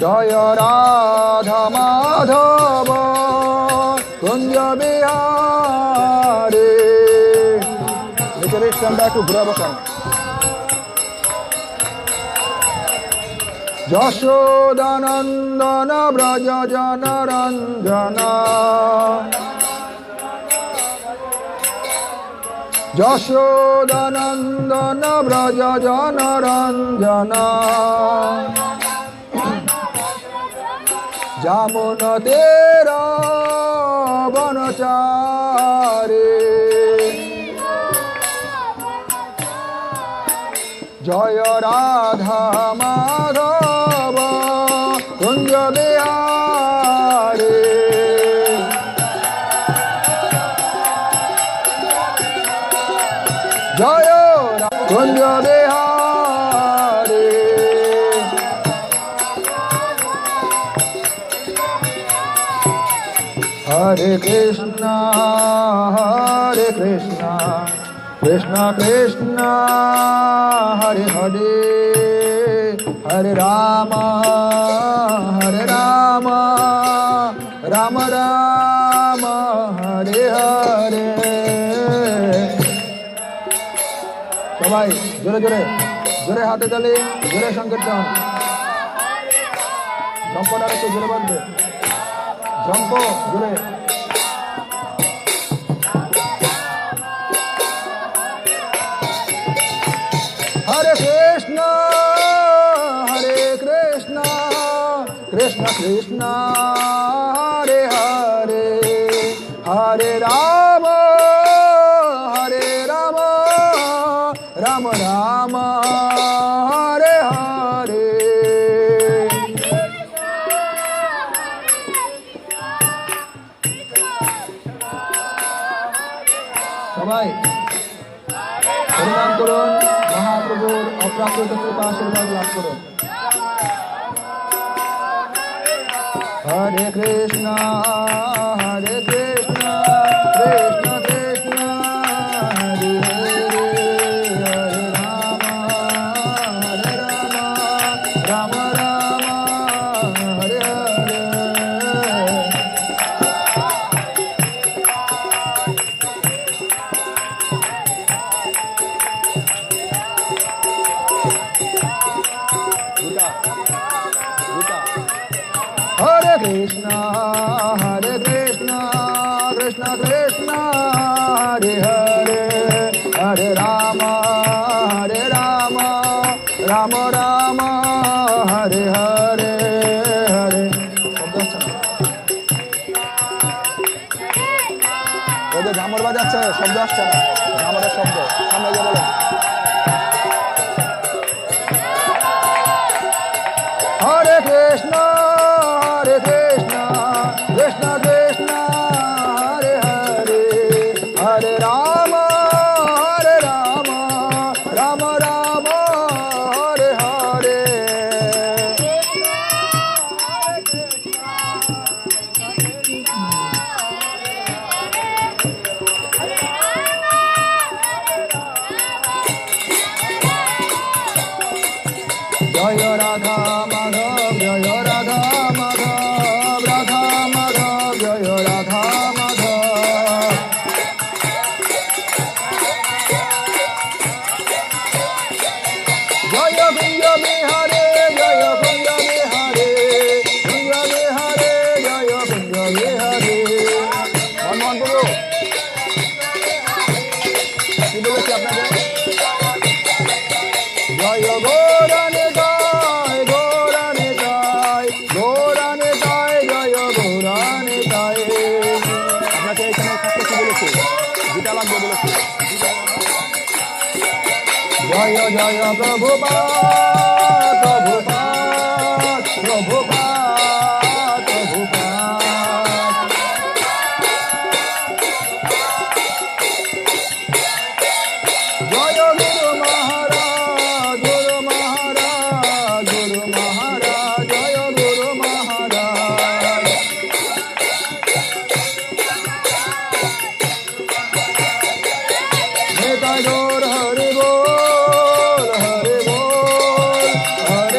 জয় রাধা মাধব কুঞ্জ বিহারে। নিচের স্ট্যান্ডটা একটু ঘুরে বসান। যশোদানন্দন ব্রজ জনরঞ্জন যশোদানন্দন ব্রজ জনরঞ্জন যামুনদের বনচারে জয় রাধা মাধব কুঞ্জ বিহারে। জয় কুঞ্জ বিহারে। হরে কৃষ্ণ কৃষ্ণ কৃষ্ণ হরে হরে হরে রাম রাম রাম হরে হরে। সবাই জোরে জোরে জোরে হাতে তালি, জোরে সংকীর্তন। ঝম্পটা একটু জোরে বাঁধবে, ঝম্প জোরে। হরে কৃষ্ণ কৃষ্ণ কৃষ্ণ হরে হরে হরে রাম রাম রাম হরে হরে। সবাই প্রণাম করুন, মহাপ্রভুর অপ্রাকৃত কৃপা আশীর্বাদ লাভ করুন। হরে কৃষ্ণ কৃষ্ণ কৃষ্ণ হরে হরে হরে রাম রাম হরে হরে। হরে কৃষ্ণ কৃষ্ণ কৃষ্ণ হরে হরে হরে রাম রাম রাম হরে হরে হরে। ওদের ঝামর বাজাচ্ছে, শব্দ আসছে না, ঝামরের শব্দ। সামনে গিয়ে বলেন হরে কৃষ্ণ কৃষ্ণ কৃষ্ণ হরে হরে হরে রাম রাম রাম হরে হরে। জয় রাধা মাধব জয় রাধা মাধব রাধা মাধব জয় রাধা মাধব। জয় কুঞ্জ বিহারে জয় কুঞ্জ বিহারে কুঞ্জ বিহারে জয় কুঞ্জ বিহারে। হনুমান প্রভু কি বলেছি আপনাদের? জয় গৌরানে জয় গৌরানে জয় গৌরানে জয় জয় গৌরানে জয়। আপনাকে এখানে থাকতে কি বলেছে? গীতা লাগবে বলেছে। জয় জয় প্রভুপাদ প্রভুপাদ প্রভুপাদ প্রভুপাদ। জয় গুরু মহারাজ গুরু মহারাজ গুরু মহারাজ জয় গুরু মহারাজ। নেতা গৌর হরি বল হরি বল হরি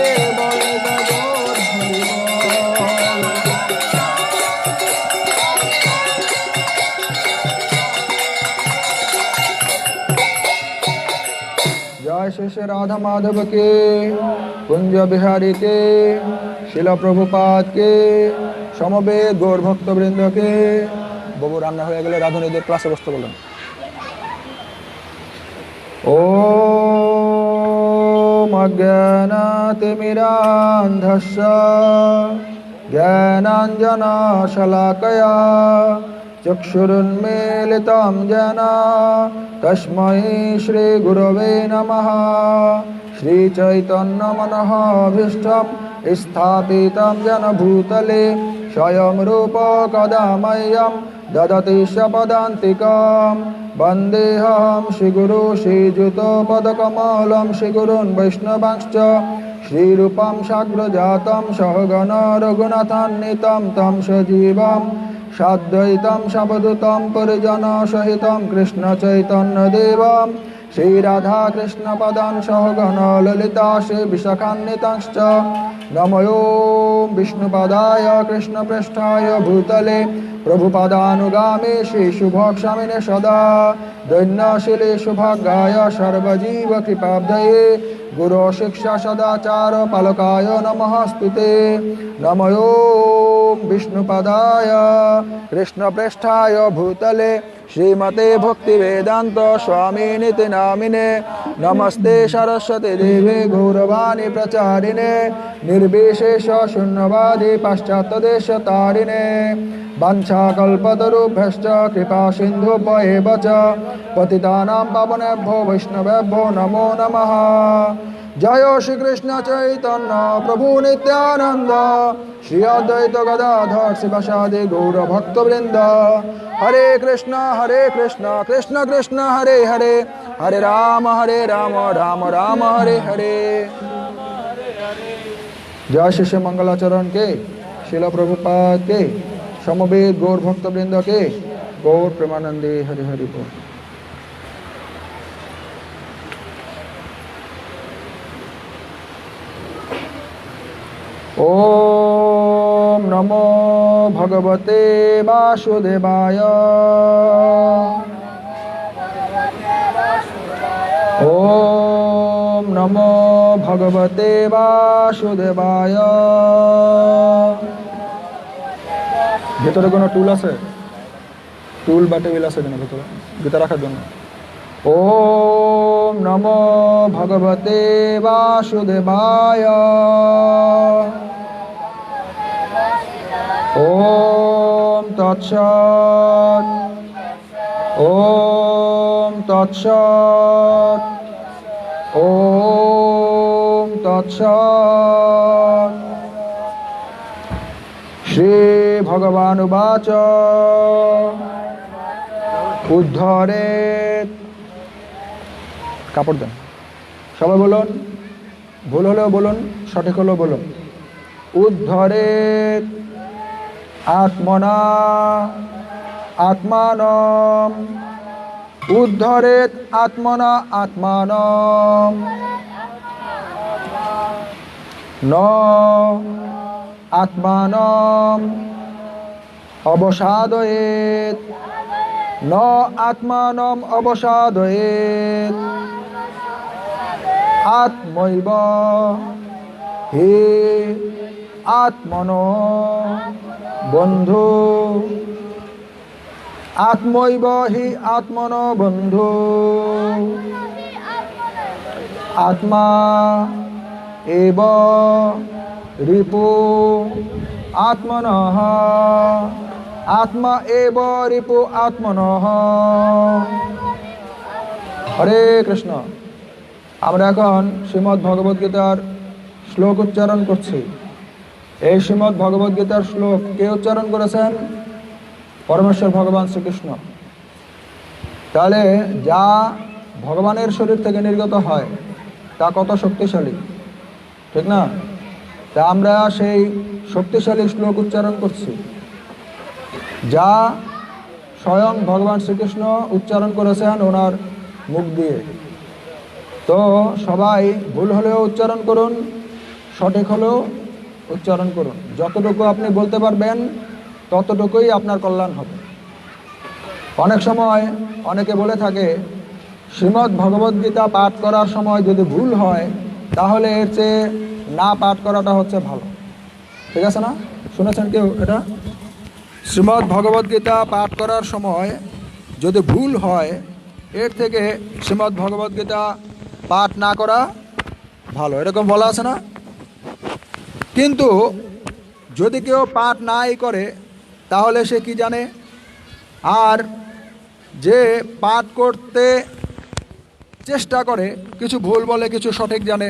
शेषे राधा माधव के, कुंज बिहारी के, शिला प्रभुपाद के, समवेत गौर भक्तवृंद के। बाबू रान्ना হয়ে গেলে রাধুনীদের ক্লাসে বসতে বলেন। ओम अज्ञानातिमिरान्धस्य ज्ञानाञ्जनशलाकया चक्षुरुन्मीलितं येन तस्मै श्रीगुरवे नमः। श्रीचैतन्यमनोभीष्टं स्थापितं येन भूतले स्वयं रूप कदा मह्यं ददति पदान्तिकम्। वन्देऽहं श्रीगुरु श्रीयुतपदकमलं श्रीगुरून् वैष्णवांश्च श्रीरूपं साग्रजातं सहगण रघुनाथान्वितं तं सजीवं साद्वैतं सावधूतं परिजनसहितं कृष्णचैतन्यदेवं श्रीराधाकृष्णपदां सहगण ललिता श्रीविशाखान्वितांश्च। नमो विष्णुपदाय कृष्णप्रेष्ठाय भूतले प्रभुपदानुगामी श्रीशुभक्षमिने सदा दैन्यशीले शुभागाय सर्वजीवकृपाब्धये गुरो शिक्षा सदाचार पालकाय नमस्ते। नमो विष्णुपदाय कृष्णप्रेष्ठाय भूतले श्रीमते भक्तिवेदांत स्वामिनिति नामिने नमस्ते सरस्वती देवे गौरवाणी प्रचारिणे निर्विशेष शून्यवादी पाश्चात्यदेशतारिणे वाञ्छाकल्पतरुभ्यश्च कृपा सिन्धुभ्येव च पतितानां पावनेभ्यो वैष्णवेभ्यो नमो नमः। जय श्री कृष्ण चैतन्य प्रभु नित्यानंद श्री अद्वैत गदाधर शिवासादि गौर भक्तवृंद। हरे कृष्ण कृष्ण कृष्ण हरे हरे, हरे राम राम राम हरे हरे। जय शिष्य मंगलाचरण के, शिला प्रभुपाद के, समवेत गौर भक्तवृंद के गौर प्रेमानंदे हरि हरि बोल। ओम नमो भगवते वासुदेवाय। ओम नमो भगवते वासुदेवाय। ভেতরে কোনো টুল আছে? টুল বা টেবিল আছে কিনা ভেতরে গীতা রাখার জন্য? ওম নমো ভগবতে বাসুদেবায়। ওম তৎসৎ। ওম তৎসৎ। ওম তৎসৎ। श्री भगवान उवाच उद्धरेत। কাপড় দেন সবাই বলুন, ভুল হলেও বলুন, সঠিক হলেও বলুন। উদ্ধরেত আত্মনা আত্মানম। উদ্ধরেত আত্মনা আত্মানম। ন आत्मानम अवसादयेत। न आत्मानम अवसादयेत। आत्मैव हि आत्मनो बन्धु। आत्मैव हि आत्मनो बन्धु। आत्मा एव रिपु आत्मनः। आत्मा एव रिपु आत्मनः। हरे कृष्ण। আমরা এখন শ্রীমদ্ ভগবদ গীতার শ্লোক উচ্চারণ করছি। এই শ্রীমদ্ ভগবদ গীতার শ্লোক কে উচ্চারণ করেছেন? পরমেশ্বর ভগবান শ্রীকৃষ্ণ। তাহলে যা ভগবানের শরীর থেকে নির্গত হয় তা কত শক্তিশালী, ঠিক না? তা আমরা সেই শক্তিশালী শ্লোক উচ্চারণ করছি যা স্বয়ং ভগবান শ্রীকৃষ্ণ উচ্চারণ করেছেন ওনার মুখ দিয়ে। তো সবাই ভুল হলেও উচ্চারণ করুন, সঠিক হলেও উচ্চারণ করুন। যতটুকু আপনি বলতে পারবেন ততটুকুই আপনার কল্যাণ হবে। অনেক সময় অনেকে বলে থাকে শ্রীমদ্ ভগবদ্গীতা পাঠ করার সময় যদি ভুল হয় তাহলে এর চেয়ে না পাঠ করাটা হচ্ছে ভালো। ঠিক আছে না? শুনেছেন কেউ এটা? শ্রীমদ্ ভগবদ্গীতা পাঠ করার সময় যদি ভুল হয় এর থেকে শ্রীমদ্ ভগবদ্গীতা পাঠ না করা ভালো, এরকম বলা আছে না? কিন্তু যদি কেউ পাঠ নাই করে তাহলে সে কি জানে? আর যে পাঠ করতে চেষ্টা করে কিছু ভুল বলে কিছু সঠিক জানে,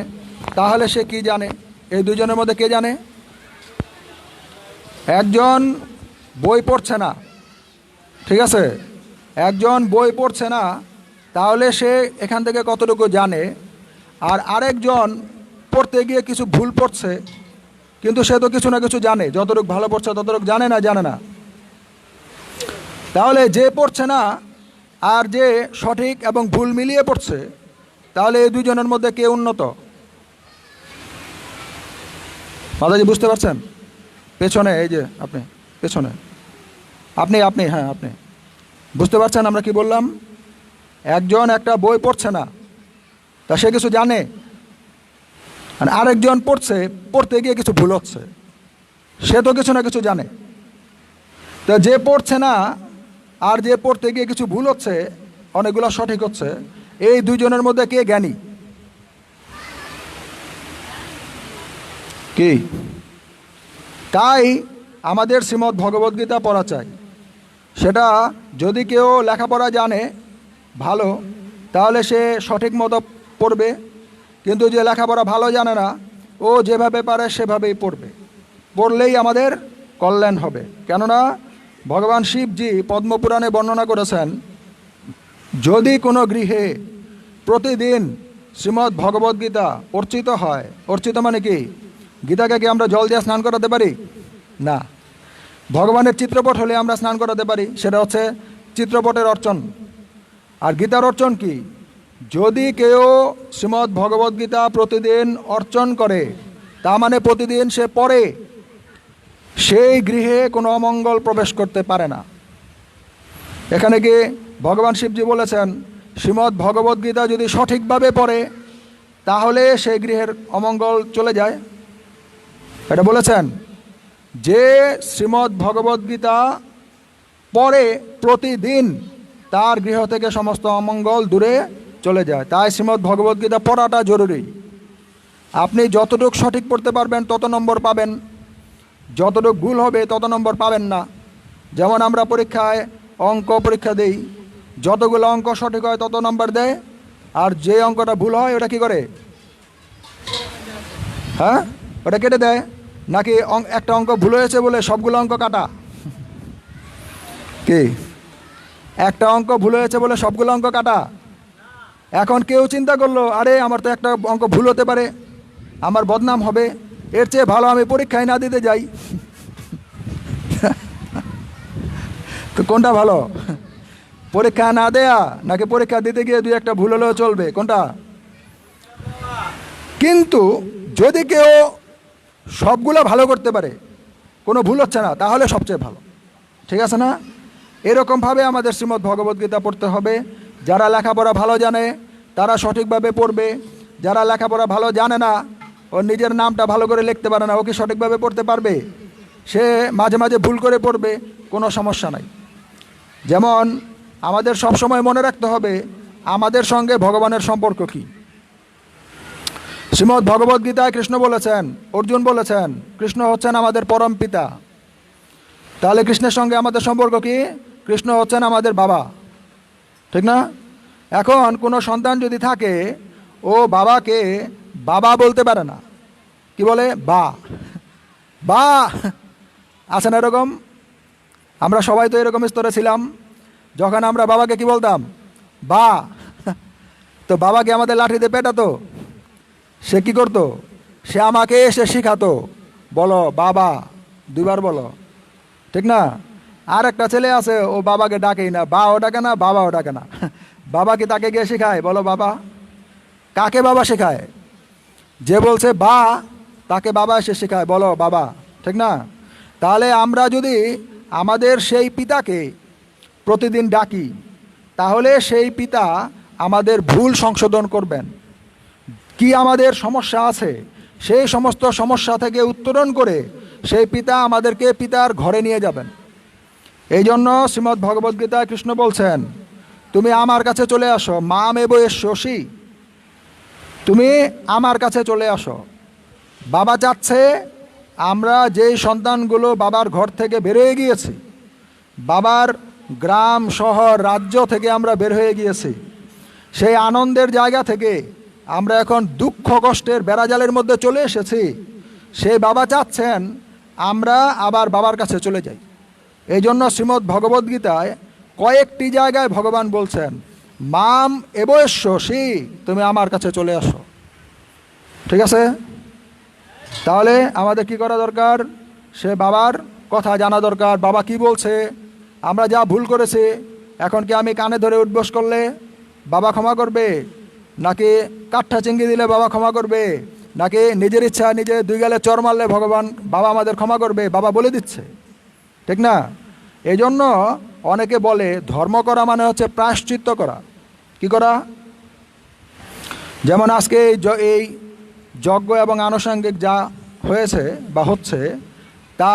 তাহলে সে কি জানে? এই দুজনের মধ্যে কে জানে? একজন বই পড়ছে না, ঠিক আছে, একজন বই পড়ছে না, তাহলে সে এখান থেকে কতটুকু জানে? আর আরেকজন পড়তে গিয়ে কিছু ভুল পড়ছে, কিন্তু সে তো কিছু না কিছু জানে, যতটুকু ভালো পড়ছে ততটুকু জানে না, জানে না। তাহলে যে পড়ছে না আর যে সঠিক এবং ভুল মিলিয়ে পড়ছে, তাহলে এই দুজনের মধ্যে কে উন্নত? মাদাজি বুঝতে পারছেন? পেছনে এই যে আপনি, পেছনে আপনি হ্যাঁ আপনি বুঝতে পারছেন আমরা কি বললাম? একজন একটা বই পড়ছে না, তা সে কিছু জানে, আর আরেকজন পড়ছে, পড়তে গিয়ে কিছু ভুল হচ্ছে, সে তো কিছু না কিছু জানে। তো যে পড়ছে না আর যে পড়তে গিয়ে কিছু ভুল হচ্ছে, অনেকগুলো সঠিক হচ্ছে, এই দুইজনের মধ্যে কে জ্ঞানী? কি? তাই আমাদের শ্রীমদ্ ভগবদ্গীতা পড়া চাই। সেটা যদি কেউ লেখাপড়া জানে ভালো, তাহলে সে সঠিক মতো পড়বে, কিন্তু যে লেখাপড়া ভালো জানে না, ও যেভাবে পারে সেভাবেই পড়বে। পড়লেই আমাদের কল্যাণ হবে। কেননা ভগবান শিবজি পদ্মপুরাণে বর্ণনা করেছেন, যদি কোনো গৃহে প্রতিদিন শ্রীমদ্ ভগবদ্গীতা অর্চিত হয়, অর্চিত মানে কি? গীতাকে কি আমরা জল দিয়ে স্নান করাতে পারি? না। ভগবানের চিত্রপট হলে আমরা স্নান করাতে পারি, সেটা হচ্ছে চিত্রপটের অর্চন। আর গীতার অর্চন কি? যদি কেউ শ্রীমদ্ ভগবদ্গীতা প্রতিদিন অর্চন করে, তা মানে প্রতিদিন সে পড়ে, সেই গৃহে কোনো অমঙ্গল প্রবেশ করতে পারে না। এখানে কি ভগবান শিবজি বলেছেন, শ্রীমদ্ ভগবদ্গীতা যদি সঠিকভাবে পড়ে তাহলে সেই গৃহের অমঙ্গল চলে যায়, এটা বলেছেন। যে শ্রীমদ্ ভগবদ্গীতা পড়ে প্রতিদিন, তার গৃহ থেকে সমস্ত অমঙ্গল দূরে চলে যায়। তাই শ্রীমদ্ ভগবদ্গীতা পড়াটা জরুরি। আপনি যতটুকু সঠিক পড়তে পারবেন তত নম্বর পাবেন, যতটুকু ভুল হবে তত নম্বর পাবেন না। যেমন আমরা পরীক্ষায় অঙ্ক পরীক্ষা দিই, যতগুলো অঙ্ক সঠিক হয় তত নম্বর দেয়, আর যে অঙ্কটা ভুল হয় ওটা কি করে? হ্যাঁ, ওটা কেটে দেয়। নাকি একটা অঙ্ক ভুল হয়েছে বলে সবগুলো অঙ্ক কাটা? কি? একটা অঙ্ক ভুল হয়েছে বলে সবগুলো অঙ্ক কাটা? এখন কেউ চিন্তা করলো, আরে আমার তো একটা অঙ্ক ভুল হতে পারে, আমার বদনাম হবে, এর চেয়ে ভালো আমি পরীক্ষায় না দিতে যাই। তো কোনটা ভালো? পরীক্ষা না দেয়া নাকি পরীক্ষা দিতে গিয়ে দুই একটা ভুল হলেও চলবে? কোনটা? কিন্তু যদি কেউ সবগুলো ভালো করতে পারে, কোনো ভুল হচ্ছে না, তাহলে সবচেয়ে ভালো। ঠিক আছে না? এরকমভাবে আমাদের শ্রীমদ্ ভগবদ্গীতা পড়তে হবে। যারা লেখাপড়া ভালো জানে তারা সঠিকভাবে পড়বে, যারা লেখাপড়া ভালো জানে না, ও নিজের নামটা ভালো করে লিখতে পারে না, ও কি সঠিকভাবে পড়তে পারবে? সে মাঝে মাঝে ভুল করে পড়বে, কোনো সমস্যা নাই। যেমন আমাদের সব সময় মনে রাখতে হবে আমাদের সঙ্গে ভগবানের সম্পর্ক কী। শ্রীমদ্ ভগবদ্গীতায় কৃষ্ণ বলেছেন, অর্জুন বলেছেন, কৃষ্ণ হচ্ছেন আমাদের পরম পিতা। তাহলে কৃষ্ণের সঙ্গে আমাদের সম্পর্ক কি? কৃষ্ণ হচ্ছেন আমাদের বাবা, ঠিক না? এখন কোনো সন্তান যদি থাকে, ও বাবাকে বাবা বলতে পারে না, কি বলে? বা বা। আছে না এরকম? আমরা সবাই তো এরকম স্তরে ছিলাম, যখন আমরা বাবাকে কি বলতাম? বা। তো বাবাকে আমাদের লাঠিতে পেটাতো, সে কি করতো? সে আমাকে এসে শিখাতো, বলো বাবা, দুইবার বলো, ঠিক না? আর একটা ছেলে আছে, ও বাবাকে ডাকেই না, বাও ডাকে না, বাবাও ডাকে না। বাবা কি তাকে গিয়ে শেখায়, বলো বাবা? কাকে বাবা শেখায়? যে বলছে বা, তাকে বাবা এসে শেখায়, বলো বাবা, ঠিক না? তাহলে আমরা যদি আমাদের সেই পিতাকে প্রতিদিন ডাকি, তাহলে সেই পিতা আমাদের ভুল সংশোধন করবেন। কি আমাদের সমস্যা আছে সেই সমস্ত সমস্যা থেকে উত্তরণ করে সেই পিতা আমাদেরকে পিতার ঘরে নিয়ে যাবেন। এই জন্য শ্রীমদ্ ভগবদ্গীতায় কৃষ্ণ বলছেন, তুমি আমার কাছে চলে আসো, মাম এব এসি, তুমি আমার কাছে চলে আসো। বাবা চাচ্ছে আমরা যেই সন্তানগুলো বাবার ঘর থেকে বের হয়ে গিয়েছি, বাবার গ্রাম শহর রাজ্য থেকে আমরা বের হয়ে গিয়েছি, সেই আনন্দের জায়গা থেকে আমরা এখন দুঃখ কষ্টের বেড়াজালের মধ্যে চলে এসেছি। সেই বাবা চাচ্ছেন আমরা আবার বাবার কাছে চলে যাই। এই জন্য শ্রীমদ্ ভগবদ্গীতায় কয়েকটি জায়গায় ভগবান বলছেন, মাম এবয়স্যসি, তুমি আমার কাছে চলে আসো। ঠিক আছে? তাহলে আমাদের কি করা দরকার? সে বাবার কথা জানা দরকার। বাবা কি বলছে, আমরা যা ভুল করেছি এখন কি আমি কানে ধরে উঠবোস করলে বাবা ক্ষমা করবে, নাকি কাঠটা চিংড়ি দিলে বাবা ক্ষমা করবে, নাকি নিজের ইচ্ছা নিজে দুই গালে চর মারলে বাবা আমাদের ক্ষমা করবে? বাবা বলে দিচ্ছে, ঠিক না? এই জন্য অনেকে বলে ধর্ম করা মানে হচ্ছে প্রায়শ্চিত্ত করা। কি করা? যেমন আজকে এই যজ্ঞ এবং আনুষঙ্গিক যা হয়েছে বা হচ্ছে, তা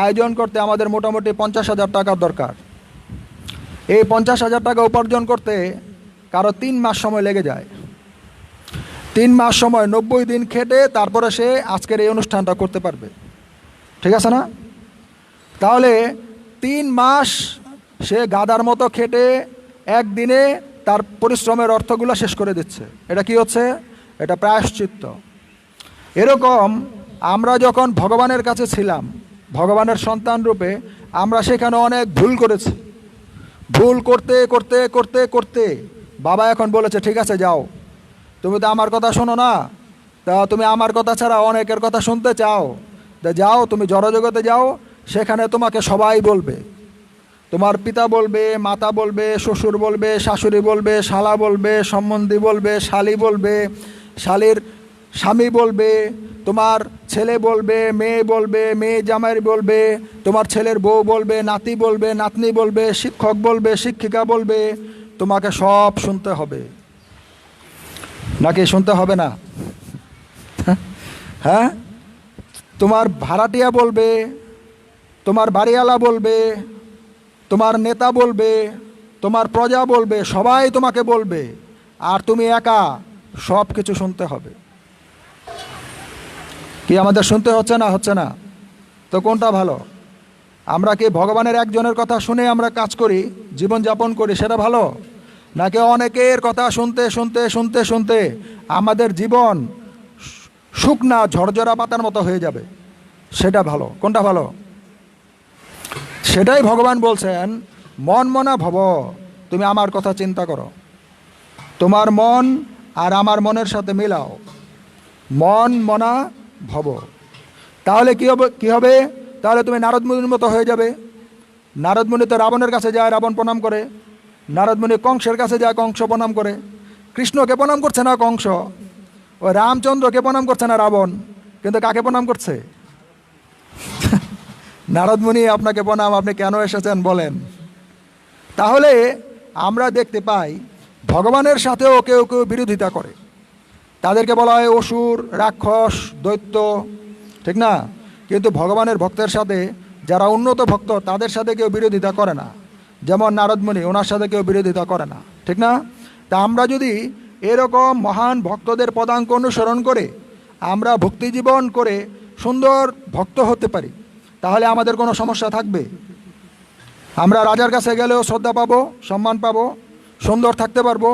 আয়োজন করতে আমাদের মোটামুটি 50,000 টাকার দরকার। এই 50,000 টাকা উপার্জন করতে কারো 3 মাস সময় লেগে যায়। 3 মাস সময় 90 দিন খেটে তারপরে সে আজকের এই অনুষ্ঠানটা করতে পারবে। ঠিক আছে না? তাহলে 3 মাস সে গাদার মতো খেটে একদিনে তার পরিশ্রমের অর্থগুলো শেষ করে দিচ্ছে। এটা কি হচ্ছে? এটা প্রায়শ্চিত্ত। এরকম আমরা যখন ভগবানের কাছে ছিলাম, ভগবানের সন্তান রূপে, আমরা সেখানে অনেক ভুল করেছি। ভুল করতে করতে করতে করতে বাবা এখন বলেছে, ঠিক আছে যাও, তুমি তো আমার কথা শোনো না, তা তুমি আমার কথা ছাড়া অনেকের কথা শুনতে চাও, তা যাও, তুমি জড়জগতে যাও, সেখানে তোমাকে সবাই বলবে। তোমার পিতা বলবে, মাতা বলবে, শ্বশুর বলবে, শাশুড়ি বলবে, শালা বলবে, সম্বন্ধী বলবে, শালি বলবে, শালির স্বামী বলবে, তোমার ছেলে বলবে, মেয়ে বলবে, মেয়ে জামাই বলবে, তোমার ছেলের বউ বলবে, নাতি বলবে, নাতনি বলবে, শিক্ষক বলবে, শিক্ষিকা বলবে। তোমাকে সব শুনতে হবে, নাকি শুনতে হবে না? হ্যাঁ, তোমার ভাড়াটিয়া বলবে, তোমার বাড়িওয়ালা বলবে, তোমার নেতা বলবে, তোমার প্রজা বলবে, সবাই তোমাকে বলবে, আর তুমি একা সব কিছু শুনতে হবে। কি আমাদের শুনতে হচ্ছে না? হচ্ছে না? তো কোনটা ভালো? আমরা কি ভগবানের একজনের কথা শুনে আমরা কাজ করি, জীবনযাপন করি, সেটা ভালো, নাকি অনেকের কথা শুনতে শুনতে শুনতে শুনতে আমাদের জীবন শুকনা ঝরঝরা পাতার মতো হয়ে যাবে? সেটা ভালো? কোনটা ভালো? সেটাই ভগবান বলছেন, মন মনা ভব, তুমি আমার কথা চিন্তা করো, তোমার মন আর আমার মনের সাথে মিলাও, মন মনা ভব। তাহলে কি হবে? তাহলে তুমি নারদমুনির মতো হয়ে যাবে। নারদমুনি তো রাবণের কাছে যায়, রাবণ প্রণাম করে। নারদমুনি কংসের কাছে যায়, কংস প্রণাম করে। কৃষ্ণকে প্রণাম করছে না কংস, ওই রামচন্দ্রকে প্রণাম করছে না রাবণ, কিন্তু কাকে প্রণাম করছে? নারদমুনি আপনাকে প্রণাম, আপনি কেন এসেছেন বলেন? তাহলে আমরা দেখতে পাই ভগবানের সাথেও কেউ কেউ বিরোধিতা করে। তাদেরকে বলা হয় অসুর, রাক্ষস, দৈত্য, ঠিক না? কিন্তু ভগবানের ভক্তের সাথে, যারা উন্নত ভক্ত, তাদের সাথে কেউ বিরোধিতা করে না। যেমন নারদমুনি, ওনার সাথে কেউ বিরোধিতা করে না, ঠিক না? তা আমরা যদি এরকম মহান ভক্তদের পদাঙ্ক অনুসরণ করে আমরা ভক্তিজীবন করে সুন্দর ভক্ত হতে পারি, তাহলে আমাদের কোনো সমস্যা থাকবে? আমরা রাজার কাছে গেলেও শ্রদ্ধা পাবো, সম্মান পাবো, সুন্দর থাকতে পারবো।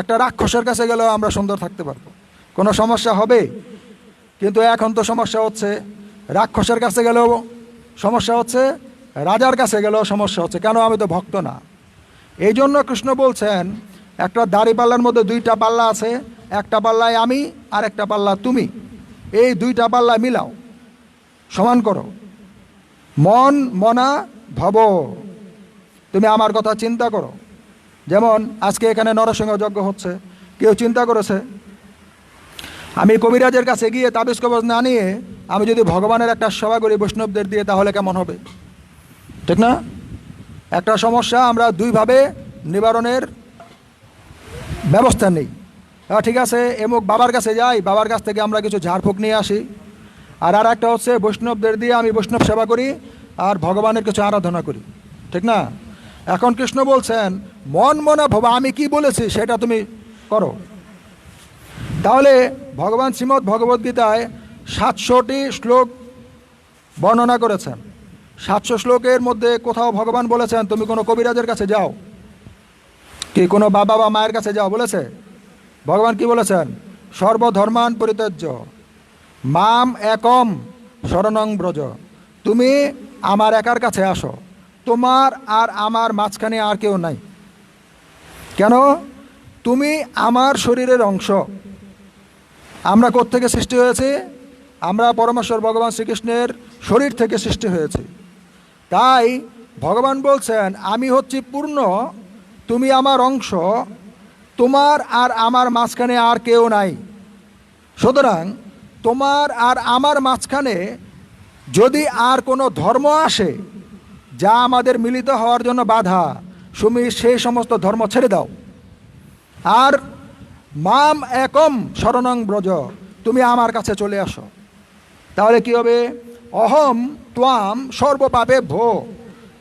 একটা রাক্ষসের কাছে গেলেও আমরা সুন্দর থাকতে পারবো, কোনো সমস্যা হবে? কিন্তু এখন তো সমস্যা হচ্ছে, রাক্ষসের কাছে গেলেও সমস্যা হচ্ছে, রাজার কাছে গেলেও সমস্যা হচ্ছে। কেন? আমি তো ভক্ত না। এই জন্য কৃষ্ণ বলছেন, একটা দাড়ি পাল্লার মধ্যে 2টা পাল্লা আছে, একটা পাল্লায় আমি আর একটা পাল্লা তুমি, এই 2টা পাল্লা মিলাও, সমান করো। মন মনা ভব, তুমি আমার কথা চিন্তা করো। যেমন আজকে এখানে নরসিংহ যজ্ঞ হচ্ছে, কেউ চিন্তা করেছে? আমি কবিরাজের কাছে গিয়ে তাবিজ কবজ না নিয়ে আমি যদি ভগবানের একটা সেবা করি বৈষ্ণবদের দিয়ে, তাহলে কেমন হবে? ঠিক না? একটা সমস্যা আমরা দুইভাবে নিবারণের ব্যবস্থা নেই। ঠিক আছে, এমুক বাবার কাছে যাই, বাবার কাছ থেকে আমরা কিছু ঝাড়ফুঁক নিয়ে আসি। আর একটা হচ্ছে বৈষ্ণবদের দিয়ে আমি বৈষ্ণব সেবা করি আর ভগবানের কিছু আরাধনা করি, ঠিক না? এখন কৃষ্ণ বলছেন মন মনা ভবা, আমি কি বলেছি সেটা তুমি করো। তাহলে ভগবান শ্রীমদ্ ভগবদ্গীতায় 700টি শ্লোক বর্ণনা করেছেন। 700 শ্লোকের মধ্যে কোথাও ভগবান বলেছেন তুমি কোনো কবিরাজের কাছে যাও, কি কোনো বাবা বা মায়ের কাছে যাও বলেছে? ভগবান কি বলেছেন? সর্বধর্মান পরিত্যাজ্য মাম একম শরণং ব্রজ, তুমি আমার একার কাছে আসো, তোমার আর আমার মাঝখানে আর কেউ নাই। কেন? তুমি আমার শরীরের অংশ। আমরা কোত্থেকে সৃষ্টি হয়েছি? আমরা পরমেশ্বর ভগবান শ্রীকৃষ্ণের শরীর থেকে সৃষ্টি হয়েছি। তাই ভগবান বলছেন আমি হচ্ছি পূর্ণ, তুমি আমার অংশ, তোমার আর আমার মাঝখানে আর কেউ নাই। সুতরাং তোমার আর আমার মাঝখানে যদি আর কোনো ধর্ম আসে যা আমাদের মিলিত হওয়ার জন্য বাধা, তুমি সেই সমস্ত ধর্ম ছেড়ে দাও। আর মাম একম শরণং ব্রজ, তুমি আমার কাছে চলে আসো। তাহলে কি হবে? অহম ত্বাম সর্বপাপে ভো,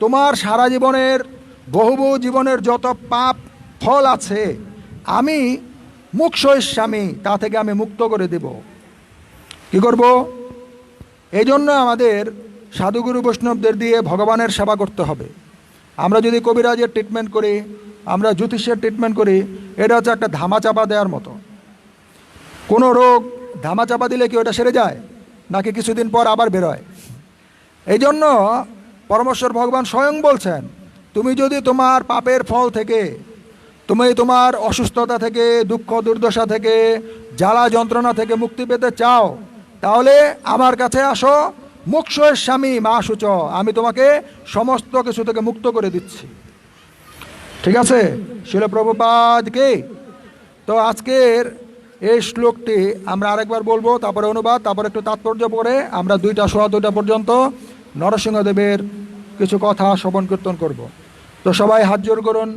তোমার সারা জীবনের বহু জীবনের যত পাপ ফল আছে আমি মুক্ষয়িষ্যামি, তা থেকে আমি মুক্ত করে দেব। কি করব? এই জন্য আমাদের সাধুগুরু বৈষ্ণবদের দিয়ে ভগবানের সেবা করতে হবে। আমরা যদি কবিরাজের ট্রিটমেন্ট করি, আমরা জ্যোতিষের ট্রিটমেন্ট করি, এটা হচ্ছে একটা ধামাচাপা দেওয়ার মতো। কোনো রোগ ধামাচাপা দিলে কি ওটা সেরে যায়? নাকি কিছুদিন পর আবার বেরোয়? এই জন্য পরমেশ্বর ভগবান স্বয়ং বলছেন তুমি যদি তোমার পাপের ফল থেকে, তুমি তোমার অসুস্থতা থেকে, দুঃখ দুর্দশা থেকে, জ্বালা যন্ত্রণা থেকে মুক্তি পেতে চাও, তাহলে আমার কাছে আসো, মুক্ষয়িষ্যামি মা শুচ, আমি তোমাকে সমস্ত কিছু থেকে মুক্ত করে দিচ্ছি। ঠিক আছে? শিল প্রভুপাদকে। তো আজকের এই শ্লোকটি আমরা আরেকবার বলবো, তারপরে অনুবাদ, তারপরে একটু তাৎপর্য পড়ে আমরা 2টা সোয়া 2টা পর্যন্ত নরসিংহদেবের কিছু কথা শ্রবণ কীর্তন করব। তো সবাই হাত জোর করুন,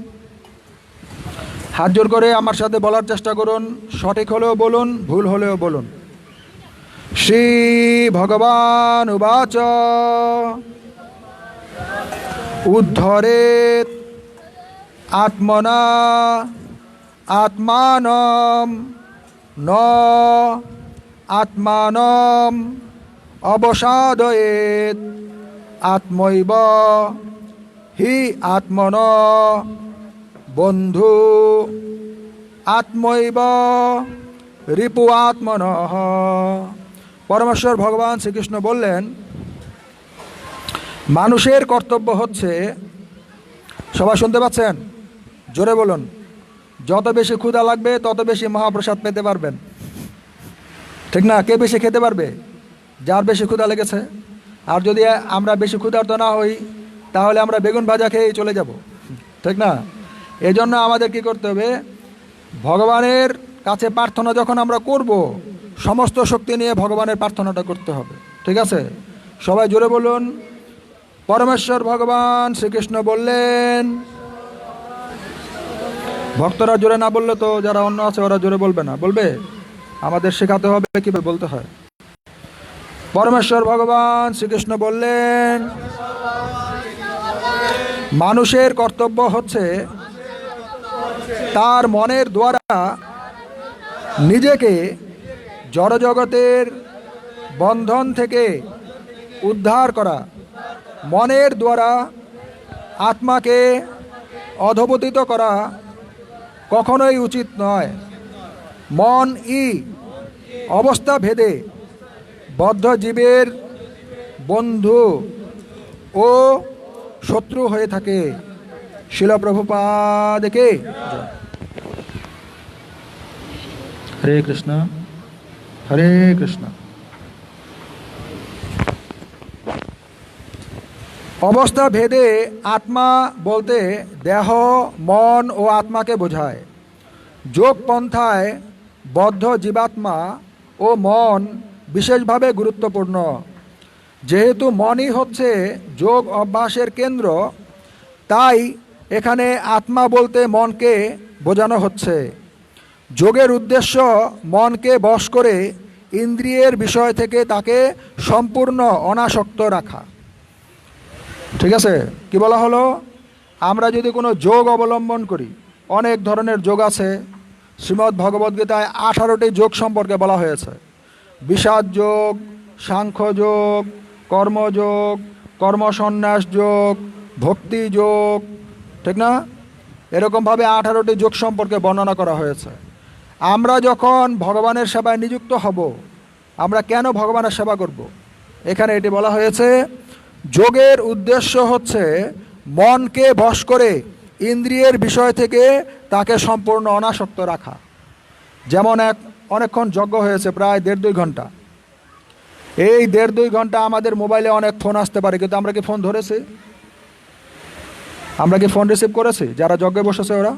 হাত জোর করে আমার সাথে বলার চেষ্টা করুন, সঠিক হলেও বলুন, ভুল হলেও বলুন। শ্রী ভগবান উবাচ উদ্ধরেত আত্মনা আত্মানম ন আত্মানম অবসাদয়েত আত্মৈব হি আত্মন বন্ধু আত্মৈব রিপু আত্মনঃ। পরমেশ্বর ভগবান শ্রীকৃষ্ণ বললেন মানুষের কর্তব্য হচ্ছে, সবাই শুনতে পাচ্ছেন? জোরে বলুন। যত বেশি ক্ষুধা লাগবে তত বেশি মহাপ্রসাদ পেতে পারবেন, ঠিক না? কে বেশি খেতে পারবে? যার বেশি ক্ষুধা লেগেছে। আর যদি আমরা বেশি ক্ষুধার্ত না হই তাহলে আমরা বেগুন ভাজা খেয়েই চলে যাব, ঠিক না? এই জন্য আমাদের কি করতে হবে? ভগবানের কাছে প্রার্থনা যখন আমরা করব, সমস্ত শক্তি নিয়ে ভগবানের প্রার্থনাটা করতে হবে, ঠিক আছে? সবাই জোরে বলুন। পরমেশ্বর ভগবান শ্রীকৃষ্ণ বললেন, ভক্তরা জোরে না বললে তো যারা অন্য আছে ওরা জোরে বলবে না, বলবে? আমাদের শেখাতে হবে কিভাবে বলতে হয়। পরমেশ্বর ভগবান শ্রীকৃষ্ণ বললেন মানুষের কর্তব্য হচ্ছে তার মনের দ্বারা নিজেকে জড়জগতের বন্ধন থেকে উদ্ধার করা। মনের দ্বারা আত্মাকে অধঃপতিত করা কখনোই উচিত নয়। মন অবস্থা ভেদে বদ্ধ জীবের বন্ধু ও শত্রু হয়ে থাকে। শিল প্রভুপাদকে হরে কৃষ্ণ হরে কৃষ্ণ। অবস্থা ভেদে আত্মা বলতে দেহ, মন ও আত্মাকে বোঝায়। যোগ পন্থায় বদ্ধ জীবাত্মা ও মন বিশেষভাবে গুরুত্বপূর্ণ। যেহেতু মনই হচ্ছে যোগ অভ্যাসের কেন্দ্র, তাই এখানে আত্মা বলতে মনকে বোঝানো হচ্ছে। যোগের উদ্দেশ্য মনকে বশ করে ইন্দ্রিয়ের বিষয় থেকে তাকে সম্পূর্ণ অনাসক্ত রাখা। ঠিক আছে, কি বলা হলো? আমরা যদি কোনো যোগ অবলম্বন করি, অনেক ধরনের যোগ আছে। শ্রীমদ্ ভগবদ্গীতায় 18টি যোগ সম্পর্কে বলা হয়েছে। বিষাদ যোগ, সাংখ্য যোগ, কর্মযোগ, কর্মসন্ন্যাস যোগ, ভক্তি যোগ, ঠিক না? এরকমভাবে 18টি যোগ সম্পর্কে বর্ণনা করা হয়েছে। আমরা যখন ভগবানের সেবায় নিযুক্ত হব, আমরা কেন ভগবানের সেবা করব? এখানে এটি বলা হয়েছে, যোগের উদ্দেশ্য হচ্ছে মনকে বশ করে ইন্দ্রিয়ের বিষয় থেকে তাকে সম্পূর্ণ অনাসক্ত রাখা। যেমন অনেকক্ষণ যজ্ঞ হয়েছে, প্রায় 1.5-2 ঘন্টা। এই 1.5-2 ঘন্টা আমাদের মোবাইলে অনেক ফোন আসতে পারে, কিন্তু আমরা কি ফোন ধরেছি? আমরা কি ফোন রিসিভ করেছি যারা যজ্ঞে বসেছে ওরা?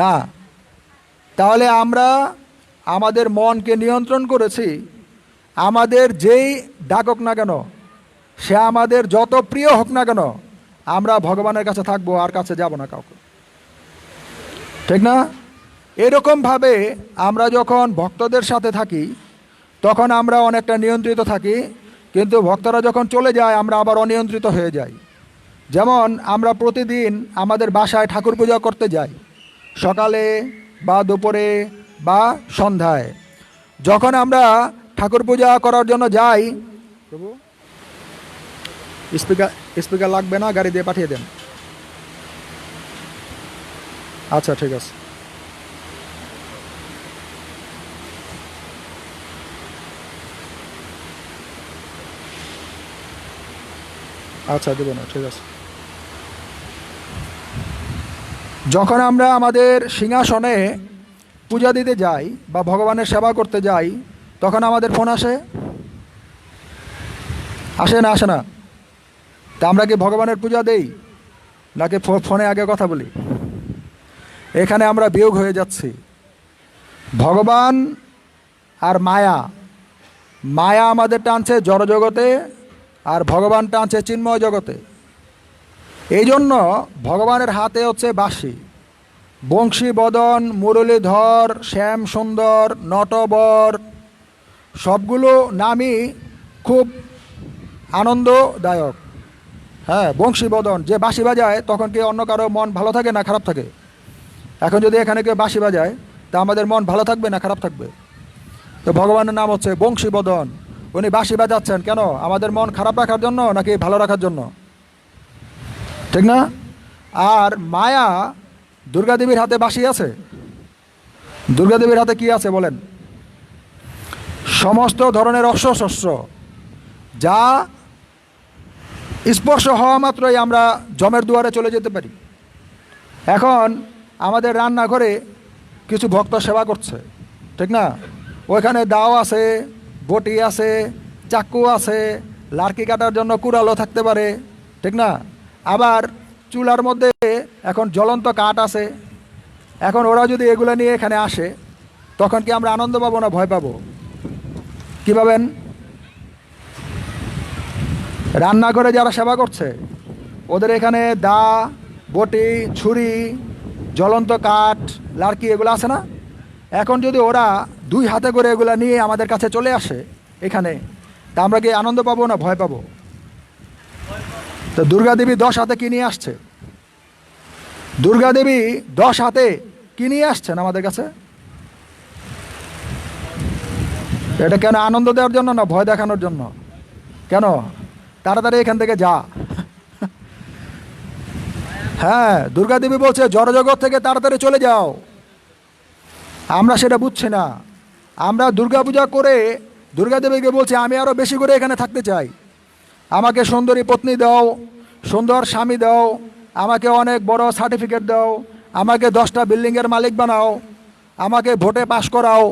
না। তাহলে আমরা আমাদের মনকে নিয়ন্ত্রণ করেছি। আমাদের যেই ডাকুক না কেন, সে আমাদের যত প্রিয় হোক না কেন, আমরা ভগবানের কাছে থাকবো, আর কাছে যাব না কাউকে। ঠিক না? এরকমভাবে আমরা যখন ভক্তদের সাথে থাকি তখন আমরা অনেকটা নিয়ন্ত্রিত থাকি, কিন্তু ভক্তরা যখন চলে যায় আমরা আবার অনিয়ন্ত্রিত হয়ে যাই। যেমন আমরা প্রতিদিন আমাদের বাসায় ঠাকুর পূজা করতে যাই, সকালে বা দুপুরে বা সন্ধ্যায়। যখন আমরা ঠাকুর পূজা করার জন্য যাই, প্রভু স্পিকার লাগবে না, গাড়ি দিয়ে পাঠিয়ে দেন। আচ্ছা, ঠিক আছে। আচ্ছা, দেব না, ঠিক আছে। যখন আমরা আমাদের সিংহাসনে পূজা দিতে যাই বা ভগবানের সেবা করতে যাই, তখন আমাদের ফোন আসে না? আসে না? তা আমরা কি ভগবানের পূজা দেই নাকি ফোনে আগে কথা বলি? এখানে আমরা বিয়োগ হয়ে যাচ্ছি। ভগবান আর মায়া আমাদের টানছে জড়জগতে, আর ভগবান টানছে চিন্ময় জগতে। এই জন্য ভগবানের হাতে হচ্ছে বাঁশি, বংশী বদন, মুরলীধর, শ্যাম সুন্দর, নটবর, সবগুলো নামই খুব আনন্দদায়ক। হ্যাঁ, বংশী বদন, যে বাঁশি বাজায় তখন কি অন্য কারো মন ভালো থাকে না খারাপ থাকে? এখন যদি এখানে কেউ বাঁশি বাজায় তা আমাদের মন ভালো থাকবে না খারাপ থাকবে? তো ভগবানের নাম হচ্ছে বংশী বদন। উনি বাঁশি বাজাচ্ছেন কেন? আমাদের মন খারাপ রাখার জন্য নাকি ভালো রাখার জন্য? ঠিক না? আর মায়া, দুর্গাদেবীর হাতে বাঁশি আছে। দুর্গাদেবীর হাতে কি আছে বলেন? সমস্ত ধরনের অস্ত্র, যা স্পর্শ হওয়া মাত্রই আমরা যমের দুয়ারে চলে যেতে পারি। এখন আমাদের রান্নাঘরে কিছু ভক্ত সেবা করছে, ঠিক না? ওইখানে দাও আছে, বটি আছে, চাকু আছে, লার্কি কাটার জন্য কুড়ালও থাকতে পারে, ঠিক না? আবার চুলার মধ্যে এখন জ্বলন্ত কাঠ আছে। এখন ওরা যদি এগুলো নিয়ে এখানে আসে, তখন কি আমরা আনন্দ পাবো না ভয় পাবো? কী পাবেন? রান্নাঘরে যারা সেবা করছে ওদের এখানে দা, বটি, ছুরি, জ্বলন্ত কাঠ, লার্কি এগুলো আছে না? এখন যদি ওরা 2 হাতে করে এগুলো নিয়ে আমাদের কাছে চলে আসে এখানে, তা আমরা কি আনন্দ পাবো না ভয় পাবো? তো দুর্গাদেবী 10 হাতে কি নিয়ে আসছে? দুর্গাদেবী 10 হাতে কি নিয়ে আসছেন আমাদের কাছে? এটা কেন আনন্দ দেওয়ার জন্য না ভয় দেখানোর জন্য? কেন? তাড়াতাড়ি এখান থেকে যা। হ্যাঁ, দুর্গাদেবী বলছে জড়জগৎ থেকে তাড়াতাড়ি চলে যাও। আমরা সেটা বুঝছি না। আমরা দুর্গা পূজা করে দুর্গাদেবীকে বলছি আমি আরও বেশি করে এখানে থাকতে চাই, আমাকে সুন্দরী পত্নী দাও, সুন্দর স্বামী দাও, আমাকে অনেক বড় সার্টিফিকেট দাও, আমাকে 10টা বিল্ডিংয়ের মালিক বানাও, আমাকে ভোটে পাশ করাও।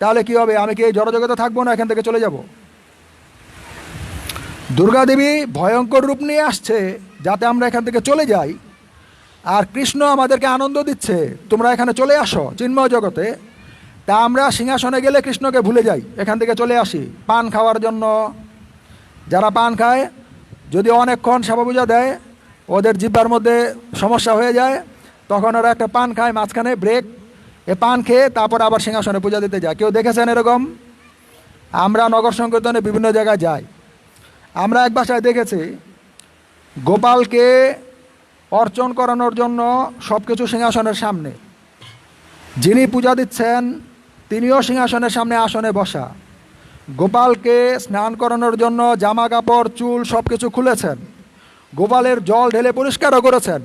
তাহলে কি হবে? আমি কি এই জড়জগতে থাকবো না এখান থেকে চলে যাব? দুর্গাদেবী ভয়ঙ্কর রূপ নিয়ে আসছে যাতে আমরা এখান থেকে চলে যাই, আর কৃষ্ণ আমাদেরকে আনন্দ দিচ্ছে তোমরা এখানে চলে আসো চিন্ময় জগতে। তা আমরা সিংহাসনে গেলে কৃষ্ণকে ভুলে যাই, এখান থেকে চলে আসি পান খাওয়ার জন্য। যারা পান খায়, যদি অনেকক্ষণ সেবা পূজা দেয়, ওদের জিহ্বার মধ্যে সমস্যা হয়ে যায়, তখন ওরা একটা পান খায়, মাঝখানে ব্রেক, এ পান খেয়ে তারপর আবার সিংহাসনে পূজা দিতে যায়। কেউ দেখেছেন এরকম? আমরা নগর সংকীর্তনে বিভিন্ন জায়গায় যাই। আমরা এক বাসায় দেখেছি গোপালকে অর্চন করানোর জন্য সব কিছু সিংহাসনের সামনে, যিনি পূজা দিচ্ছেন তিনিও সিংহাসনের সামনে আসনে বসা। গোপালকে স্নান করানোর জন্য জামা কাপড় চুল সব কিছু খুলেছেন, গোপালের জল ঢেলে পরিষ্কারও করেছেন,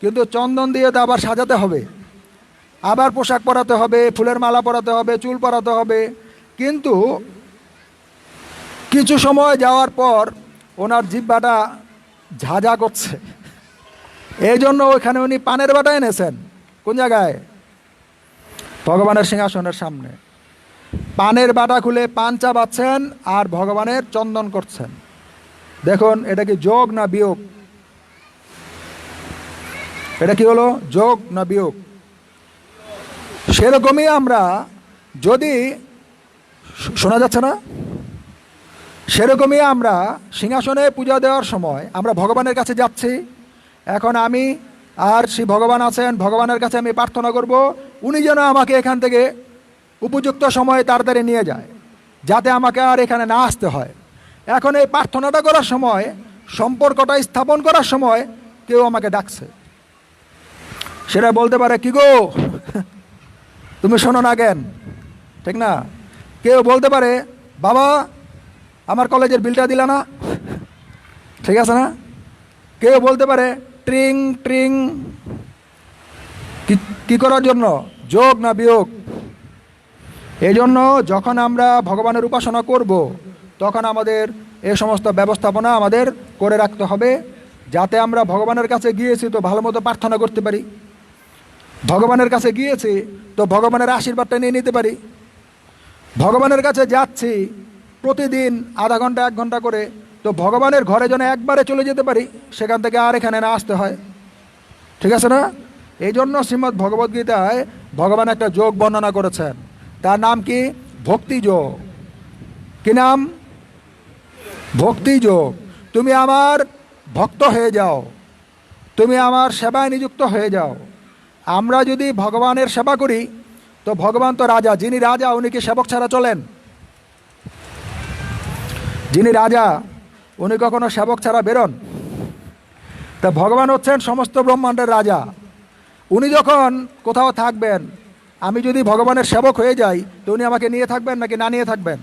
কিন্তু চন্দন দিয়ে তো আবার সাজাতে হবে, আবার পোশাক পরাতে হবে, ফুলের মালা পরাতে হবে, চুল পরাতে হবে। কিন্তু কিছু সময় যাওয়ার পর ওনার জিহ্বাটা ঝাঁঝা করছে, এই জন্য ওইখানে উনি পানের বাটা এনেছেন। কোন জায়গায়? ভগবানের সিংহাসনের সামনে। পানের বাটা খুলে পান চাবাচ্ছেন আর ভগবানের চন্দন করছেন। দেখুন এটা কি যোগ না বিয়োগ? এটা কি হলো, যোগ না বিয়োগ? সেরকমই আমরা যদি, শোনা যাচ্ছে না? সেরকমই আমরা সিংহাসনে পূজা দেওয়ার সময় আমরা ভগবানের কাছে যাচ্ছি। এখন আমি আর শ্রী ভগবান আছেন, ভগবানের কাছে আমি প্রার্থনা করব উনি যেন আমাকে এখান থেকে উপযুক্ত সময়ে তাড়াতাড়ি নিয়ে যায়, যাতে আমাকে আর এখানে না আসতে হয়। এখন এই প্রার্থনাটা করার সময়, সম্পর্কটা স্থাপন করার সময় কেউ আমাকে ডাকছে, সেটা বলতে পারে কি গো তুমি শোনো না কেন, ঠিক না? কেউ বলতে পারে বাবা আমার কলেজের বিলটা দিলা না, ঠিক আছে না? কেউ বলতে পারে ট্রিং ট্রিং। কি করার জন্য? যোগ না বিয়োগ? এই জন্য যখন আমরা ভগবানের উপাসনা করব তখন আমাদের এই সমস্ত ব্যবস্থাপনা আমাদের করে রাখতে হবে, যাতে আমরা ভগবানের কাছে গিয়েছি তো ভালো মতো প্রার্থনা করতে পারি, ভগবানের কাছে গিয়েছি তো ভগবানের আশীর্বাদটা নিয়ে নিতে পারি, ভগবানের কাছে যাচ্ছি প্রতিদিন আধা ঘন্টা 1 ঘন্টা করে, তো ভগবানের ঘরে যেন একবারে চলে যেতে পারি, সেখান থেকে আর এখানে না আসতে হয়, ঠিক আছে না? এই জন্য শ্রীমদ্ ভগবদ্গীতায় ভগবান একটা যোগ বর্ণনা করেছেন, তার নাম কি? ভক্তি যোগ। কি নাম? ভক্তি যোগ। তুমি আমার ভক্ত হয়ে যাও, তুমি আমার সেবায় নিযুক্ত হয়ে যাও। আমরা যদি ভগবানের সেবা করি তো ভগবান তো রাজা, যিনি রাজা উনি কি সেবক ছাড়া চলেন? যিনি রাজা উনি কখনো সেবক ছাড়া বেরোন? তা ভগবান হচ্ছেন সমস্ত ব্রহ্মাণ্ডের রাজা। উনি যখন কোথাও থাকবেন, আমি যদি ভগবানের সেবক হয়ে যাই তো উনি আমাকে নিয়ে থাকবেন নাকি না নিয়ে থাকবেন?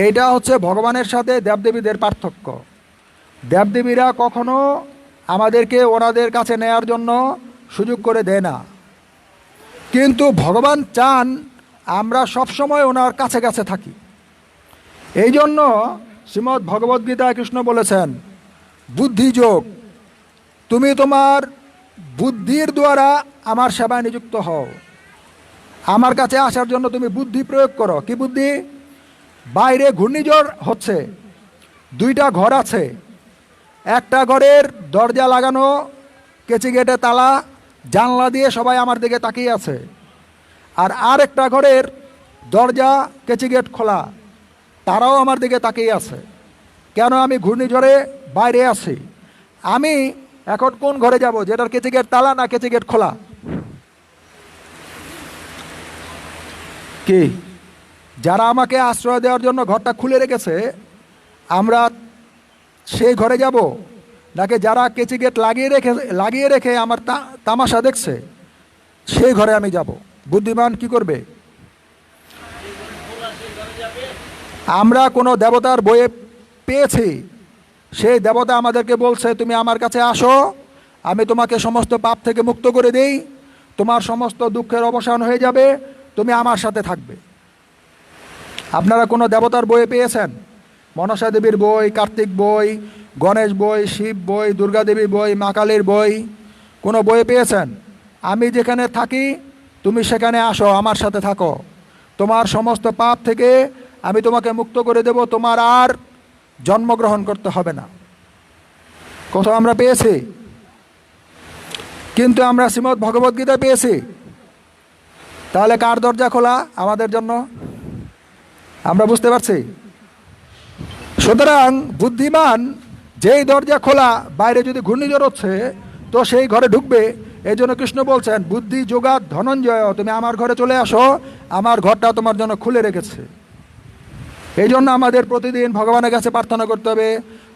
এইটা হচ্ছে ভগবানের সাথে দেবদেবীদের পার্থক্য। দেবদেবীরা কখনো আমাদেরকে ওনাদের কাছে নেয়ার জন্য সুযোগ করে দেয় না, কিন্তু ভগবান চান আমরা সবসময় ওনার কাছে কাছে থাকি। এই জন্য শ্রীমদ্ ভগবদ্গীতায় কৃষ্ণ বলেছেন বুদ্ধিযোগ, তুমি তোমার বুদ্ধির দ্বারা আমার সেবায় নিযুক্ত হও, আমার কাছে আসার জন্য তুমি বুদ্ধি প্রয়োগ করো। কি বুদ্ধি? বাইরে ঘূর্ণিঝড় হচ্ছে, 2টা ঘর আছে, একটা ঘরের দরজা লাগানো, কেচি গেটে তালা, জানলা দিয়ে সবাই আমার দিকে তাকিয়ে আছে, আর আরেকটা ঘরের দরজা কেচি গেট খোলা, তারাও আমার দিকে তাকিয়ে আছে। কেন? আমি ঘূর্ণিঝড়ে বাইরে আছি। আমি এখন কোন ঘরে যাব, যেটার কেচি গেট তালা না কেচি গেট খোলা? কি যারা আমাকে আশ্রয় দেওয়ার জন্য ঘরটা খুলে রেখেছে আমরা সেই ঘরে যাব, নাকি যারা কেচি গেট লাগিয়ে রেখে আমার তামাশা দেখছে সেই ঘরে আমি যাব? বুদ্ধিমান কি করবে? আমরা কোনো দেবতার বইয়ে পেয়েছি, সেই দেবতা আমাদেরকে বলছে তুমি আমার কাছে আসো, আমি তোমাকে সমস্ত পাপ থেকে মুক্ত করে দেই, তোমার সমস্ত দুঃখের অবসান হয়ে যাবে, তুমি আমার সাথে থাকবে। আপনারা কোনো দেবতার বইয়ে পেয়েছেন? মনসা দেবীর বই, কার্তিক বই, গণেশ বই, শিব বই, দুর্গা দেবীর বই, মা কালীর বই কোনো বইয়ে পেয়েছেন? আমি যেখানে থাকি তুমি সেখানে আসো, আমার সাথে থাকো, তোমার সমস্ত পাপ থেকে আমি তোমাকে মুক্ত করে দেব, তোমার আর জন্মগ্রহণ করতে হবে না। কোথাও আমরা পেয়েছি? কিন্তু আমরা শ্রীমদ্ ভগবদ্গীতা পেয়েছি। তাহলে কার দরজা খোলা আমাদের জন্য? আমরা বুঝতে পারছি। সুতরাং বুদ্ধিমান যেই দরজা খোলা, বাইরে যদি ঘূর্ণিঝড় হচ্ছে তো সেই ঘরে ঢুকবে, এই জন্য কৃষ্ণ বলছেন, বুদ্ধি যোগাৎ ধনঞ্জয়, তুমি আমার ঘরে চলে আসো, আমার ঘরটা তোমার জন্য খুলে রেখেছে। এই জন্য আমাদের প্রতিদিন ভগবানের কাছে প্রার্থনা করতে হবে,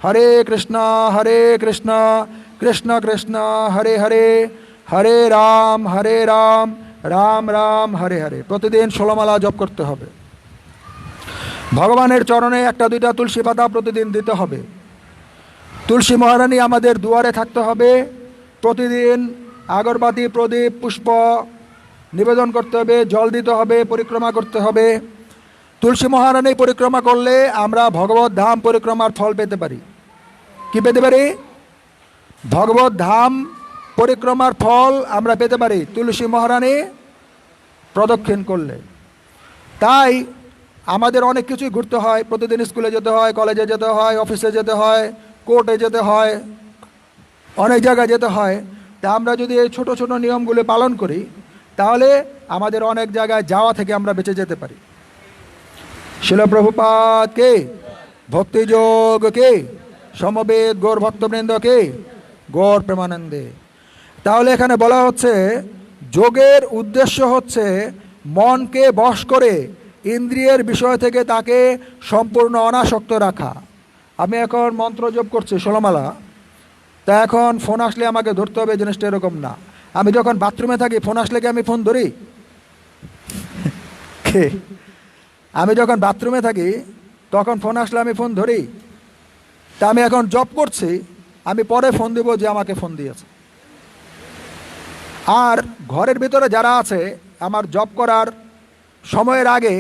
হরে কৃষ্ণ কৃষ্ণ কৃষ্ণ হরে হরে, হরে রাম রাম রাম হরে হরে। প্রতিদিন 16 মালা জপ করতে হবে। ভগবানের চরণে 1-2টা তুলসী পাতা প্রতিদিন দিতে হবে। তুলসী মহারানী আমাদের দুয়ারে থাকতে হবে। প্রতিদিন আগরবাতি, প্রদীপ, পুষ্প নিবেদন করতে হবে, জল দিতে হবে, পরিক্রমা করতে হবে। তুলসী মহারানী পরিক্রমা করলে আমরা ভগবত ধাম পরিক্রমার ফল পেতে পারি। কি পেতে পারি? ভগবত ধাম পরিক্রমার ফল আমরা পেতে পারি তুলসী মহারানী প্রদক্ষিণ করলে। তাই আমাদের অনেক কিছুই ঘুরতে হয়, প্রতিদিন স্কুলে যেতে হয়, কলেজে যেতে হয়, অফিসে যেতে হয়, কোর্টে যেতে হয়, অনেক জায়গায় যেতে হয়। তা আমরা যদি এই ছোট ছোট নিয়মগুলো পালন করি, তাহলে আমাদের অনেক জায়গায় যাওয়া থেকে আমরা বেঁচে যেতে পারি। শিল প্রভুপাদ কে, ভক্তিযোগ কে, সমবেত গৌর ভক্তবৃন্দ কে, গৌর প্রেমানন্দে। তাহলে এখানে বলা হচ্ছে যোগের উদ্দেশ্য হচ্ছে মনকে বশ করে ইন্দ্রিয়ের বিষয় থেকে তাকে সম্পূর্ণ অনাসক্ত রাখা। আমি এখন মন্ত্র জপ করছি 16 মালা, তা এখন ফোন আসলে আমাকে ধরতে হবে, জিনিসটা এরকম না। আমি যখন বাথরুমে থাকি, ফোন আসলে কি আমি ফোন ধরি? আমি যখন বাথরুমে থাকি তখন ফোন আসলে আমি ফোন ধরি? তা আমি এখন জব করছি, আমি পরে ফোন দিব যে আমাকে ফোন দিয়েছে। আর ঘরের ভিতরে যারা আছে, আমার জব করার সময়ের আগে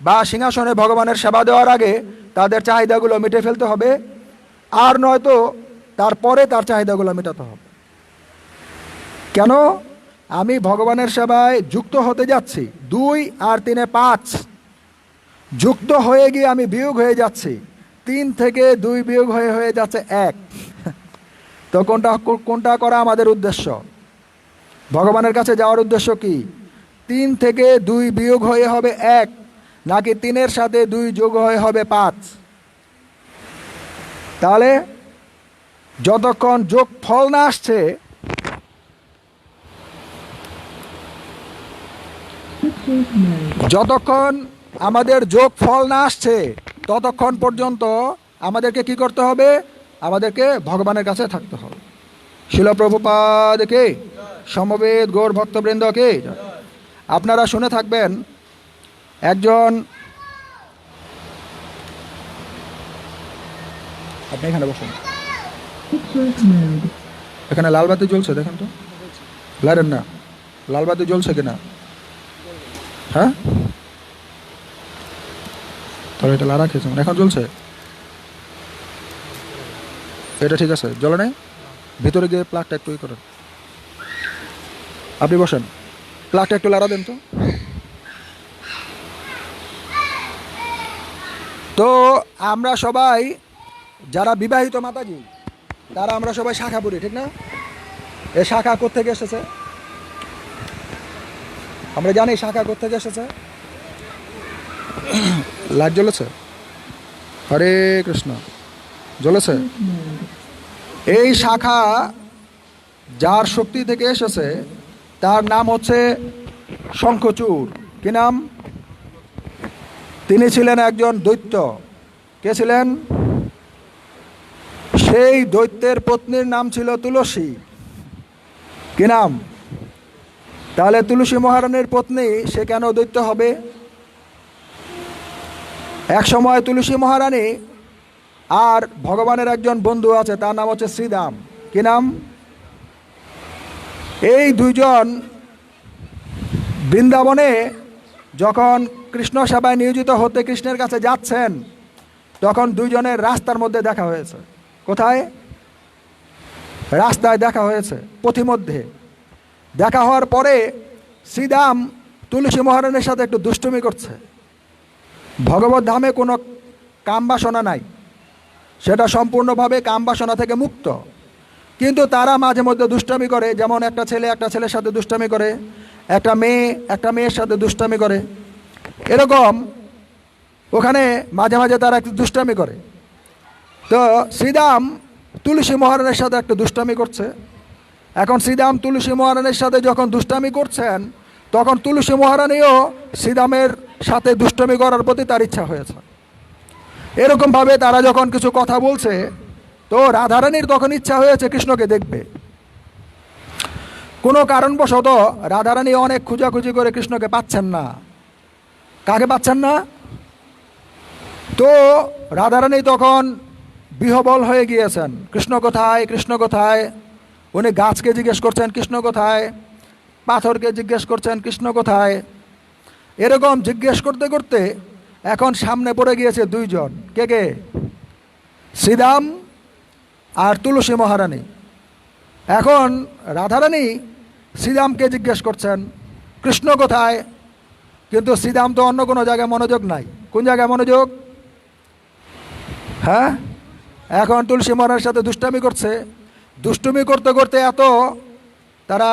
বা সিংহাসনে ভগবানের সেবা দেওয়ার আগে তাদের চাহিদাগুলো মিটে ফেলতে হবে, আর নয়তো তারপরে তার চাহিদাগুলো মেটাতে হবে। কেন? আমি ভগবানের সেবায় যুক্ত হতে যাচ্ছি, 2 আর 3 5, যুক্ত হয়ে গিয়ে আমি বিয়োগ হয়ে যাচ্ছি, 3 থেকে 2 বিয়োগ হয়ে যাচ্ছে 1। তো কোনটা করা আমাদের উদ্দেশ্য? ভগবানের কাছে যাওয়ার উদ্দেশ্য কি? 3 থেকে 2 বিয়োগ হয়ে হবে 1, নাকি 3-এর সাথে 2 যোগ হয়ে হবে 5? তাহলে যতক্ষণ যোগ ফল না আসছে, যতক্ষণ আমাদের যোগ ফল না আসছে, ততক্ষণ পর্যন্ত আমাদেরকে কি করতে হবে? আমাদেরকে ভগবানের কাছে থাকতে হবে। শিল প্রভুপাদকে, সমবেত গৌর ভক্তবৃন্দকে। আপনারা শুনে থাকবেন, একজন, আপনি এখানে বসুন, এখানে লাল বাতি জ্বলছে, দেখেন তো, লাইটেন না, লাল বাতি জ্বলছে কিনা? হ্যাঁ, তাহলে এটা লারা খেয়েছে, এখন জ্বলছে, এটা ঠিক আছে, জ্বলে নাই। ভিতরে গিয়ে প্লাগটা একটু করেন, আপনি বসেন, প্লাগটা একটু লাড়া দেন তো। তো আমরা সবাই যারা বিবাহিত মাতাজি, তারা আমরা সবাই শাখা পড়ি, ঠিক না? এই শাখা কোত্থেকে এসেছে? আমরা জানি শাখা কোত্থেকে এসেছে। লাইট জ্বলেছে, হরে কৃষ্ণ, জ্বলেছে। এই শাখা যার শক্তি থেকে এসেছে তার নাম হচ্ছে শঙ্খচূড়। কি নাম? তিনি ছিলেন একজন দৈত্য। কে ছিলেন? সেই দৈত্যের পত্নীর নাম ছিল তুলসী। কি নাম? তাহলে তুলসী মহারানীর পত্নী, সে কেন দৈত্য হবে? এক সময় তুলসী মহারানী আর ভগবানের একজন বন্ধু আছে, তার নাম হচ্ছে শ্রীদাম। কি নাম? এই দুইজন বৃন্দাবনে যখন কৃষ্ণ সেবায় নিয়োজিত হতে কৃষ্ণের কাছে যাচ্ছেন, তখন দুইজনের রাস্তার মধ্যে দেখা হয়েছে। কোথায়? রাস্তায় দেখা হয়েছে, পথিমধ্যে দেখা হওয়ার পরে শ্রীদাম তুলসী মহারানীর সাথে একটু দুষ্টুমি করছে। ভগবত ধামে কোনো কাম বাসনা নাই, সেটা সম্পূর্ণভাবে কাম বাসনা থেকে মুক্ত, কিন্তু তারা মাঝে মধ্যে দুষ্টামি করে। যেমন একটা ছেলে একটা ছেলের সাথে দুষ্টামি করে, একটা মেয়ে একটা মেয়ের সাথে দুষ্টামি করে, এরকম ওখানে মাঝে মাঝে তারা একটু দুষ্টামি করে। তো শ্রীদাম তুলসী মহারানীর সাথে একটু দুষ্টামি করছে। এখন শ্রীরাম তুলসী মহারানীর সাথে যখন দুষ্টামি করছেন, তখন তুলসী মহারানীও শ্রীরামের সাথে দুষ্টামি করার প্রতি তার ইচ্ছা হয়েছে। এরকমভাবে তারা যখন কিছু কথা বলছে, তো রাধারানীর তখন ইচ্ছা হয়েছে কৃষ্ণকে দেখবে। কোনো কারণবশত রাধারানী অনেক খোঁজাখুঁজি করে কৃষ্ণকে পাচ্ছেন না। কাকে পাচ্ছেন না? তো রাধারানী তখন বিহবল হয়ে গিয়েছেন, কৃষ্ণ কোথায়, কৃষ্ণ কোথায়। উনি গাছকে জিজ্ঞেস করছেন কৃষ্ণ কোথায়, পাথরকে জিজ্ঞেস করছেন কৃষ্ণ কোথায়। এরকম জিজ্ঞেস করতে করতে এখন সামনে পড়ে গিয়েছে দুইজন। কে কে? শ্রীরাম আর তুলসী মহারানী। এখন রাধারানী শ্রীরামকে জিজ্ঞেস করছেন কৃষ্ণ কোথায়, কিন্তু শ্রীরাম তো অন্য কোনো জায়গায় মনোযোগ নাই। কোন জায়গায় মনোযোগ? হ্যাঁ, এখন তুলসী মহারানীর সাথে দুষ্টামি করছে। দুষ্টুমি করতে করতে এত তারা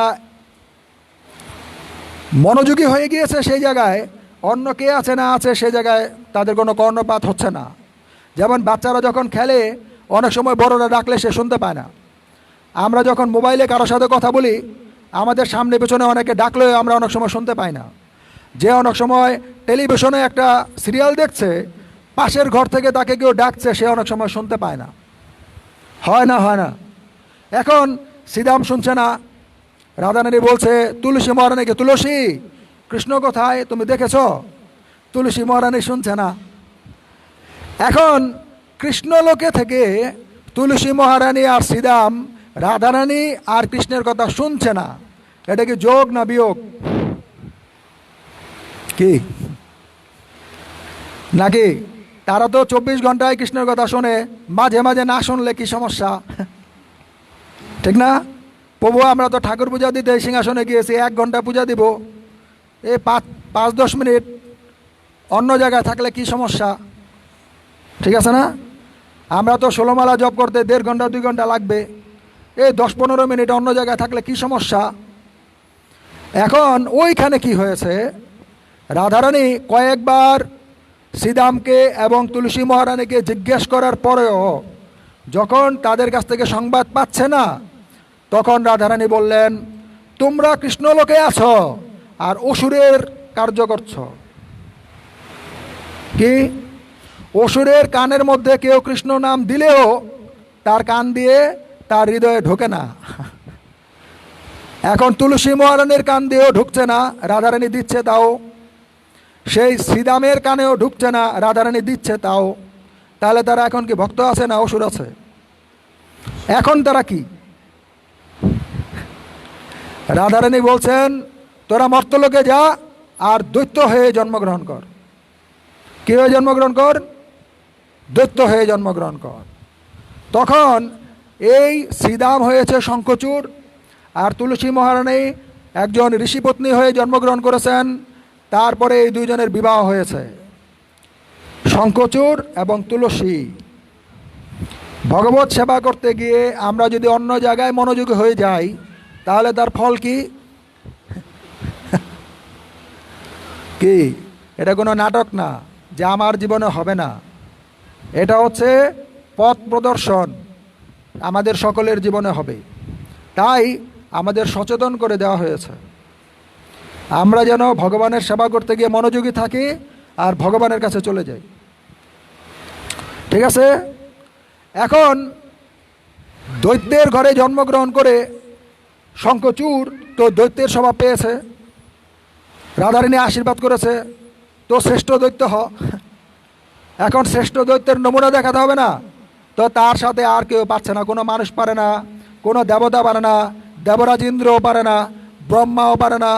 মনোযোগী হয়ে গিয়েছে, সেই জায়গায় অন্য কে আছে না আছে সেই জায়গায় তাদের কোনো কর্ণপাত হচ্ছে না। যেমন বাচ্চারা যখন খেলে, অনেক সময় বড়রা ডাকলে সে শুনতে পায় না। আমরা যখন মোবাইলে কারোর সাথে কথা বলি, আমাদের সামনে পেছনে অনেকে ডাকলেও আমরা অনেক সময় শুনতে পাই না। যে অনেক সময় টেলিভিশনে একটা সিরিয়াল দেখছে, পাশের ঘর থেকে তাকে কেউ ডাকছে, সে অনেক সময় শুনতে পায় না। হয় না? হয় না? এখন শ্রীরাম শুনছে না। রাধারানী বলছে তুলসী মহারানীকে, তুলসী কৃষ্ণ কোথায়, তুমি দেখেছ? তুলসী মহারানী শুনছে না। এখন কৃষ্ণলোকে থেকে তুলসী মহারানী আর শ্রীরাম, রাধারানী আর কৃষ্ণের কথা শুনছে না। এটা কি যোগ না বিয়োগ? কি নাকি? তারা তো 24 ঘন্টায় কৃষ্ণের কথা শোনে, মাঝে মাঝে না শুনলে কি সমস্যা? ঠিক না? প্রভু, আমরা তো ঠাকুর পূজা দিতে সিংহাসনে গিয়েছি, 1 ঘন্টা পূজা দিব, এই 5-10 মিনিট অন্য জায়গায় থাকলে কি সমস্যা? ঠিক আছে না? আমরা তো 16 মালা জপ করতে 1.5 ঘন্টা 2 ঘন্টা লাগবে, এই 10-15 মিনিট অন্য জায়গায় থাকলে কি সমস্যা? এখন ওইখানে কি হয়েছে, রাধারানী কয়েকবার শ্রীরামকে এবং তুলসী মহারানীকে জিজ্ঞেস করার পরেও যখন তাদের কাছ থেকে সংবাদ পাচ্ছে না, তখন রাধারানী বললেন, তোমরা কৃষ্ণলোকে আছো আর অসুরের কার্য করছ। কি? অসুরের কানের মধ্যে কেউ কৃষ্ণ নাম দিলেও তার কান দিয়ে তার হৃদয়ে ঢোকে না। এখন তুলসী মহারানীর কান দিয়েও ঢুকছে না, রাধারানী দিচ্ছে তাও। সেই শ্রীরামের কানেও ঢুকছে না, রাধারানী দিচ্ছে তাও। তাহলে তারা এখন কি ভক্ত আছে না অসুর আছে? এখন তারা কি? রাধারানী বলছেন, তোরা মর্তলোকে যা আর দৈত্য হয়ে জন্মগ্রহণ কর। কি হয়ে জন্মগ্রহণ কর? দৈত্য হয়ে জন্মগ্রহণ কর। তখন এই শ্রীরাম হয়েছে শঙ্খচূড়, আর তুলসী মহারানী একজন ঋষিপত্নী হয়ে জন্মগ্রহণ করেছেন। তারপরে এই দুইজনের বিবাহ হয়েছে, শঙ্খচূড় এবং তুলসী। ভগবত সেবা করতে গিয়ে আমরা যদি অন্য জায়গায় মনোযোগী হয়ে যাই, তাহলে তার ফল কি? কি? এটা কোনো নাটক না যে আমার জীবনে হবে না। এটা হচ্ছে পথ প্রদর্শন, আমাদের সকলের জীবনে হবে। তাই আমাদের সচেতন করে দেওয়া হয়েছে, আমরা যেন ভগবানের সেবা করতে গিয়ে মনোযোগী থাকি আর ভগবানের কাছে চলে যাই। ঠিক আছে? এখন দৈত্যের ঘরে জন্মগ্রহণ করে শঙ্খচূড় তো দৈত্যের স্বভাব পেয়েছে, রাধারানী আশীর্বাদ করেছে, তো শ্রেষ্ঠ দৈত্য হ। এখন শ্রেষ্ঠ দৈত্যের নমুনা দেখাতে হবে না? তো তার সাথে আর কেউ পারছে না, কোনো মানুষ পারে না, কোনো দেবতা পারে না, দেবরাজ ইন্দ্রও পারে না, ব্রহ্মাও পারে না,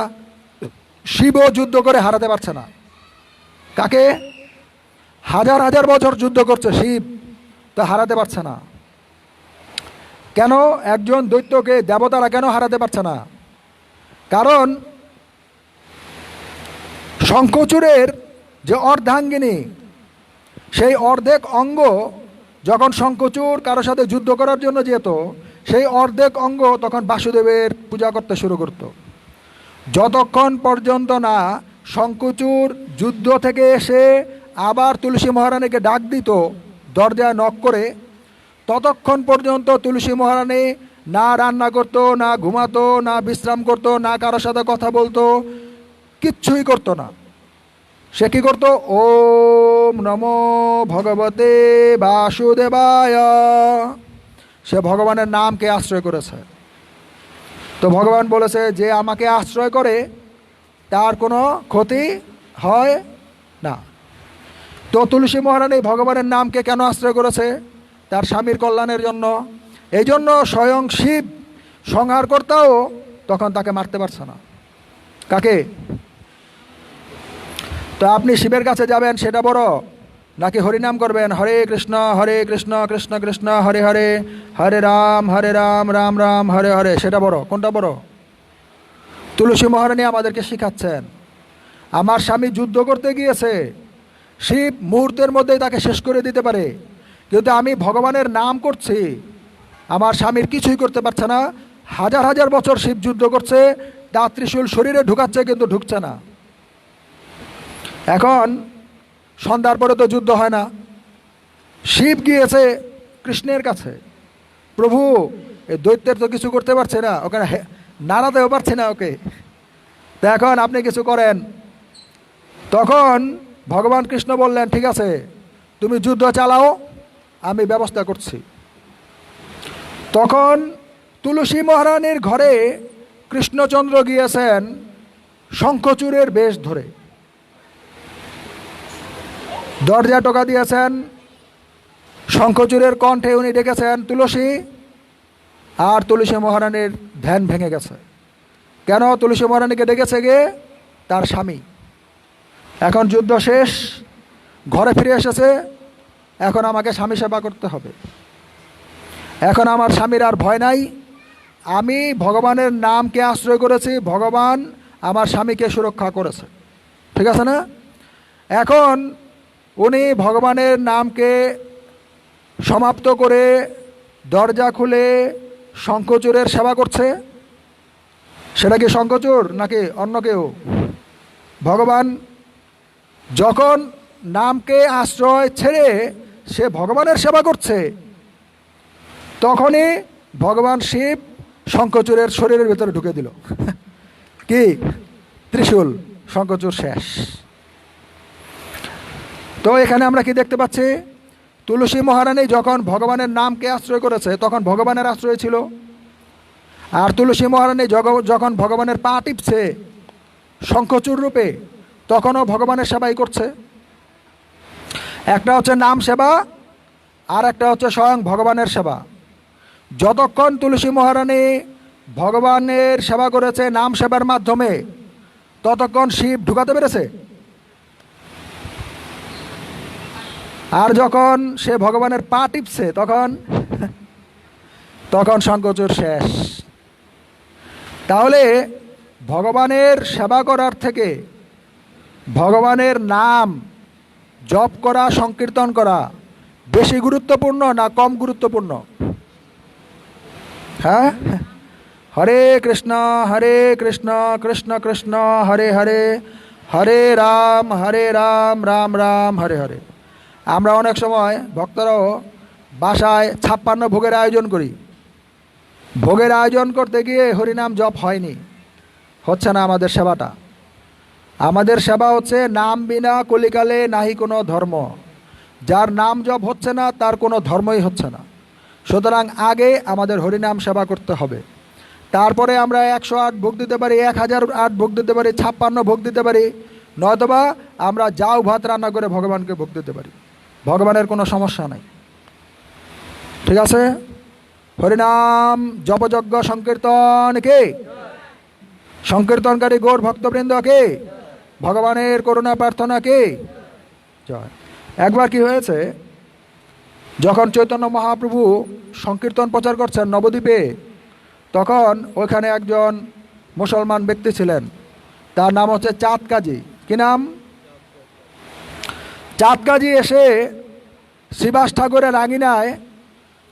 শিবও যুদ্ধ করে হারাতে পারছে না। কাকে? হাজার হাজার বছর যুদ্ধ করছে শিব, তো হারাতে পারছে না। কেন? একজন দৈত্যকে দেবতারা কেন হারাতে পারছে না? কারণ শঙ্খচূড়ের যে অর্ধাঙ্গিনী, সেই অর্ধেক অঙ্গ যখন শঙ্খচূড় কারোর সাথে যুদ্ধ করার জন্য যেত, সেই অর্ধেক অঙ্গ তখন বাসুদেবের পূজা করতে শুরু করত। যতক্ষণ পর্যন্ত না শঙ্খচূড় যুদ্ধ থেকে এসে আবার তুলসী মহারানীকে ডাক দিত দরজায় নক করে, ততক্ষণ পর্যন্ত তুলসী মহারানী না রান্না করতো, না ঘুমাতো, না বিশ্রাম করতো, না কারোর সাথে কথা বলতো, কিচ্ছুই করতো না। সে কি করতো? ওম নমো ভগবতে বাসুদেবায়। সে ভগবানের নামকে আশ্রয় করেছে। তো ভগবান বলেছে যে আমাকে আশ্রয় করে তার কোনো ক্ষতি হয় না। তো তুলসী মহারানী ভগবানের নামকে কেন আশ্রয় করেছে? তার স্বামীর কল্যাণের জন্য। এই জন্য স্বয়ং শিব সংহারকর্তাও তখন তাকে মারতে পারছে না। কাকে? তো আপনি শিবের কাছে যাবেন সেটা বড়, নাকি হরিনাম করবেন হরে কৃষ্ণ কৃষ্ণ কৃষ্ণ হরে হরে, হরে রাম রাম রাম হরে হরে, সেটা বড়? কোনটা বড়? তুলসী মহারানী আমাদেরকে শিখাচ্ছেন আমার স্বামী যুদ্ধ করতে গিয়েছে, শিব মুহূর্তের মধ্যেই তাকে শেষ করে দিতে পারে, কিন্তু আমি ভগবানের নাম করছি, আমার স্বামীর কিছুই করতে পারছে না। হাজার হাজার বছর শিব যুদ্ধ করছে, তার ত্রিশূল শরীরে ঢুকাচ্ছে কিন্তু ঢুকছে না। এখন সন্ধ্যার পরে তো যুদ্ধ হয় না। শিব গিয়েছে কৃষ্ণের কাছে, প্রভু এই দৈত্যের তো কিছু করতে পারছে না, ওখানে নাড়াতেও পারছে না ওকে, তো এখন আপনি কিছু করেন। তখন ভগবান কৃষ্ণ বললেন ঠিক আছে তুমি যুদ্ধ চালাও, আমি ব্যবস্থা করছি। তখন তুলসী মহারানীর ঘরে কৃষ্ণচন্দ্র গিয়েছেন শঙ্খচূড়ের বেশ ধরে, দরজা টোকা দিয়েছেন, শঙ্খচূড়ের কণ্ঠে উনি ডেকেছেন তুলসী, আর তুলসী মহারানীর ধ্যান ভেঙে গেছে। কেন তুলসী মহারানীকে ডেকেছে গে? তার স্বামী। এখন যুদ্ধ শেষ, ঘরে ফিরে এসেছে, এখন আমাকে স্বামী সেবা করতে হবে। এখন আমার স্বামীর আর ভয় নাই, আমি ভগবানের নামকে আশ্রয় করেছি, ভগবান আমার স্বামীকে সুরক্ষা করেছে, ঠিক আছে না? এখন উনি ভগবানের নামকে সমাপ্ত করে দরজা খুলে শঙ্খচূড়ের সেবা করছে। সেটা কি শঙ্খচূড় নাকি অন্য কেউ? ভগবান যখন নামকে আশ্রয় ছেড়ে সে ভগবানের সেবা করছে, তখনই ভগবান শিব শঙ্খচূড়ের শরীরের ভিতরে ঢুকে দিল কি? ত্রিশূল। শঙ্খচূড় শেষ। তো এখানে আমরা কি দেখতে পাচ্ছি? তুলসী মহারানী যখন ভগবানের নামকে আশ্রয় করেছে তখন ভগবানের আশ্রয় ছিল, আর তুলসী মহারানী যখন ভগবানের পা টিপছে শঙ্খচূড় রূপে, তখনও ভগবানের সেবাই করছে। একটা হচ্ছে নাম সেবা, আর একটা হচ্ছে স্বয়ং ভগবানের সেবা। যতক্ষণ তুলসী মহারানী ভগবানের সেবা করেছে নাম সেবার মাধ্যমে, ততক্ষণ শিব ঢুকাতে পেরেছে? আর যখন সে ভগবানের পা টিপছে তখন শঙ্খচূড় শেষ। তাহলে ভগবানের সেবা করার থেকে ভগবানের নাম জপ করা, সংকীর্তন করা বেশি গুরুত্বপূর্ণ না কম গুরুত্বপূর্ণ? হ্যাঁ, হরে কৃষ্ণ কৃষ্ণ কৃষ্ণ হরে হরে, হরে রাম রাম রাম হরে হরে। আমরা অনেক সময় ভক্তরাও বাসায় 56 ভোগের আয়োজন করি, ভোগের আয়োজন করতে গিয়ে হরিনাম জপ হয়নি, হচ্ছে না আমাদের সেবাটা। আমাদের সেবা হচ্ছে নাম বিনা কলিকালে নাহি কোনো ধর্ম। যার নাম জপ হচ্ছে না তার কোনো ধর্মই হচ্ছে না। সুতরাং আগে আমাদের হরিনাম সেবা করতে হবে, তারপরে আমরা 108 ভোগ দিতে পারি, 1008 ভোগ দিতে পারি, 56 ভোগ দিতে পারি, নয়তোবা আমরা যাও ভাত রান্না করে ভগবানকে ভোগ দিতে পারি, ভগবানের কোনো সমস্যা নাই, ঠিক আছে? হরিনাম জপযজ্ঞ সংকীর্তন কে? সংকীর্তনকারী গৌর ভক্তবৃন্দ কে? ভগবানের করুণা প্রার্থনা কে? জয়। একবার কি হয়েছে, যখন চৈতন্য মহাপ্রভু সংকীর্তন প্রচার করছেন নবদ্বীপে, তখন ওইখানে একজন মুসলমান ব্যক্তি ছিলেন, তার নাম হচ্ছে চাঁদ কাজী। কি নাম? চাঁদ কাজী এসে শ্রীবাস ঠাকুরের আঙিনায়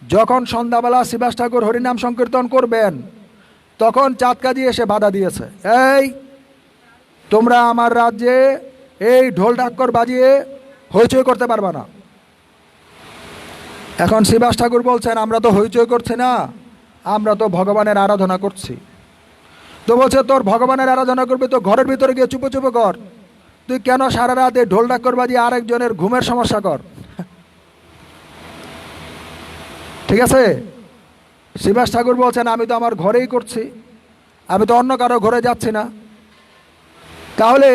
যখন সন্ধ্যাবেলা শ্রীবাস ঠাকুর হরিনাম সংকীর্তন করবেন, তখন চাঁদ কাজী এসে বাধা দিয়েছে, এই তোমরা আমার রাজ্যে এই ঢোল ঢাক্কর বাজিয়ে হইচই করতে পারবে না। এখন শ্রীবাস ঠাকুর বলছেন আমরা তো হইচই করছি না, আমরা তো ভগবানের আরাধনা করছি। তো বলছে তোর ভগবানের আরাধনা করবি তো ঘরের ভিতরে গিয়ে চুপে চুপে কর, তুই কেন সারা রাতে ঢোল ডাক্কর বাজিয়ে আরেকজনের ঘুমের সমস্যা কর? ঠিক আছে, শ্রীবাস ঠাকুর বলছেন আমি তো আমার ঘরেই করছি, আমি তো অন্য কারো ঘরে যাচ্ছি না, তাহলে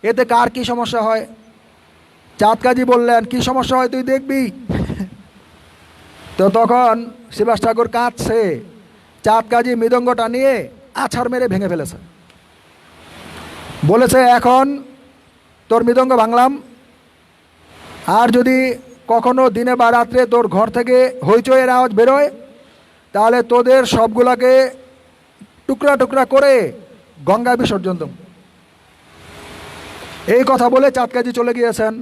এতে কার কি সমস্যা হয়? চাঁদ কাজী বললেন কি সমস্যা হয় তুই দেখবি। তো তখন শ্রীবাস ঠাকুর কাঁদছে, চাঁদ কাজী মৃদঙ্গটা নিয়ে আছাড় মেরে ভেঙে ফেলেছে, বলেছে এখন তোর মৃদঙ্গ ভাঙলাম, আর যদি কখনো দিনে বা রাত্রে তোর ঘর থেকে হইচইয়ের আওয়াজ বেরোয় তাহলে তোদের সবগুলাকে টুকরা টুকরা করে গঙ্গায় বিসর্জন দেব। এই কথা বলে চাঁদ কাজী চলে গিয়েছেন।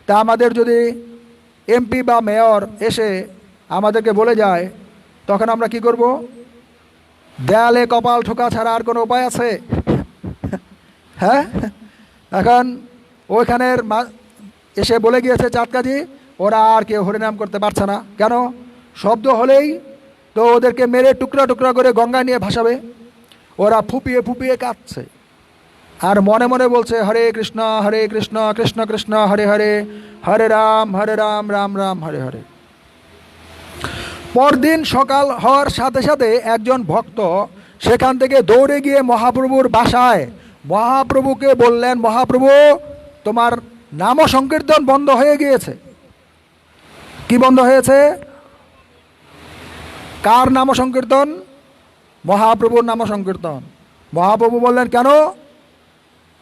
তা আমাদের যদি এমপি বা মেয়র এসে আমাদেরকে বলে যায় তখন আমরা কি করব? দেয়ালে কপাল ঠোকা ছাড়া আর কোনো উপায় আছে? হ্যাঁ, এখন ওইখানের এসে বলে গিয়েছে চাঁদ কাজী ওরা আর কেউ হরিনাম করতে পারছে না, কেন? শব্দ হলেই তো ওদেরকে মেরে টুকরা টুকরা করে গঙ্গায় নিয়ে ভাসাবে। ওরা ফুপিয়ে ফুপিয়ে কাঁদছে আর মনে মনে বলছে হরে কৃষ্ণ কৃষ্ণ কৃষ্ণ হরে হরে, হরে রাম রাম রাম হরে হরে। পরদিন সকাল হওয়ার সাথে সাথে একজন ভক্ত সেখান থেকে দৌড়ে গিয়ে মহাপ্রভুর বাসায় মহাপ্রভুকে বললেন, মহাপ্রভু তোমার নাম সংকীর্তন বন্ধ হয়ে গিয়েছে। কি বন্ধ হয়েছে? কার নাম সংকীর্তন? মহাপ্রভুর নাম সংকীর্তন। মহাপ্রভু বললেন কেন?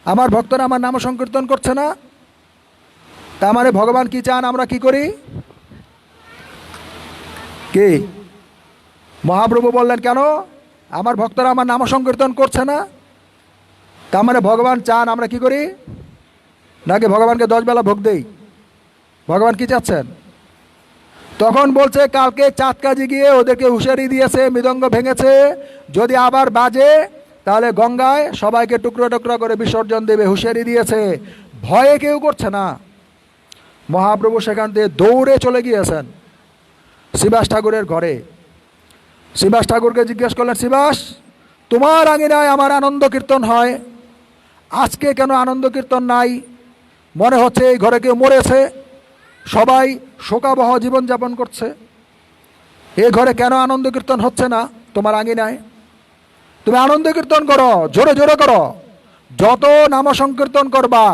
আমার ভক্তরা আমার নাম সংকীর্তন করছে না। তা মানে ভগবান কি চান আমরা কি করি? কি? মহাপ্রভু বললেন কেন? আমার ভক্তরা আমার নাম সংকীর্তন করছে না, তা মানে ভগবান চান আমরা কি করি? নাকি ভগবানকে 10 বেলা ভোগ দেই? ভগবান কি চাচ্ছেন? তখন বলছে কালকে চাঁদ কাজী গিয়ে ওদেরকে হুঁশিয়ারি দিয়েছে, মৃদঙ্গ ভেঙেছে, যদি আবার বাজে তাহলে গঙ্গায় সবাইকে টুকরো টুকরো করে বিসর্জন দেবে, হুঁশিয়ারি দিয়েছে। ভয়ে কেউ করছে না। মহাপ্রভু সেখান থেকে দৌড়ে চলে গিয়েছেন শ্রীবাস ঠাকুরের ঘরে। শ্রীবাস ঠাকুরকে জিজ্ঞেস করলেন, শ্রীবাস তোমার আঙিনায় আমার আনন্দ কীর্তন হয়, আজকে কেন আনন্দ কীর্তন নাই? মনে হচ্ছে এই ঘরে কেউ মরেছে, সবাই শোকাবহ জীবনযাপন করছে, এ ঘরে কেন আনন্দ কীর্তন হচ্ছে না তোমার আঙিনায়? তুমি আনন্দ কীর্তন করো, জোরে জোরে করো, যত নাম সংকীর্তন করবা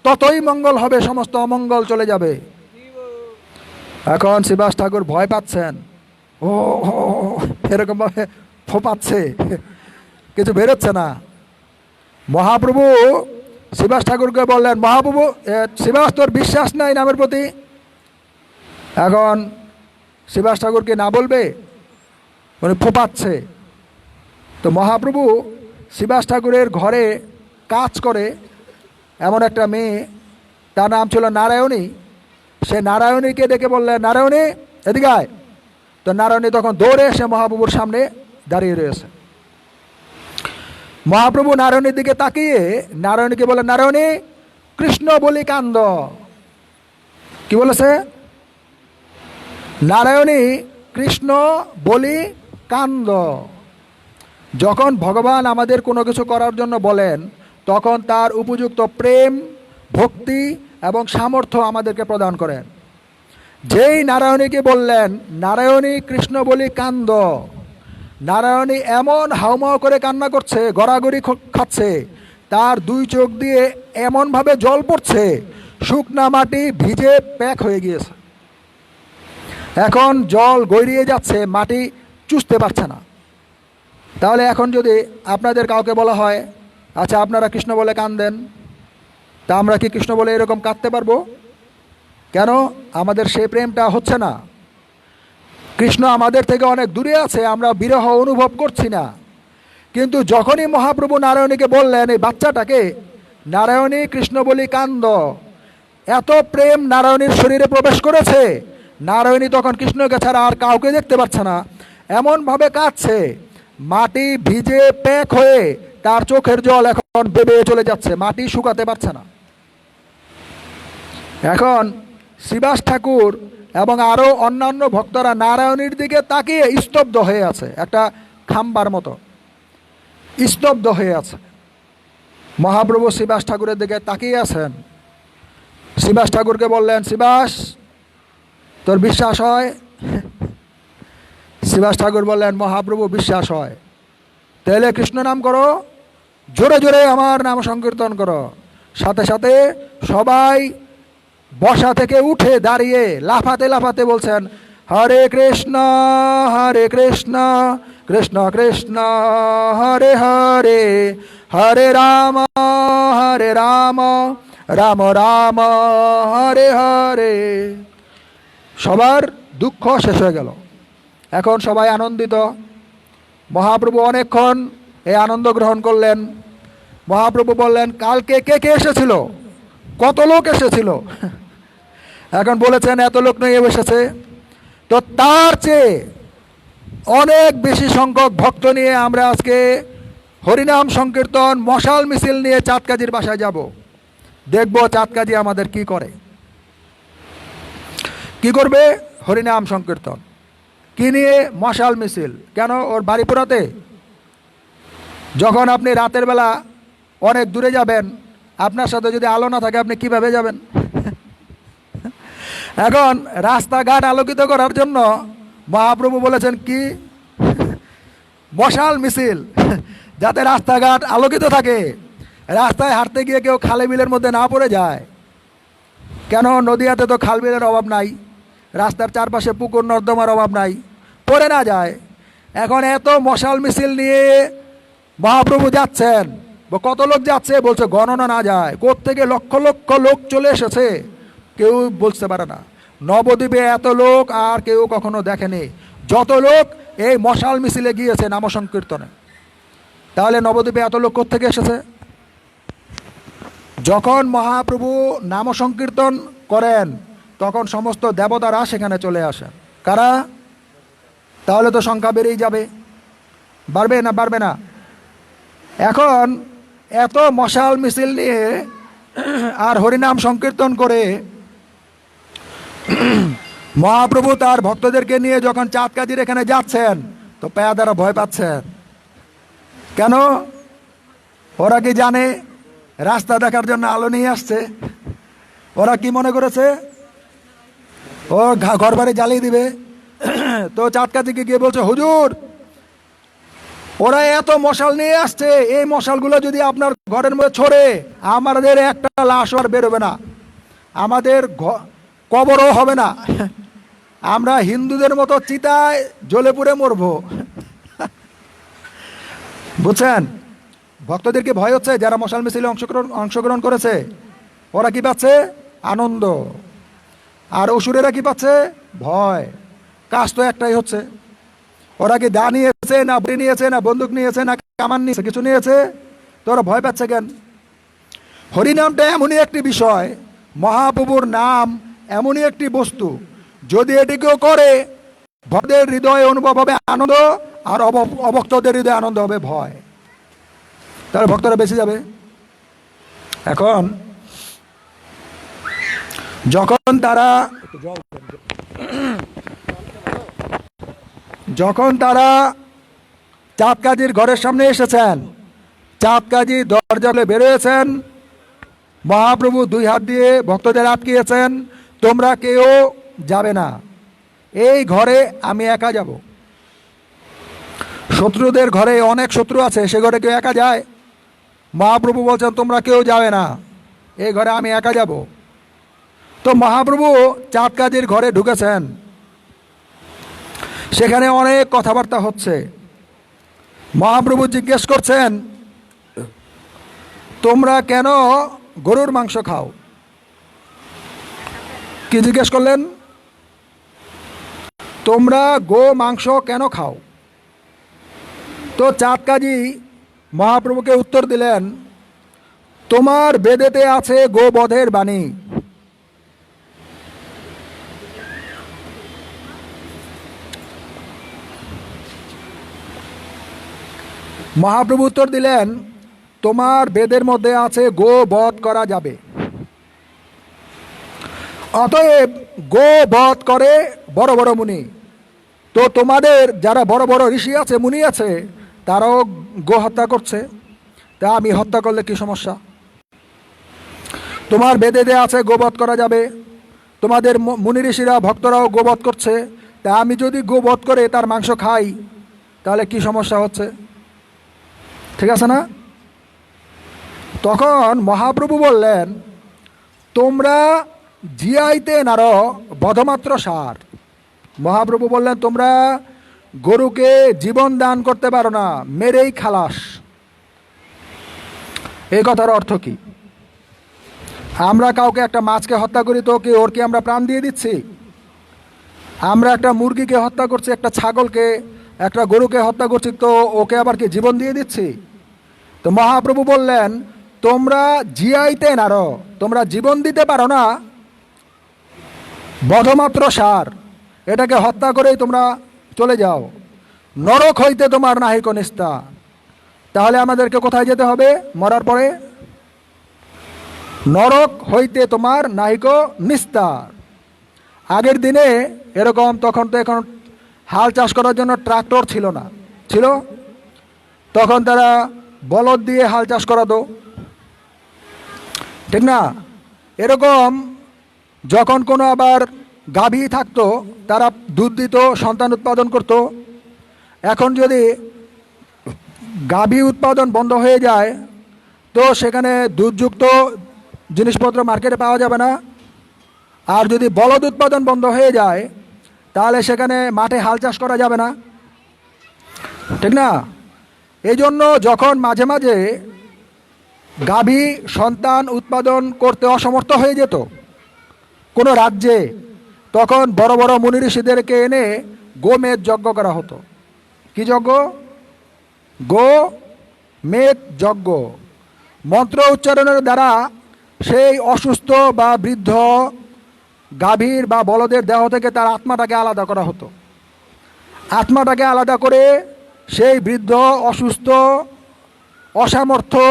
ততই মঙ্গল হবে, সমস্ত অমঙ্গল চলে যাবে। এখন শ্রীবাস ঠাকুর ভয় পাচ্ছেন, ও এরকমভাবে ফোপাচ্ছে, কিছু বেরোচ্ছে না। মহাপ্রভু শ্রীবাস ঠাকুরকে বললেন, মহাপ্রভু শ্রীবাস তোর বিশ্বাস নাই নামের প্রতি? এখন শ্রীবাস ঠাকুরকে না বলবে, মানে ফোপাচ্ছে। তো মহাপ্রভু শ্রীবাস ঠাকুরের ঘরে কাজ করে এমন একটা মেয়ে, তার নাম ছিল নারায়ণী। সে নারায়ণীকে ডেকে বললেন, নারায়ণী এদিকে আয়। তো নারায়ণী তখন দৌড়ে এসে মহাপ্রভুর সামনে দাঁড়িয়ে রয়েছে। মহাপ্রভু নারায়ণীর দিকে তাকিয়ে নারায়ণীকে বললেন, নারায়ণী কৃষ্ণ বলি কান্দ। কি বলেছে? নারায়ণী কৃষ্ণ বলি কান্দ। যখন ভগবান আমাদের কোনো কিছু করার জন্য বলেন তখন তার উপযুক্ত প্রেম, ভক্তি এবং সামর্থ্য আমাদেরকে প্রদান করেন। যেই নারায়ণীকে বললেন নারায়ণী কৃষ্ণ বলি কান্দ, নারায়ণী এমন হাউমাউ করে কান্না করছে, গড়াগড়ি খাচ্ছে, তার 2 চোখ দিয়ে এমনভাবে জল পড়ছে শুকনা মাটি ভিজে প্যাক হয়ে গিয়েছে। এখন জল গড়িয়ে যাচ্ছে, মাটি চুষতে পারছে না। তাহলে এখন যদি আপনাদের কাউকে বলা হয় আচ্ছা আপনারা কৃষ্ণ বলে কাঁদেন, তা আমরা কি কৃষ্ণ বলে এরকম কাঁদতে পারবো? কেন? আমাদের সেই প্রেমটা হচ্ছে না। কৃষ্ণ আমাদের থেকে অনেক দূরে আছে, আমরা বিরহ অনুভব করছি না। কিন্তু যখনই মহাপ্রভু নারায়ণীকে বললেন এই বাচ্চাটাকে নারায়ণী কৃষ্ণ বলি কান্দ, এত প্রেম নারায়ণীর শরীরে প্রবেশ করেছে, নারায়ণী তখন কৃষ্ণকে ছাড়া আর কাউকে দেখতে পাচ্ছে না, এমনভাবে কাঁদছে মাটি ভিজে প্যাক হয়ে তার চোখের জল এখন বেয়ে চলে যাচ্ছে, মাটি শুকাতে পারছে না। এখন শ্রীবাস ঠাকুর এবং আরও অন্যান্য ভক্তরা নারায়ণীর দিকে তাকিয়ে স্তব্ধ হয়ে আছে, একটা খাম্বার মতো স্তব্ধ হয়ে আছে। মহাপ্রভু শ্রীবাস ঠাকুরের দিকে তাকিয়ে আছেন। শ্রীবাস ঠাকুরকে বললেন, শ্রীবাস তোর বিশ্বাস হয়? শ্রীবাস ঠাকুর বললেন, মহাপ্রভু বিশ্বাস হয়। তাহলে কৃষ্ণ নাম করো, জোরে জোরে আমার নাম সংকীর্তন করো। সাথে সাথে সবাই বসা থেকে উঠে দাঁড়িয়ে লাফাতে লাফাতে বলছেন, হরে কৃষ্ণ কৃষ্ণ কৃষ্ণ হরে হরে, হরে রাম রাম রাম হরে হরে। সবার দুঃখ শেষ হয়ে গেল, এখন সবাই আনন্দিত। মহাপ্রভু অনেকক্ষণ এই আনন্দ গ্রহণ করলেন। মহাপ্রভু বললেন, কালকে কে কে এসেছিল, কত লোক এসেছিল? এখন বলেছেন এত লোক নিয়ে এসেছে। তো তার চেয়ে অনেক বেশি সংখ্যক ভক্ত নিয়ে আমরা আজকে হরিনাম সংকীর্তন মশাল মিছিল নিয়ে চাঁদকাজির বাসায় যাব। দেখব চাঁদকাজি আমাদের কি করে, কি করবে? হরিনাম সংকীর্তন কি নিয়ে? মশাল মিছিল। কেন? ওর বাড়িপুরাতে যখন আপনি রাতের বেলা অনেক দূরে যাবেন, আপনার সাথে যদি আলো না থাকে আপনি কিভাবে যাবেন? এখন রাস্তাঘাট আলোকিত করার জন্য মহাপ্রভু বলেছেন কি? মশাল মিছিল, যাতে রাস্তাঘাট আলোকিত থাকে, রাস্তায় হাঁটতে গিয়ে কেউ খালে বিলের মধ্যে না পড়ে যায়। কেন? নদীয়াতে তো খাল বিলের অভাব নাই, রাস্তার চারপাশে পুকুর নর্দমার অভাব নাই, পড়ে না যায়। এখন এত মশাল মিছিল নিয়ে মহাপ্রভু যাচ্ছেন, কত লোক যাচ্ছে বলছে গণনা না যায়, কোত্থেকে লক্ষ লক্ষ লোক চলে এসেছে কেউ বলতে পারে না। নবদ্বীপে এত লোক আর কেউ কখনো দেখেনি, যত লোক এই মশাল মিছিলে গিয়েছে নাম সংকীর্তনে। তাহলে নবদ্বীপে এত লোক কোত্থেকে এসেছে? যখন মহাপ্রভু নাম সংকীর্তন করেন তখন সমস্ত দেবতারা সেখানে চলে আসেন। কারা? তাহলে তো সংখ্যা বেড়েই যাবে, বাড়বে না বাড়বে না? এখন এত মশাল মিছিল নিয়ে আর হরিনাম সংকীর্তন করে মহাপ্রভু তার ভক্তদেরকে নিয়ে যখন চাঁদকাজির এখানে যাচ্ছেন, তো পেয়াদারা ভয় পাচ্ছেন। কেন? ওরা কি জানে রাস্তা দেখার জন্য আলো নিয়ে আসছে? ওরা কি মনে করেছে ও ঘর বাড়ি জ্বালিয়ে দিবে? তো চাঁদকাজিকে গিয়ে বলছে, হুজুর ওরা এত মশাল নিয়ে আসছে, এই মশালগুলো যদি আপনার ঘরের মধ্যে ছড়ে আমাদের একটা লাশ আর বেরোবে না, আমাদের কবরও হবে না, আমরা হিন্দুদের মতো চিতায় জ্বলে পুড়ে মরবো। বুঝছেন? ভক্তদেরকে ভয় হচ্ছে, যারা মশাল মিছিলে অংশগ্রহণ করেছে ওরা কি পাচ্ছে? আনন্দ। আর অসুরেরা কি পাচ্ছে? ভয়। কাজ তো একটাই হচ্ছে, ওরা কি দা নিয়েছে না বই নিয়েছে না বন্দুক নিয়েছে না কামান নিয়েছে, কিছু নিয়েছে? তো ওরা ভয় পাচ্ছে কেন? হরিনামটা এমনই একটি বিষয়, মহাপ্রভুর নাম এমনই একটি বস্তু, যদি এটিকেও করে ভক্তদের হৃদয়ে অনুভব হবে আনন্দ, আর অভক্তদের হৃদয়ে আনন্দ হবে ভয়। তাহলে ভক্তরা বেঁচে যাবে। এখন যখন তারা চাঁদকাজির ঘরের সামনে এসেছেন, চাঁদকাজি দরজা খুলে বেরিয়েছেন, মহাপ্রভু দুই হাত দিয়ে ভক্তদের আটকিয়েছেন, তোমরা কেউ যাবে না, এই ঘরে আমি একা যাব। শত্রুদের ঘরে অনেক শত্রু আছে, সে ঘরে কেউ একা যায়? মহাপ্রভু বলছেন তোমরা কেউ যাবে না, এই ঘরে আমি একা যাব। তো মহাপ্রভু চাঁদকাজির ঘরে ঢুকেছেন, সেখানে অনেক কথাবার্তা হচ্ছে। মহাপ্রভু জিজ্ঞেস করছেন, তোমরা কেন গরুর মাংস খাও? কি জিজ্ঞেস করলেন? তোমরা গো মাংস কেন খাও? তো চাঁদকাজি মহাপ্রভুকে উত্তর দিলেন, তোমার বেদেতে আছে গোবধের বাণী। মহাপ্রভু উত্তর দিলেন, তোমার বেদের মধ্যে আছে গো বধ করা যাবে, অতএব গো বধ করে বড় বড় মুনি। তো তোমাদের যারা বড় বড় ঋষি আছে, মুনি আছে, তারাও গো হত্যা করছে, তা আমি হত্যা করলে কি সমস্যা? তোমার বেদে দেয়া আছে গোবধ করা যাবে, তোমাদের মুনি ঋষিরা ভক্তরাও গোবধ করছে, তা আমি যদি গোবধ করে তার মাংস খাই তাহলে কি সমস্যা হচ্ছে? ঠিক আছে না? তখন মহাপ্রভু বললেন, তোমরা জিয়াইতে নার বধমাত্র সার। মহাপ্রভু বললেন, তোমরা গরুকে জীবন দান করতে পারো না, মেরেই খালাস। এই কথার অর্থ কি? আমরা কাউকে একটা মাছকে হত্যা করি তো কি ওর কি আমরা প্রাণ দিয়ে দিচ্ছি? আমরা একটা মুরগিকে হত্যা করছি, একটা ছাগলকে, একটা গরুকে হত্যা করছি, তো ওকে আবার কি জীবন দিয়ে দিচ্ছি? তো মহাপ্রভু বললেন, তোমরা জিয়াইতে নারো, তোমরা জীবন দিতে পারো না, বধমাত্র সার, এটাকে হত্যা করেই তোমরা চলে যাও, নরক হইতে তোমার নাহিক নিস্তার। তাহলে আমাদেরকে কোথায় যেতে হবে মরার পরে? নরক হইতে তোমার নাহিক নিস্তার। আগের দিনে এরকম, তখন তো এখন হাল চাষ করার জন্য ট্রাক্টর ছিল না, ছিল তখন তারা বলদ দিয়ে হাল চাষ করাতো, ঠিক না? এরকম যখন কোনো আবার গাভী থাকতো, তারা দুধ দিত, সন্তান উৎপাদন করত। এখন যদি গাভী উৎপাদন বন্ধ হয়ে যায় তো সেখানে দুধযুক্ত জিনিসপত্র মার্কেটে পাওয়া যাবে না। আর যদি বলদ উৎপাদন বন্ধ হয়ে যায় তাহলে সেখানে মাঠে হাল চাষ করা যাবে না, ঠিক না? এই জন্য যখন মাঝে মাঝে গাভী সন্তান উৎপাদন করতে অসমর্থ হয়ে যেত কোনো রাজ্যে, তখন বড় বড় মুনি ঋষিদেরকে এনে গোমেদ যজ্ঞ করা হতো। কি যজ্ঞ? গোমেদ যজ্ঞ। মন্ত্র উচ্চারণের দ্বারা সেই অসুস্থ বা বৃদ্ধ গাভীর বা বলদের দেহ থেকে তার আত্মাটাকে আলাদা করা হতো। আত্মাটাকে আলাদা করে সেই বৃদ্ধ অসুস্থ অসামর্থ্য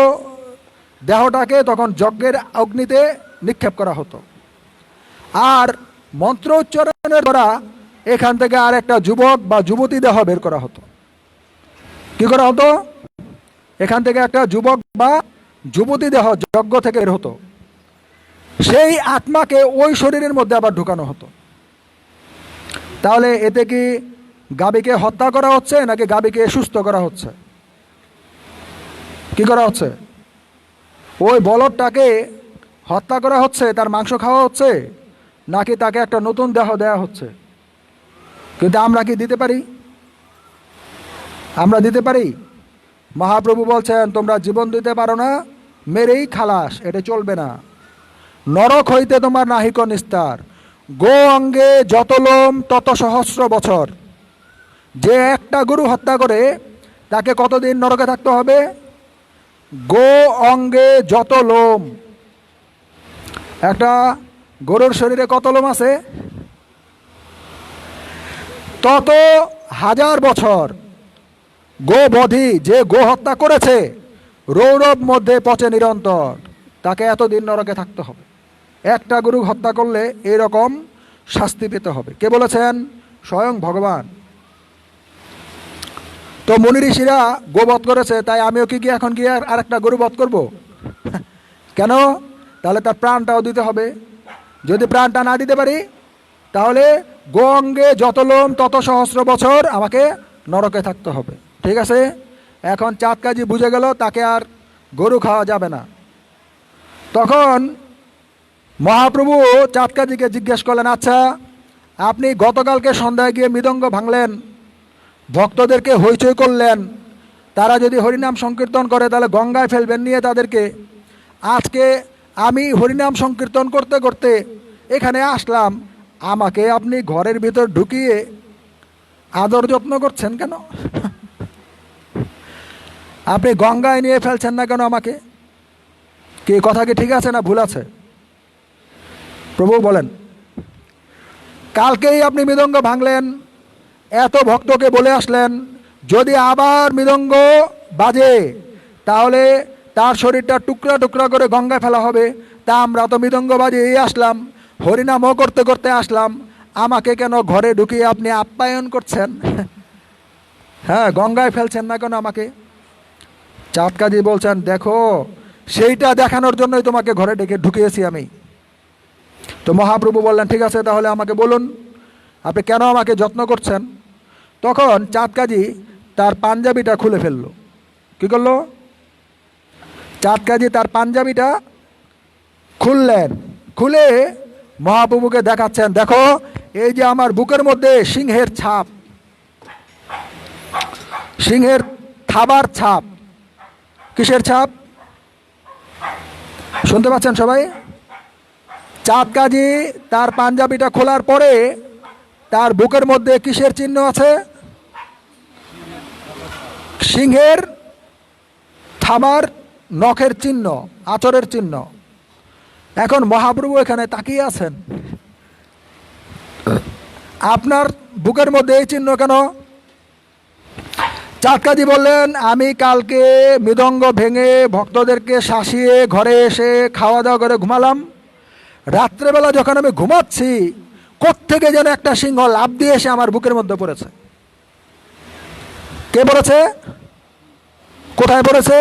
দেহটাকে তখন যজ্ঞের অগ্নিতে নিক্ষেপ করা হতো। আর মন্ত্র উচ্চারণের দ্বারা এখান থেকে আর একটা যুবক বা যুবতী দেহ বের করা হতো। কি করা হতো? এখান থেকে একটা যুবক বা যুবতী দেহ যজ্ঞ থেকে বের হতো, সেই আত্মাকে ওই শরীরের মধ্যে আবার ঢুকানো হতো। তাহলে এতে কি গাভীকে হত্যা করা হচ্ছে নাকি গাভীকে সুস্থ করা হচ্ছে? কি করা হচ্ছে? ওই বলদটাকে হত্যা করা হচ্ছে, তার মাংস খাওয়া হচ্ছে, নাকি তাকে একটা নতুন দেহ দেয়া হচ্ছে? কিন্তু আমরা কি দিতে পারি? আমরা দিতে পারি? মহাপ্রভু বলছেন, তোমরা জীবন দিতে পারো না, মেরেই খালাস, এটা চলবে না। নরক হইতে তোমার নাহিক নিস্তার। গো অঙ্গে যত লোম তত সহস্র বছর। যে একটা গরু হত্যা করে তাকে কতদিন নরকে থাকতে হবে? গো অঙ্গে যত লোম। একটা গরুর শরীরে কত লোম আছে? তত হাজার বছর। গো বধি, যে গো হত্যা করেছে, রৌরব মধ্যে পচে নিরন্তর, তাকে এতদিন নরকে থাকতে হবে। একটা গরু হত্যা করলে এরকম শাস্তি পেতে হবে। কে বলেছেন? স্বয়ং ভগবান। তো মুনি ঋষিরা গোবধ করেছে, তাই আমিও কি গিয়ে এখন গিয়ে আর একটা গরু বধ করব? কেন? তাহলে তার প্রাণটাও দিতে হবে। যদি প্রাণটা না দিতে পারি তাহলে গো অঙ্গে যত লোম তত সহস্র বছর আমাকে নরকে থাকতে হবে। ঠিক আছে? এখন চাঁদ কাজী বুঝে গেল তাকে আর গরু খাওয়া যাবে না। তখন মহাপ্রভু চাঁদ কাজীকে জিজ্ঞেস করলেন, আচ্ছা আপনি গতকালকে সন্ধ্যায় গিয়ে মৃদঙ্গ ভাঙলেন, ভক্তদেরকে হইচই করলেন, তারা যদি হরিনাম সংকীর্তন করে তাহলে গঙ্গায় ফেলবেন নিয়ে তাদেরকে। আজকে আমি হরিনাম সংকীর্তন করতে করতে এখানে আসলাম, আমাকে আপনি ঘরের ভিতর ঢুকিয়ে আদর যত্ন করছেন কেন? আপনি গঙ্গায় নিয়ে ফেলছেন না কেন আমাকে? কি কথা কি ঠিক আছে না ভুল আছে? প্রভু বলেন, কালকেই আপনি মৃদঙ্গ ভাঙলেন, এত ভক্তকে বলে আসলেন যদি আবার মৃদঙ্গ বাজে তাহলে তার শরীরটা টুকরা টুকরা করে গঙ্গায় ফেলা হবে। তা আমরা তো মৃদঙ্গ বাজিয়েই আসলাম, হরিনামও করতে করতে আসলাম, আমাকে কেন ঘরে ঢুকিয়ে আপনি আপ্যায়ন করছেন? হ্যাঁ, গঙ্গায় ফেলছেন না কেন আমাকে? চাঁদ কাজী বলছেন, দেখো সেইটা দেখানোর জন্যই তোমাকে ঘরে ডেকে ঢুকিয়েছি আমি। তো মহাপ্রভু বললেন, ঠিক আছে তাহলে আমাকে বলুন আপনি কেন আমাকে যত্ন করছেন। তখন চাঁদ কাজী তার পাঞ্জাবিটা খুলে ফেললো। কি করলো? চাঁদ কাজী তার পাঞ্জাবিটা খুললেন, খুলে মহাপ্রভুকে দেখাচ্ছেন, দেখো এই যে আমার বুকের মধ্যে সিংহের ছাপ, সিংহের থাবার ছাপ। কিসের ছাপ? শুনতে পাচ্ছেন সবাই? চাঁদ কাজী তার পাঞ্জাবিটা খোলার পরে তার বুকের মধ্যে কিসের চিহ্ন আছে? সিংহের থাবার নখের চিহ্ন, আঁচড়ের চিহ্ন। এখন মহাপ্রভু এখানে তাকিয়ে আছেন, আপনার বুকের মধ্যে এই চিহ্ন কেন? চাঁদ কাজী বললেন, আমি কালকে মৃদঙ্গ ভেঙে ভক্তদেরকে শাসিয়ে ঘরে এসে খাওয়া দাওয়া করে ঘুমালাম। রাত্রেবেলা যখন আমি ঘুমাচ্ছি, কোত্থেকে যেন একটা সিংহ লাফ দিয়ে এসে আমার বুকের মধ্যে পড়েছে। কে পড়েছে? কোথায় পড়েছে?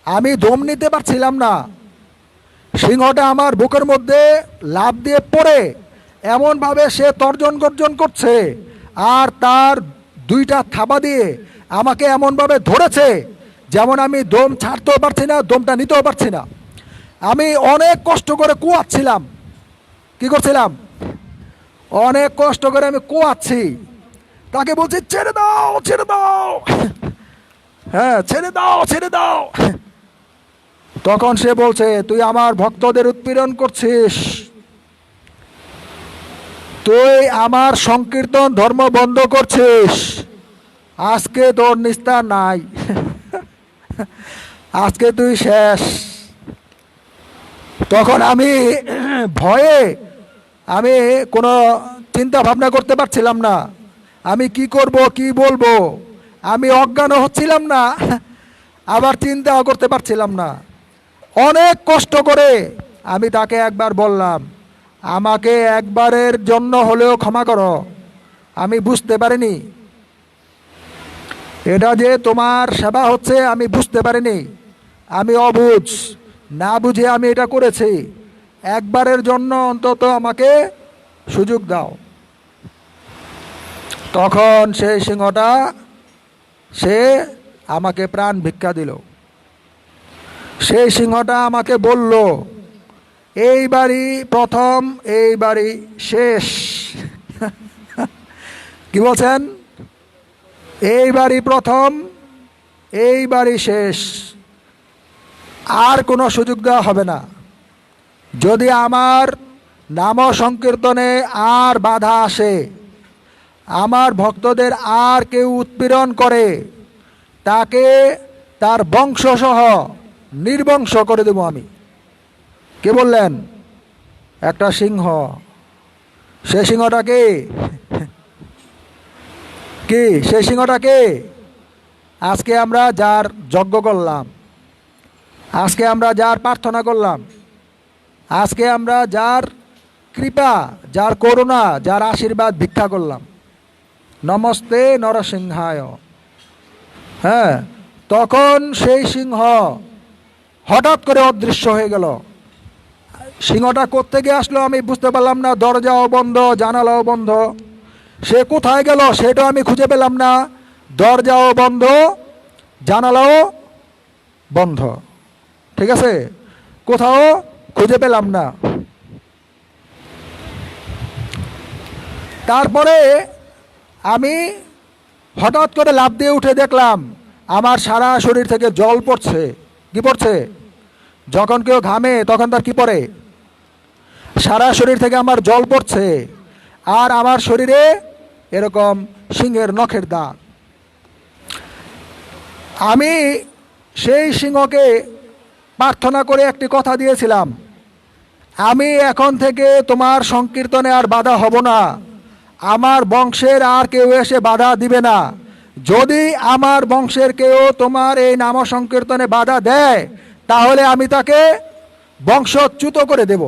আমি দম নিতে পারছিলাম না, সিংহটা আমার বুকের মধ্যে লাফ দিয়ে পড়ে এমনভাবে সে তর্জন গর্জন করছে, আর তার দুইটা থাবা দিয়ে আমাকে এমনভাবে ধরেছে যেমন আমি দম ছাড়তেও পারছি না, দমটা নিতেও পারছি না। আমি অনেক কষ্ট করে কুয়াচ্ছিলাম। কি করছিলাম? অনেক কষ্ট করে আমি কুয়াচ্ছি। তাকে বলছি, ছেড়ে দাও ছেড়ে দাও, হ্যাঁ ছেড়ে দাও ছেড়ে দাও। তখন সে বলছে, তুই আমার ভক্তদের উৎপীড়ন করছিস, তুই আমার সংকীর্তন ধর্ম বন্ধ করছিস, আজকে তোর নিস্তার নাই, আজকে তুই শেষ। তখন আমি ভয়ে আমি কোনো চিন্তা ভাবনা করতে পারছিলাম না, আমি কি করব কি বলবো, আমি অজ্ঞান হচ্ছিলাম না, আবার চিন্তাও করতে পারছিলাম না। অনেক কষ্ট করে আমি তাকে একবার বললাম, আমাকে একবারের জন্য হলেও ক্ষমা করো, আমি বুঝতে পারিনি, এটা যে তোমার সেবা হচ্ছে আমি বুঝতে পারিনি, আমি অবুঝ, না বুঝে আমি এটা করেছি, একবারের জন্য অন্তত আমাকে সুযোগ দাও। তখন সেই সিংহটা সে আমাকে প্রাণ ভিক্ষা দিল। সেই সিংহটা আমাকে বলল, এইবারই প্রথম, এইবারই শেষ। কি বলছেন? এইবারই প্রথম, এইবারই শেষ, আর কোনো সুযোগ দেওয়া হবে না। যদি আমার নাম সংকীর্তনে আর বাধা আসে, আমার ভক্তদের আর কেউ উৎপীড়ন করে, তাকে তার বংশসহ নির্বংশ করে দেব আমি। কে বললেন? একটা সিংহ। সে সিংহটা কে? কি সে সিংহটা কে? আজকে আমরা যার যজ্ঞ করলাম, আজকে আমরা যার প্রার্থনা করলাম, আজকে আমরা যার কৃপা, যার করুণা, যার আশীর্বাদ ভিক্ষা করলাম, নমস্তে নরসিংহায়। হ্যাঁ, তখন সেই সিংহ হঠাৎ করে অদৃশ্য হয়ে গেল। সিংহটা কোত্থেকে আসলো আমি বুঝতে পারলাম না, দরজাও বন্ধ, জানালাও বন্ধ, সে কোথায় গেল সেটাও আমি খুঁজে পেলাম না, দরজাও বন্ধ, জানালাও বন্ধ, ঠিক আছে, কোথাও খুঁজে পেলাম না। তারপরে আমি হঠাৎ করে লাফ দিয়ে উঠে দেখলাম আমার সারা শরীর থেকে জল পড়ছে। কি পড়ছে? যখন কেউ ঘামে তখন তার কি পড়ে? সারা শরীর থেকে আমার জল পড়ছে, আর আমার শরীরে এরকম সিংহের নখের দাগ। আমি সেই সিংহকে প্রার্থনা করে একটি কথা দিয়েছিলাম, আমি এখন থেকে তোমার সংকীর্তনে আর বাধা হব না, আমার বংশের আর কেউ এসে বাধা দিবে না, যদি আমার বংশের কেউ তোমার এই নাম সংকীর্তনে বাধা দেয় তাহলে আমি তাকে বংশচ্যুত করে দেব।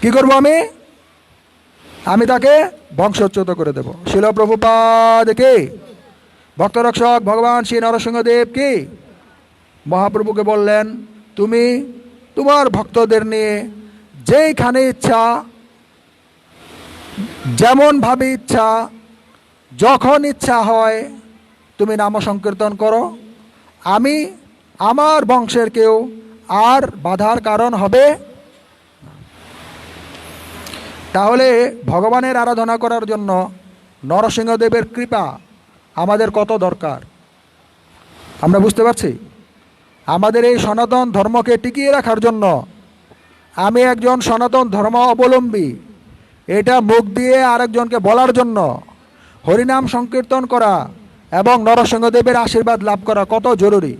কি করব আমি তাকে বংশচ্যুত করে দেব। শিল প্রভুপাদ কে, ভক্তরক্ষক ভগবান শ্রী নরসিংহদেব কে মহাপ্রভুকে বললেন, তুমি তোমার ভক্তদের নিয়ে যেইখানে ইচ্ছা, যেমন ভাবে ইচ্ছা, যখন ইচ্ছা হয় তুমি নাম সংকীর্তন করো, আমি আমার বংশের কেউ আর বাধার কারণ হবে। তাহলে ভগবানের আরাধনা করার জন্য নরসিংহদেবের কৃপা আমাদের কত দরকার আমরা বুঝতে পারছি। আমাদের এই সনাতন ধর্মকে টিকিয়ে রাখার জন্য, আমি একজন সনাতন ধর্ম অবলম্বী, এটা মুখ দিয়ে আরেকজনকে বলার জন্য হরিনাম সংকীর্তন করা এবং নরসিংহদেবের আশীর্বাদ লাভ করা কত জরুরি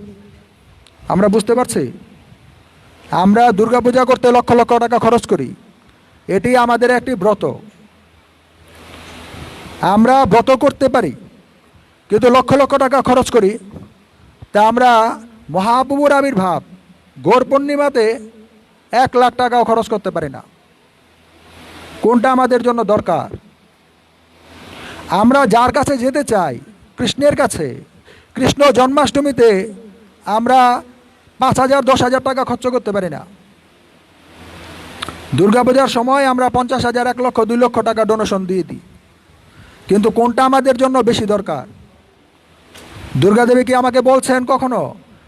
আমরা বুঝতে পারছি। আমরা দুর্গাপূজা করতে লক্ষ লক্ষ টাকা খরচ করি, এটি আমাদের একটি ব্রত। আমরা ব্রত করতে পারি কিন্তু লক্ষ লক্ষ টাকা খরচ করি, তা আমরা মহাপ্রভুর আবির্ভাব গৌর পূর্ণিমাতে 1,00,000 টাকাও খরচ করতে পারি না। কোনটা আমাদের জন্য দরকার? আমরা যার কাছে যেতে চাই, কৃষ্ণের কাছে, কৃষ্ণ জন্মাষ্টমীতে আমরা 5,000 10,000 টাকা খরচ করতে পারি না। দুর্গাপূজার সময় আমরা 50,000 1 লক্ষ 2 লক্ষ টাকা ডোনেশন দিয়ে দিই, কিন্তু কোনটা আমাদের জন্য বেশি দরকার? দুর্গাদেবী কি আমাকে বলছেন কখনো,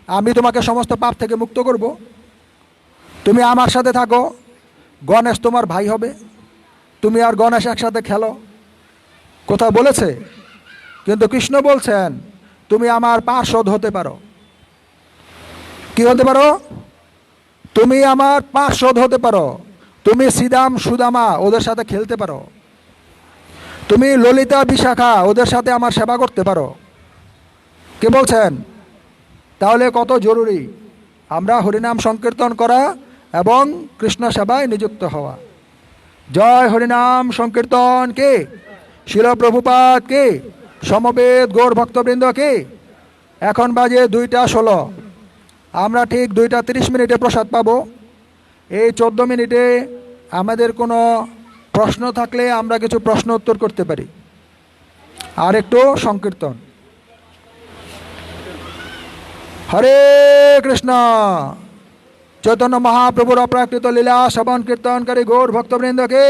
আমি তোমাকে সমস্ত পাপ থেকে মুক্ত করব, তুমি আমার সাথে থাকো, গণেশ তোমার ভাই হবে, তুমি আর গণেশ একসাথে খেলো? কোথাও বলেছে? কিন্তু কৃষ্ণ বলছেন তুমি আমার পার্ষদ হতে পারো। কি হতে পারো? তুমি আমার পার্ষদ হতে পারো, তুমি শ্রীদাম সুদামা ওদের সাথে খেলতে পারো, তুমি ললিতা বিশাখা ওদের সাথে আমার সেবা করতে পারো। কে বলছেন? তাহলে কত জরুরি আমরা হরিনাম সংকীর্তন করা এবং কৃষ্ণ সেবায় নিযুক্ত হওয়া। জয় হরিনাম সংকীর্তন কে, শিল প্রভুপাদ কে, সমবেত গৌর ভক্তবৃন্দ কে। এখন বাজে 2:16, আমরা ঠিক 2:30 প্রসাদ পাবো। এই 14 মিনিটে আমাদের কোনো প্রশ্ন থাকলে আমরা কিছু প্রশ্ন উত্তর করতে পারি, আর একটু সংকীর্তন। হরে কৃষ্ণ। চৈতন্য মহাপ্রভুর অপ্রাকৃত লীলা শ্রবণ কীর্তনকারী গৌর ভক্তবৃন্দকে,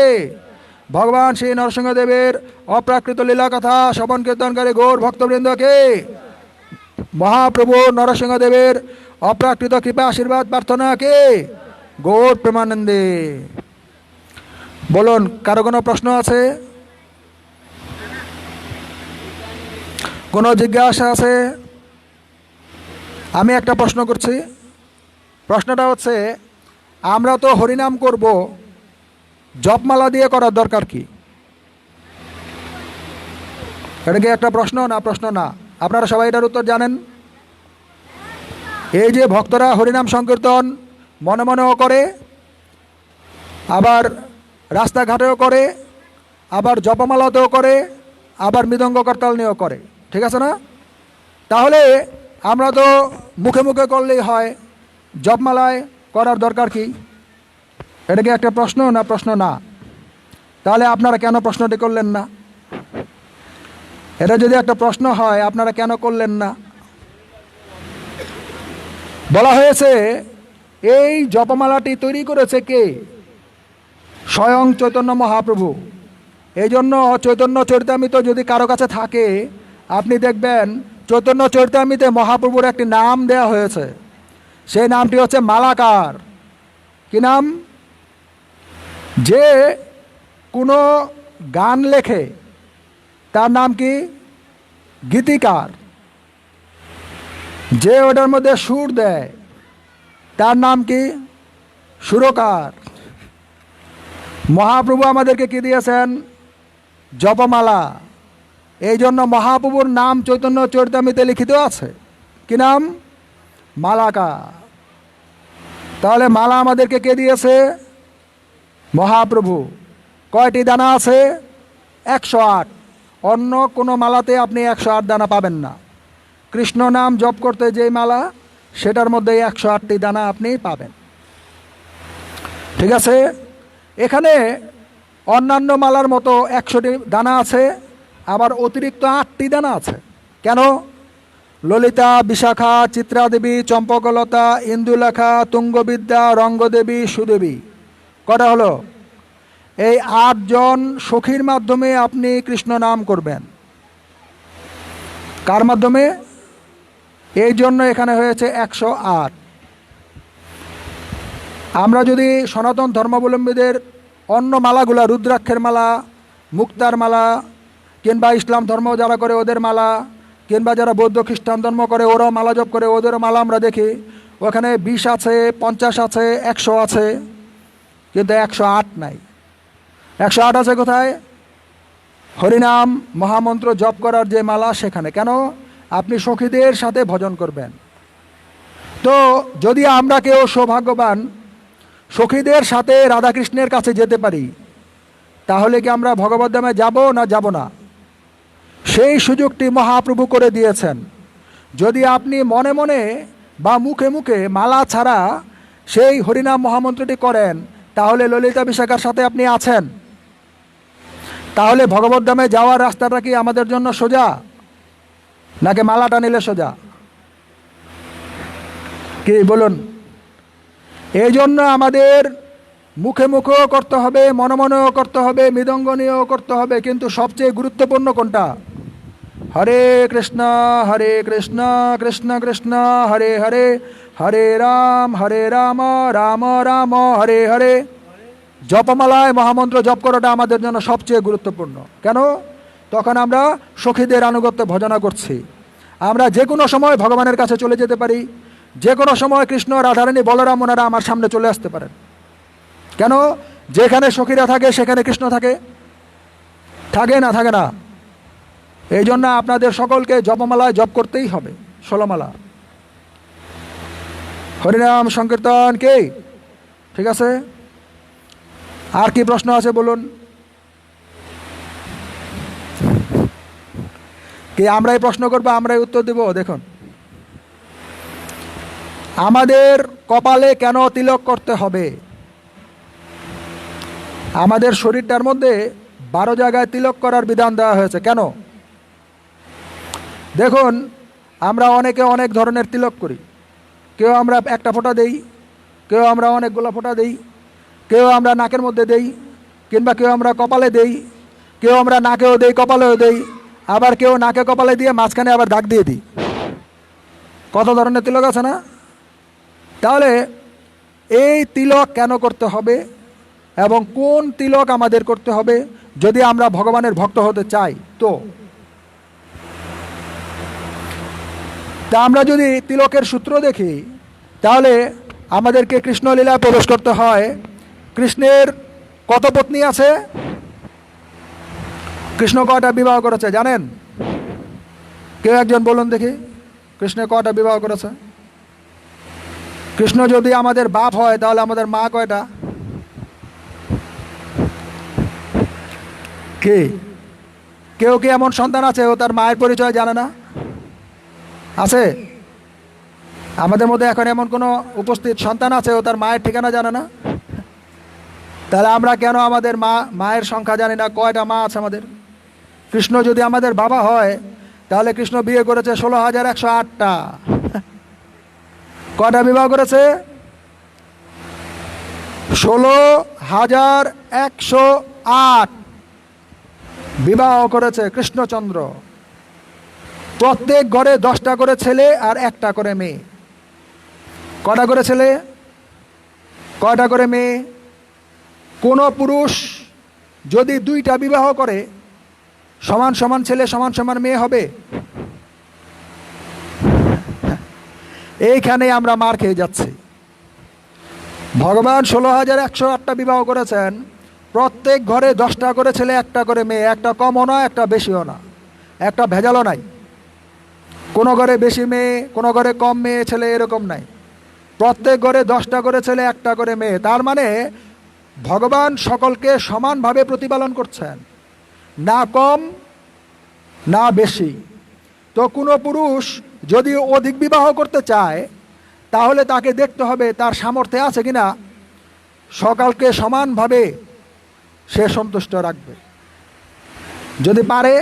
ভগবান শ্রী নরসিংহদেবের অপ্রাকৃত লীলা কথা শ্রবণ কীর্তনকারী গৌর ভক্তবৃন্দকে, মহাপ্রভু নরসিংহদেবের অপ্রাকৃত কৃপা আশীর্বাদ প্রার্থনাকে গৌর প্রেমানন্দে। বলুন, কারো কোনো প্রশ্ন আছে? কোনো জিজ্ঞাসা আছে? আমি একটা প্রশ্ন করছি। প্রশ্নটা হচ্ছে, আমরা তো হরিনাম করব, জপমালা দিয়ে করার দরকার কি? এটা কি একটা প্রশ্ন না? প্রশ্ন না? আপনারা সবাই এটার উত্তর জানেন। এই যে ভক্তরা হরিনাম সংকীর্তন মনে মনেও করে, আবার রাস্তাঘাটেও করে, আবার জপমালাতেও করে, আবার মৃদঙ্গ করতাল নিয়েও করে, ঠিক আছে না? তাহলে আমরা তো মুখে মুখে করলেই হয়, জপমালায় করার দরকার কি? এটা কি একটা প্রশ্ন না? প্রশ্ন না? তাহলে আপনারা কেন প্রশ্নটি করলেন না? এটা যদি একটা প্রশ্ন হয়, আপনারা কেন করলেন না? বলা হয়েছে এই জপমালাটি তৈরি করেছে কে? স্বয়ং চৈতন্য মহাপ্রভু। এই জন্য চৈতন্য চরিতামৃত যদি কারো কাছে থাকে, আপনি দেখবেন চৈতন্য চরিতামৃতে মহাপ্রভুর একটি নাম দেয়া হয়েছে। সেই নামটি হচ্ছে মালাকার। কি নাম? যে কোনো গান লেখে তার নাম কি? গীতিকার। যে ওটার মধ্যে সুর দেয় তার নাম কি? সুরকার। মহাপ্রভু আমাদেরকে কি দিয়েছেন? জপমালা। এই জন্য মহাপ্রভুর নাম চৈতন্য চরিতামৃতে লিখিত আছে। কি নাম? মালাকা। তাহলে মালা আমাদেরকে কে দিয়েছে? মহাপ্রভু। কয়টি দানা আছে? 108। অন্য কোনো মালাতে আপনি 108 দানা পাবেন না। কৃষ্ণ নাম জপ করতে যেই মালা, সেটার মধ্যে 108টি দানা আপনি পাবেন, ঠিক আছে? এখানে অন্যান্য মালার মতো 100টি দানা আছে, আবার অতিরিক্ত 8টি দানা আছে। কেন? ললিতা, বিশাখা, চিত্রাদেবী, চম্পকলতা, ইন্দুলেখা, তুঙ্গবিদ্যা, রঙ্গদেবী, সুদেবী। কটা হলো? এই 8 জন সখীর মাধ্যমে আপনি কৃষ্ণ নাম করবেন। কার মাধ্যমে? এই জন্য এখানে হয়েছে 108। আমরা যদি সনাতন ধর্মাবলম্বীদের অন্য মালাগুলা, রুদ্রাক্ষের মালা, মুক্তার মালা, কিংবা ইসলাম ধর্ম যারা করে ওদের মালা, কিংবা যারা বৌদ্ধ খ্রিস্টান ধর্ম করে ওরাও মালা জপ করে, ওদেরও মালা আমরা দেখি ওখানে 20 আছে, 50 আছে, 100 আছে, কিন্তু 108 নাই। 108 আছে কোথায়? হরিনাম মহামন্ত্র জপ করার যে মালা সেখানে। কেন? আপনি সখীদের সাথে ভজন করবেন। তো যদি আমরা কেউ সৌভাগ্যবান সখীদের সাথে রাধাকৃষ্ণের কাছে যেতে পারি, তাহলে কি আমরা ভগবদ্ধামে যাব না যাব না? সেই সুযোগটি মহাপ্রভু করে দিয়েছেন। যদি আপনি মনে মনে বা মুখে মুখে মালা ছাড়া সেই হরিনাম মহামন্ত্রটি করেন, তাহলে ললিতা বিশাখার সাথে আপনি আছেন। তাহলে ভগবদ্ধামে যাওয়ার রাস্তাটা কি আমাদের জন্য সোজা, নাকি মালাটা নিলে সোজা? কি বলুন? এই জন্য আমাদের মুখে মুখেও করতে হবে, মনে মনেও করতে হবে, মৃদঙ্গ নিয়েও করতে হবে, কিন্তু সবচেয়ে গুরুত্বপূর্ণ কোনটা? হরে কৃষ্ণ কৃষ্ণ কৃষ্ণ হরে হরে, হরে রাম রাম রাম হরে হরে। জপমালায় মহামন্ত্র জপ করাটা আমাদের জন্য সবচেয়ে গুরুত্বপূর্ণ। কেন? তখন আমরা সখীদের আনুগত্য ভজনা করছি। আমরা যে কোনো সময় ভগবানের কাছে চলে যেতে পারি, যে কোনো সময় কৃষ্ণ, রাধারানী, বলরাম ওনারা আমার সামনে চলে আসতে পারেন। কেন? যেখানে সখীরা থাকে সেখানে কৃষ্ণ থাকে, থাকে না? থাকে না। এই জন্য আপনাদের সকলকে জপমালায় জপ করতেই হবে, 16 মালা হরিনাম সংকীর্তন। কে? ঠিক আছে। আর কি প্রশ্ন আছে বলুন? কি আমরাই প্রশ্ন করবো, আমরাই উত্তর দেব? দেখুন, আমাদের কপালে কেন তিলক করতে হবে? আমাদের শরীরটার মধ্যে 12 জায়গায় তিলক করার বিধান দেওয়া হয়েছে। কেন? দেখুন, আমরা অনেকে অনেক ধরনের তিলক করি। কেউ আমরা একটা ফোঁটা দেই, কেউ আমরা অনেকগুলো ফোঁটা দেই, কেউ আমরা নাকের মধ্যে দেই, কিংবা কেউ আমরা কপালে দেই, কেউ আমরা নাকেও দেই, কপালেও দেই, আবার কেউ নাকে কপালে দিয়ে মাঝখানে আবার দাগ দিয়ে দিই। কত ধরনের তিলক আছে না? তাহলে এই তিলক কেন করতে হবে এবং কোন তিলক আমাদের করতে হবে যদি আমরা ভগবানের ভক্ত হতে চাই? তো আমরা যদি তিলকের সূত্র দেখি, তাহলে আমাদেরকে কৃষ্ণলীলায় প্রবেশ করতে হয়। কৃষ্ণের কত পত্নী আছে? কৃষ্ণ কয়টা বিবাহ করেছে জানেন? কেউ একজন বলুন দেখি, কৃষ্ণ কয়টা বিবাহ করেছে? কৃষ্ণ যদি আমাদের বাপ হয়, তাহলে আমাদের মা কয়টা? কি কেউ কি এমন সন্তান আছে ও তার মায়ের পরিচয় জানে না? আছে? আমাদের মধ্যে এখন এমন কোনো উপস্থিত সন্তান আছে ও তার মায়ের ঠিকানা জানে না? তাহলে আমরা কেন আমাদের মায়ের সংখ্যা জানি না, কয়টা মা আছে আমাদের? কৃষ্ণ যদি আমাদের বাবা হয়, তাহলে কৃষ্ণ বিয়ে করেছে 16,108টা। কয়টা বিবাহ করেছে? 16,108 বিবাহ করেছে কৃষ্ণচন্দ্র। প্রত্যেক ঘরে 10টা করে ছেলে আর 1টা করে মেয়ে। কয়টা করে ছেলে, কয়টা করে মেয়ে? কোনো পুরুষ যদি 2টা বিবাহ করে, সমান সমান ছেলে সমান সমান মেয়ে হবে? এইখানে আমরা মার খেয়ে যাচ্ছি। ভগবান 16,108টা বিবাহ করেছেন। প্রত্যেক ঘরে 10টা করে ছেলে, 1টা করে মেয়ে। একটা কমও না, একটা বেশিও না, একটা ভেজালও নাই। কোনো ঘরে বেশি মেয়ে, কোনো ঘরে কম মেয়ে ছেলে, এরকম নাই। প্রত্যেক ঘরে 10টা করে ছেলে, 1টা করে মেয়ে। তার মানে ভগবান সকলকে সমানভাবে প্রতিপালন করছেন, না কম না বেশি। তো কোনো পুরুষ যদি অধিক বিবাহ করতে চায়, তাহলে তাকে দেখতে হবে তার সামর্থ্য আছে কিনা সকলকে সমানভাবে সে সন্তুষ্ট রাখবে। যদি পারে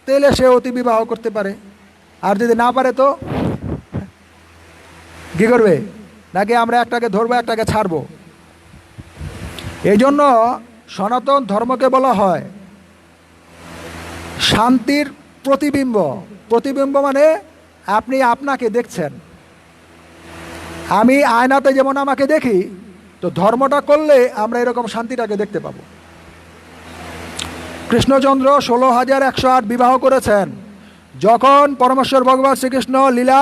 তাহলে সে অতি বিবাহ করতে পারে, আর যদি না পারে তো কী করবে? নাকি আমরা একটাকে ধরবো একটাকে ছাড়বো? এই জন্য সনাতন ধর্মকে বলা হয় শান্তির প্রতিবিম্ব। প্রতিবিম্ব মানে আপনি আপনাকে দেখছেন। আমি আয়নাতে যেমন আমাকে দেখি, তো ধর্মটা করলে আমরা এরকম শান্তিটাকে দেখতে পাবো। কৃষ্ণচন্দ্র 16,108 বিবাহ করেছেন। যখন পরমেশ্বর ভগবান শ্রীকৃষ্ণ লীলা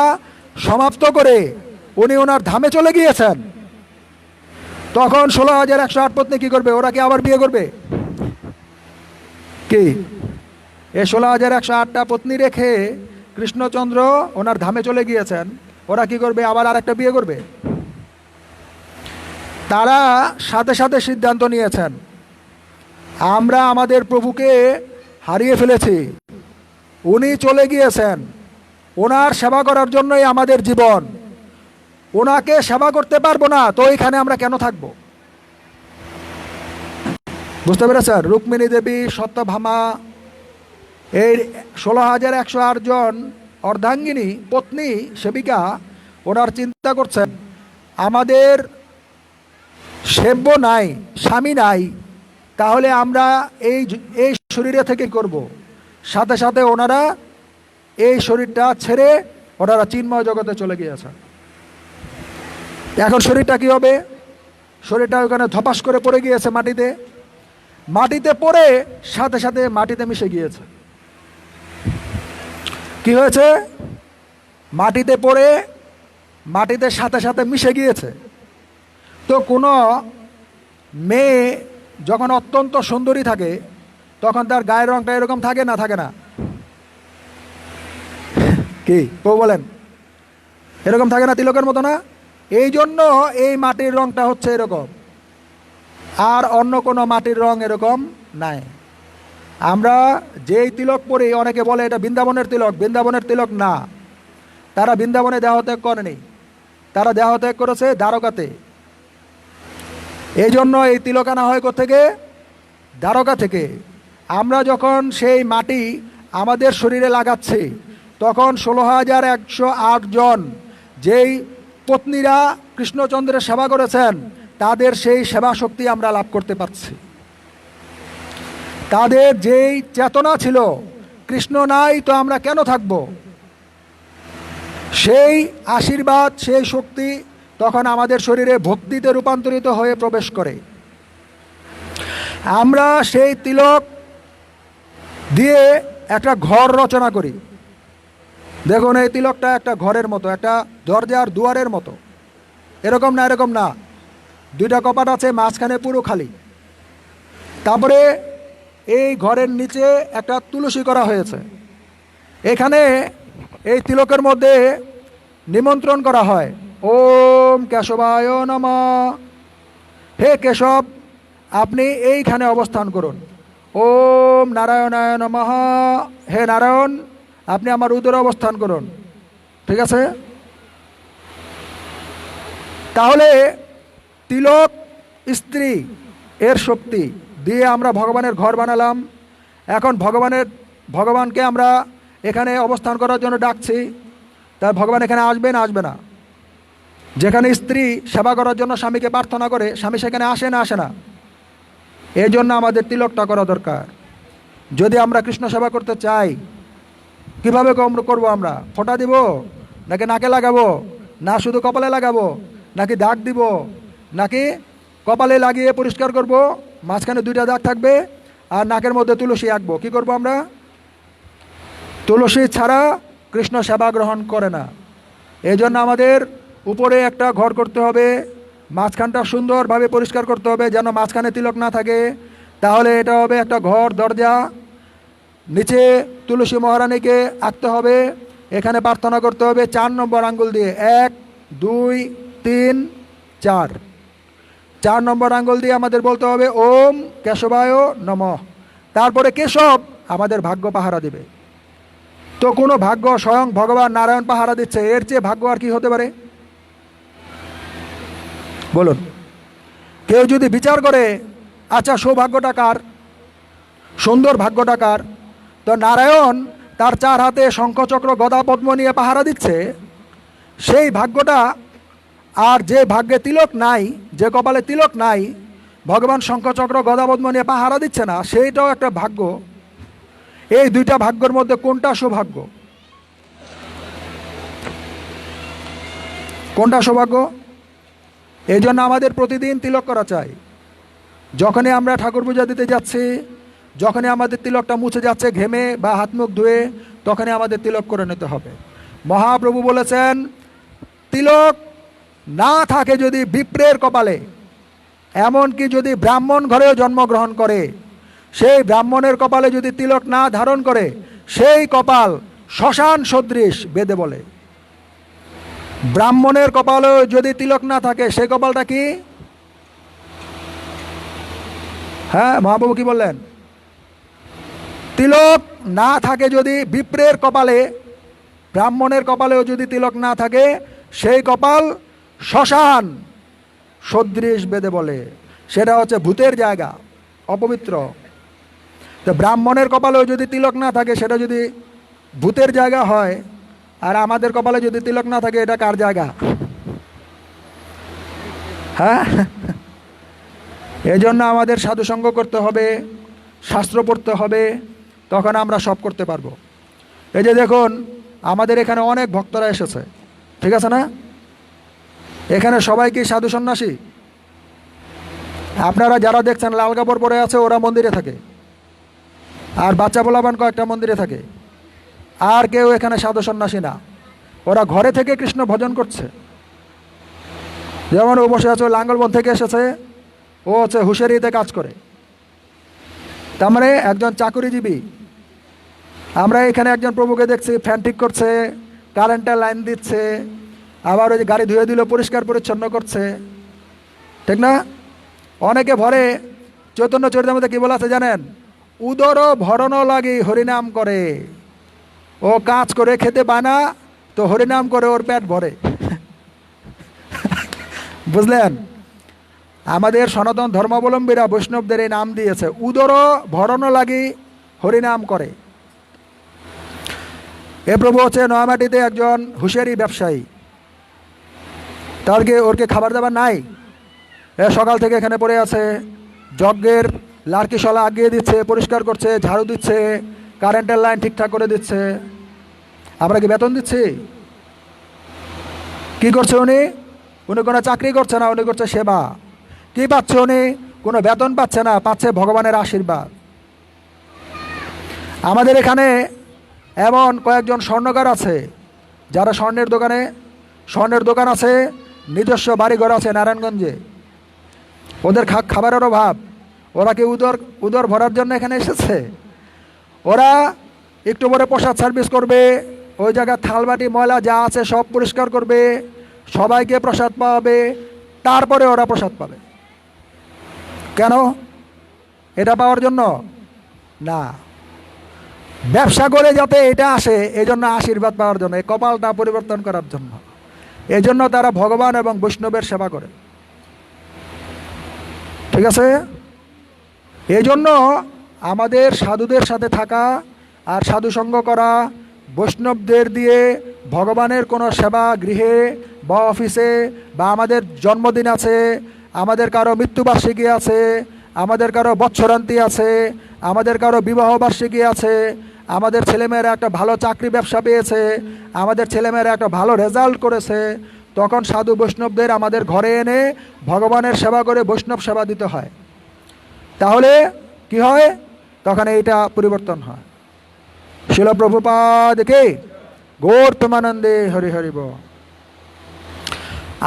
সমাপ্ত করে উনি ওনার ধামে চলে গিয়েছেন, তখন 16,108 পত্নী কী করবে? ওরা কি আবার বিয়ে করবে? কি এই 16,108টা পত্নী রেখে কৃষ্ণচন্দ্র ওনার ধামে চলে গিয়েছেন, ওরা কি করবে? আবার আরেকটা বিয়ে করবে? তারা সাথে সাথে সিদ্ধান্ত নিয়েছেন, আমরা আমাদের প্রভুকে হারিয়ে ফেলেছি, উনি চলে গিয়েছেন, ওনার সেবা করার জন্যই আমাদের জীবন, ওনাকে সেবা করতে পারবো না তো এখানে আমরা কেন থাকব? বুঝতে পেরেছেন? রুক্মিণী দেবী, সত্যভামা, এই 16,108 জন অর্ধাঙ্গিনী পত্নী সেবিকা ওনার চিন্তা করছেন, আমাদের সেব্য নাই, স্বামী নাই, তাহলে আমরা এই এই শরীরে থেকে করব। সাথে সাথে ওনারা এই শরীরটা ছেড়ে ওনারা চিন্ময় জগতে চলে গিয়েছে। এখন শরীরটা কি হবে? শরীরটা ওখানে ধপাস করে পড়ে গিয়েছে মাটিতে, মাটিতে পড়ে সাথে সাথে মাটিতে মিশে গিয়েছে। কি হয়েছে? মাটিতে পড়ে মাটিতে সাথে সাথে মিশে গিয়েছে। তো কোনো মেয়ে যখন অত্যন্ত সুন্দরী থাকে তখন তার গায়ের রংটা এরকম থাকে না, থাকে না? কি বলেন? এরকম থাকে না, তিলকের মতো না? এই জন্য এই মাটির রংটা হচ্ছে এরকম, আর অন্য কোনো মাটির রং এরকম নাই। আমরা যেই তিলক পরি, অনেকে বলে এটা বৃন্দাবনের তিলক। বৃন্দাবনের তিলক না, তারা বৃন্দাবনে দেহত্যাগ করেনি, তারা দেহত্যাগ করেছে দ্বারকাতে। এই জন্য এই তিলক আনা হয় কোত্থেকে? দ্বারকা থেকে। আমরা যখন সেই মাটি আমাদের শরীরে লাগাচ্ছি, তখন 16,108 জন যেই পত্নীরা কৃষ্ণচন্দ্রের সেবা করেছেন, তাদের সেই সেবা শক্তি আমরা লাভ করতে পারছি। তাদের যেই চেতনা ছিল, কৃষ্ণ নাই তো আমরা কেন থাকব, সেই আশীর্বাদ, সেই শক্তি তখন আমাদের শরীরে ভক্তিতে রূপান্তরিত হয়ে প্রবেশ করে। আমরা সেই তিলক দিয়ে একটা ঘর রচনা করি। দেখুন, এই তিলকটা একটা ঘরের মতো, একটা দরজার দুয়ারের মতো। এরকম না, এরকম না, দুইটা কপাট আছে, মাঝখানে পুরো খালি। তারপরে এই ঘরের নিচে একটা তুলসী করা হয়েছে। এখানে এই তিলকের মধ্যে নিমন্ত্রণ করা হয়, ওম কেশবায় নমঃ। হে কেশব, আপনি এইখানে অবস্থান করুন। ওম নারায়ণায় নমঃ। হে নারায়ণ, আপনি আমার উদরে অবস্থান করুন। ঠিক আছে? তাহলে তিলক স্ত্রী এর শক্তি দিয়ে আমরা ভগবানের ঘর বানালাম। এখন ভগবানকে আমরা এখানে অবস্থান করার জন্য ডাকছি, তা ভগবান এখানে আসবে না? আসবে না। যেখানে স্ত্রী সেবা করার জন্য স্বামীকে প্রার্থনা করে, স্বামী সেখানে আসে না? আসে না। এই জন্য আমাদের তিলকটা করা দরকার। যদি আমরা কৃষ্ণ সেবা করতে চাই, কিভাবে করবো? আমরা ফোঁটা দিব, নাকি নাকে লাগাবো, না শুধু কপালে লাগাবো, নাকি দাগ দিব, নাকি কপালে লাগিয়ে পরিষ্কার করব, মাঝখানে দুইটা দাগ থাকবে, আর নাকের মধ্যে তুলসী আঁকবো? কি করব আমরা? তুলসী ছাড়া কৃষ্ণ সেবা গ্রহণ করে না। এই জন্য আমাদের উপরে একটা ঘর করতে হবে, মাঝখানটা সুন্দরভাবে পরিষ্কার করতে হবে, যেন মাঝখানে তিলক না থাকে। তাহলে এটা হবে একটা ঘর, দরজা। নিচে তুলসী মহারানীকে আঁকতে হবে, এখানে প্রার্থনা করতে হবে 4 নম্বর আঙ্গুল দিয়ে, 1 2 3 4। 4 নম্বর আঙ্গুল দিয়ে আমাদের বলতে হবে ওম কেশবায় নমঃ। তারপরে কেশব আমাদের ভাগ্য পাহারা দেবে। তো কোনো ভাগ্য স্বয়ং ভগবান নারায়ণ পাহারা দিচ্ছে, এর চেয়ে ভাগ্য আর কি হতে পারে? বলুন। কেউ যদি বিচার করে আচ্ছা, সৌভাগ্যটা কার? সুন্দর ভাগ্যটা কার? তো নারায়ণ তার 4 হাতে শঙ্খচক্র গদা পদ্ম নিয়ে পাহারা দিচ্ছে, সেই ভাগ্যটা। আর যে ভাগ্যে তিলক নাই, যে কপালে তিলক নাই, ভগবান শঙ্খচক্র গদা পদ্ম নিয়ে পাহারা দিচ্ছে না, সেইটাও একটা ভাগ্য। এই দুইটা ভাগ্যের মধ্যে কোনটা সৌভাগ্য? কোনটা সৌভাগ্য? এই জন্য আমাদের প্রতিদিন তিলক করা চাই। যখনই আমরা ঠাকুর পূজা দিতে যাচ্ছি, যখনই আমাদের তিলকটা মুছে যাচ্ছে ঘেমে বা হাত মুখ ধুয়ে, তখনই আমাদের তিলক করে নিতে হবে। মহাপ্রভু বলেছেন, তিলক না থাকে যদি বিপ্রের কপালে, এমনকি যদি ব্রাহ্মণ ঘরেও জন্মগ্রহণ করে, সেই ব্রাহ্মণের কপালে যদি তিলক না ধারণ করে, সেই কপাল শ্মশান সদৃশ বেদে বলে। ব্রাহ্মণের কপালেও যদি তিলক না থাকে, সেই কপালটা কি? হ্যাঁ, মহাপ্রভু কি বললেন? তিলক না থাকে যদি বিপ্রের কপালে, ব্রাহ্মণের কপালেও যদি তিলক না থাকে, সেই কপাল শ্মশান সদৃশ বেদে বলে। সেটা হচ্ছে ভূতের জায়গা, অপবিত্র। তো ব্রাহ্মণের কপালেও যদি তিলক না থাকে, সেটা যদি ভূতের জায়গা হয়, আর আমাদের কপালে যদি তিলক না থাকে, এটা কার জায়গা? হ্যাঁ, এই জন্য আমাদের সাধুসঙ্গ করতে হবে, শাস্ত্র পড়তে হবে, তখন আমরা সব করতে পারবো। এই যে দেখুন, আমাদের এখানে অনেক ভক্তরা এসেছে, ঠিক আছে না? এখানে সবাই কি সাধু সন্ন্যাসী? আপনারা যারা দেখছেন লাল কাপড় পরে আছে, ওরা মন্দিরে থাকে, আর বাচ্চা পোলাপান কয়েকটা মন্দিরে থাকে। আর কেউ এখানে সাধু সন্ন্যাসী না, ওরা ঘরে থেকে কৃষ্ণ ভজন করছে। যেমন ও বসে আছে, লাঙ্গলবন থেকে এসেছে, ও হচ্ছে হুঁশিয়ারিতে কাজ করে, তার মানে একজন চাকুরিজীবী। আমরা এখানে একজন প্রভুকে দেখছি ফ্যান ঠিক করছে, কারেন্টের লাইন দিচ্ছে, আবার ওই যে গাড়ি ধুয়ে দিল পরিষ্কার পরিচ্ছন্ন করছে, ঠিক না? অনেকে ভরে চৈতন্য চরিতামৃতে কি বলা আছে জানেন? উদর ভরণ লাগি হরিনাম করে। ও কাজ করে খেতে পায় না, তো হরিনাম করে ওর পেট ভরে। বুঝলেন? আমাদের সনাতন ধর্মাবলম্বীরা বৈষ্ণবদের এই নাম দিয়েছে, উদর ভরণ লাগি হরিনাম করে। এ প্রভু হচ্ছে নয়ামাটিতে একজন হুঁশিয়ারি ব্যবসায়ী। ওরকে খাবার দাবার নাই, সকাল থেকে এখানে পড়ে আছে, যজ্ঞের লার্কিশলা আগিয়ে দিচ্ছে, পরিষ্কার করছে, ঝাড়ু দিচ্ছে, কারেন্টের লাইন ঠিকঠাক করে দিচ্ছে। আমরা কি বেতন দিচ্ছি? কি করছে উনি? উনি কোনো চাকরি করছে না, উনি করছে সেবা। কি পাচ্ছে উনি? কোনো বেতন পাচ্ছে না, পাচ্ছে ভগবানের আশীর্বাদ। আমাদের এখানে এমন কয়েকজন স্বর্ণকার আছে, যারা স্বর্ণের দোকান আছে, নিজস্ব বাড়িঘর আছে নারায়ণগঞ্জে। ওদের খাবারের অভাব, ওরা কি উদর ভরার জন্য এখানে এসেছে? ওরা একটু পরে প্রসাদ সার্ভিস করবে, ওই জায়গায় থালবাটি ময়লা যা আছে সব পরিষ্কার করবে, সবাইকে প্রসাদ পাওয়াবে, তারপরে ওরা প্রসাদ পাবে। কেন? এটা পাওয়ার জন্য না, ব্যবসা করে যাতে এটা আসে, এই জন্য আশীর্বাদ পাওয়ার জন্য, এই কপালটা পরিবর্তন করার জন্য। এই জন্য তারা ভগবান এবং বৈষ্ণবের সেবা করে, ঠিক আছে? এই জন্য আমাদের সাধুদের সাথে থাকা আর সাধুসঙ্গ করা, বৈষ্ণবদের দিয়ে ভগবানের কোনো সেবা গৃহে বা অফিসে, বা আমাদের জন্মদিন আছে, আমাদের কারো মৃত্যুবার্ষিকী আছে, আমাদের কারো বৎসরান্তি আছে, আমাদের কারো বিবাহবার্ষিকী আছে, আমাদের ছেলেমেয়েরা একটা ভালো চাকরি ব্যবসা পেয়েছে, আমাদের ছেলেমেয়েরা একটা ভালো রেজাল্ট করেছে, তখন সাধু বৈষ্ণবদের আমাদের ঘরে এনে ভগবানের সেবা করে বৈষ্ণব সেবা দিতে হয়। তাহলে কি হয়? তখন এইটা পরিবর্তন হয়। শিল প্রভুপাদ কে গৌর প্রেমানন্দে হরি হরিব।